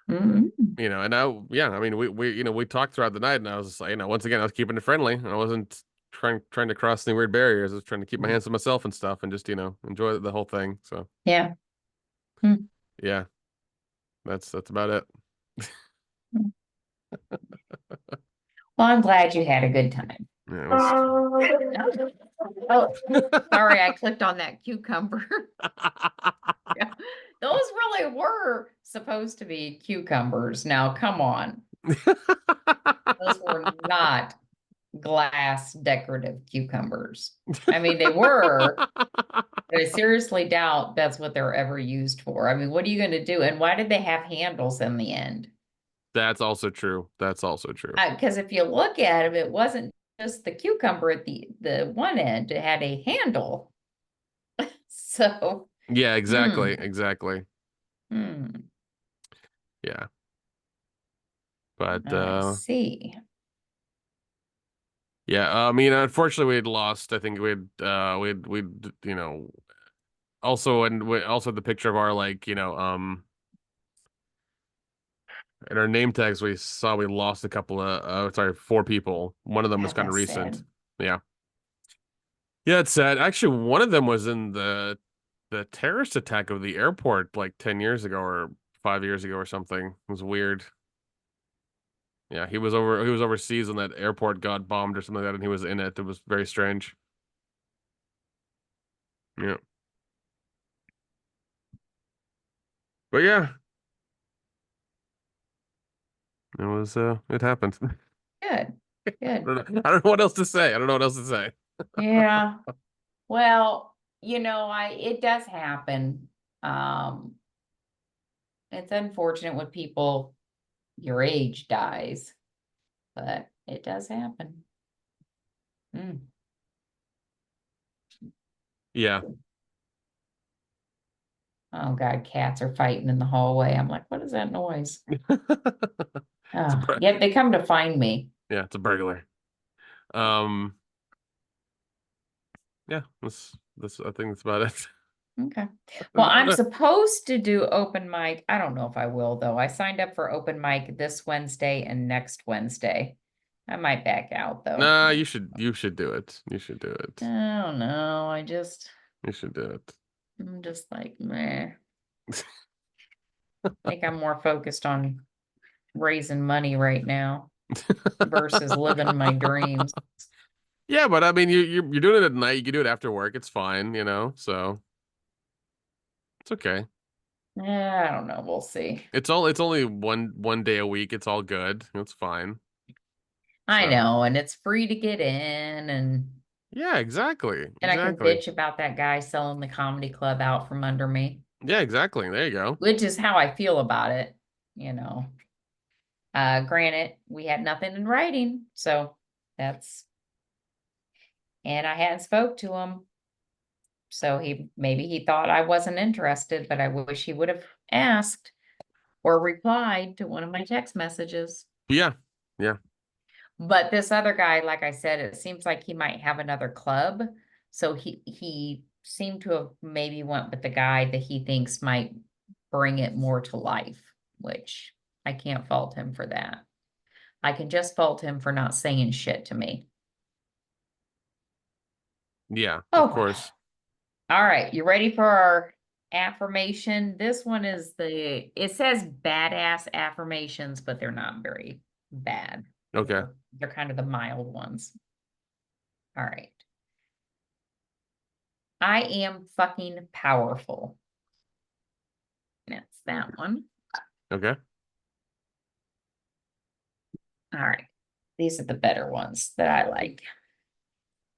Mm. and I mean, we talked throughout the night, and I was just like, once again, I was keeping it friendly. I wasn't trying to cross any weird barriers. I was trying to keep my hands to myself and stuff, and just enjoy the whole thing. So, Yeah. Mm. yeah, that's about it. Well, I'm glad you had a good time. Yeah, it was. Oh, sorry, I clicked on that cucumber. Yeah. Those really were supposed to be cucumbers. Now, come on. Those were not glass decorative cucumbers. I mean, they were, but I seriously doubt that's what they're ever used for. I mean, what are you going to do? And why did they have handles in the end? That's also true. That's also true. Because if you look at them, it wasn't just the cucumber at the one end, it had a handle. So, Yeah, hmm, exactly, exactly. hmm, Yeah, but I see. Yeah, I mean, unfortunately, we had lost. I think also, and we also the picture of our, like, in our name tags, we saw we lost a couple of, sorry, 4 people. One of them was God, kind of that's recent. sad. Yeah. Yeah, it's sad. Actually, one of them was in the terrorist attack of the airport like 10 years ago or 5 years ago or something. It was weird. Yeah, he was overseas when that airport got bombed or something like that, and he was in it. It was very strange. Yeah. But yeah, it happened. Good. Good. I don't know what else to say. I don't know what else to say. Yeah. Well, it does happen. It's unfortunate when people your age dies, but it does happen. Mm. Yeah. Oh God, cats are fighting in the hallway. I'm like, what is that noise? It's a Oh, yep, they come to find me. yeah, it's a burglar. Um, yeah, this I think that's about it. Okay. Well, I'm supposed to do open mic. I don't know if I will though. I signed up for open mic this Wednesday and next Wednesday. I might back out though. Nah, you should do it. You should do I it. don't know. You should do it. I'm just like, meh. I think I'm more focused on raising money right now versus living my dreams. Yeah, but I mean, you're doing it at night. You can do it after work. It's fine, so it's okay. Yeah, I don't know. We'll see. It's only one day a week. It's all good. It's fine. I So know, and it's free to get in, yeah, exactly, and I can exactly. bitch about that guy selling the comedy club out from under me, Yeah, exactly. There you go. which is how I feel about it, you know. Granted, we had nothing in writing, so that's and I hadn't spoke to him. So maybe he thought I wasn't interested, but I wish he would have asked or replied to one of my text messages. Yeah, yeah, But this other guy, like I said, it seems like he might have another club. So he seemed to have maybe went with the guy that he thinks might bring it more to life, which I can't fault him for that. I can just fault him for not saying shit to me. yeah. Of Oh, course. all right. You ready for our affirmation? This one is it says badass affirmations, but they're not very bad. Okay. They're kind of the mild ones. All right. I am fucking powerful. That's that one. Okay. All right. These are the better ones that I like.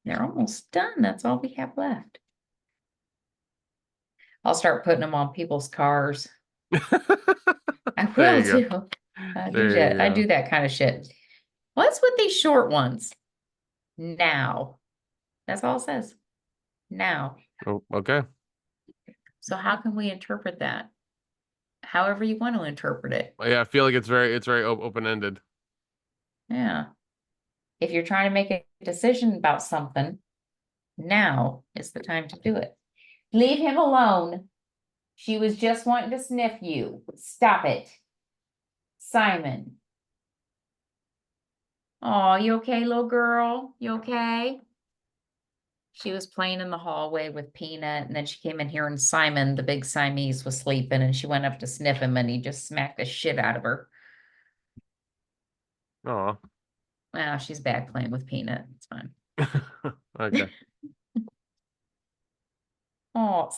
They're almost done. That's all we have left. I'll start putting them on people's cars. I There will you go. too. I do There you that. I go. do that kind of shit. What's with these short ones? Now. That's all it says. Now. Oh, okay. So how can we interpret that? However you want to interpret it. Yeah, I feel like it's very open-ended. Yeah. If you're trying to make a decision about something, now is the time to do it. Leave him alone. She was just wanting to sniff you. Stop it. Simon. Oh, you okay, little girl? You okay? She was playing in the hallway with Peanut, and then she came in here, and Simon, the big Siamese, was sleeping, and she went up to sniff him, and he just smacked the shit out of her. Oh. Well, she's back playing with Peanut. It's fine. Okay. Oh,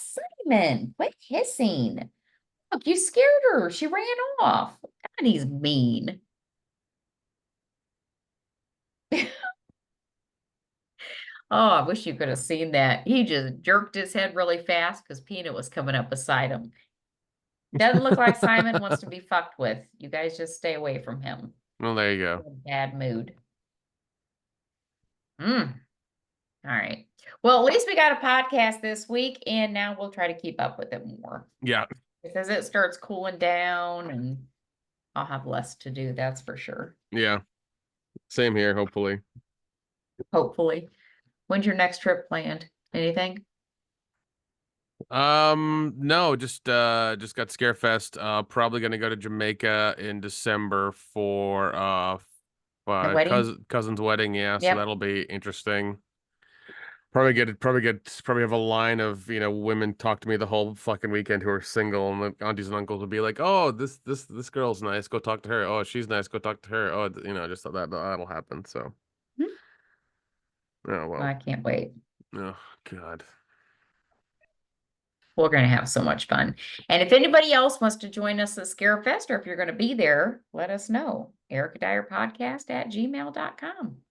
Simon, quit hissing. Look, you scared her. She ran off. God, he's mean. Oh, I wish you could have seen that. He just jerked his head really fast because Peanut was coming up beside him. Doesn't look like Simon wants to be fucked with. You guys just stay away from him. Well, there you He's go. in a bad mood. All right. Well, at least we got a podcast this week, and now we'll try to keep up with it more. Yeah. Because it starts cooling down and I'll have less to do, that's for sure. Yeah. Same here, hopefully. hopefully. When's your next trip planned? Anything? No, just got Scarefest. Probably gonna go to Jamaica in December for A wedding? cousin's wedding. Yeah, so Yep. that'll be interesting. Probably have a line of, women talk to me the whole fucking weekend who are single, and the aunties and uncles will be like, "Oh, this girl's nice. Go talk to her. Oh, she's nice. Go talk to her. Oh, just that'll happen." So, Hmm. oh I well. can't wait. Oh God. We're going to have so much fun. And if anybody else wants to join us at Scarefest, or if you're going to be there, let us know. ericadyerpodcast@gmail.com.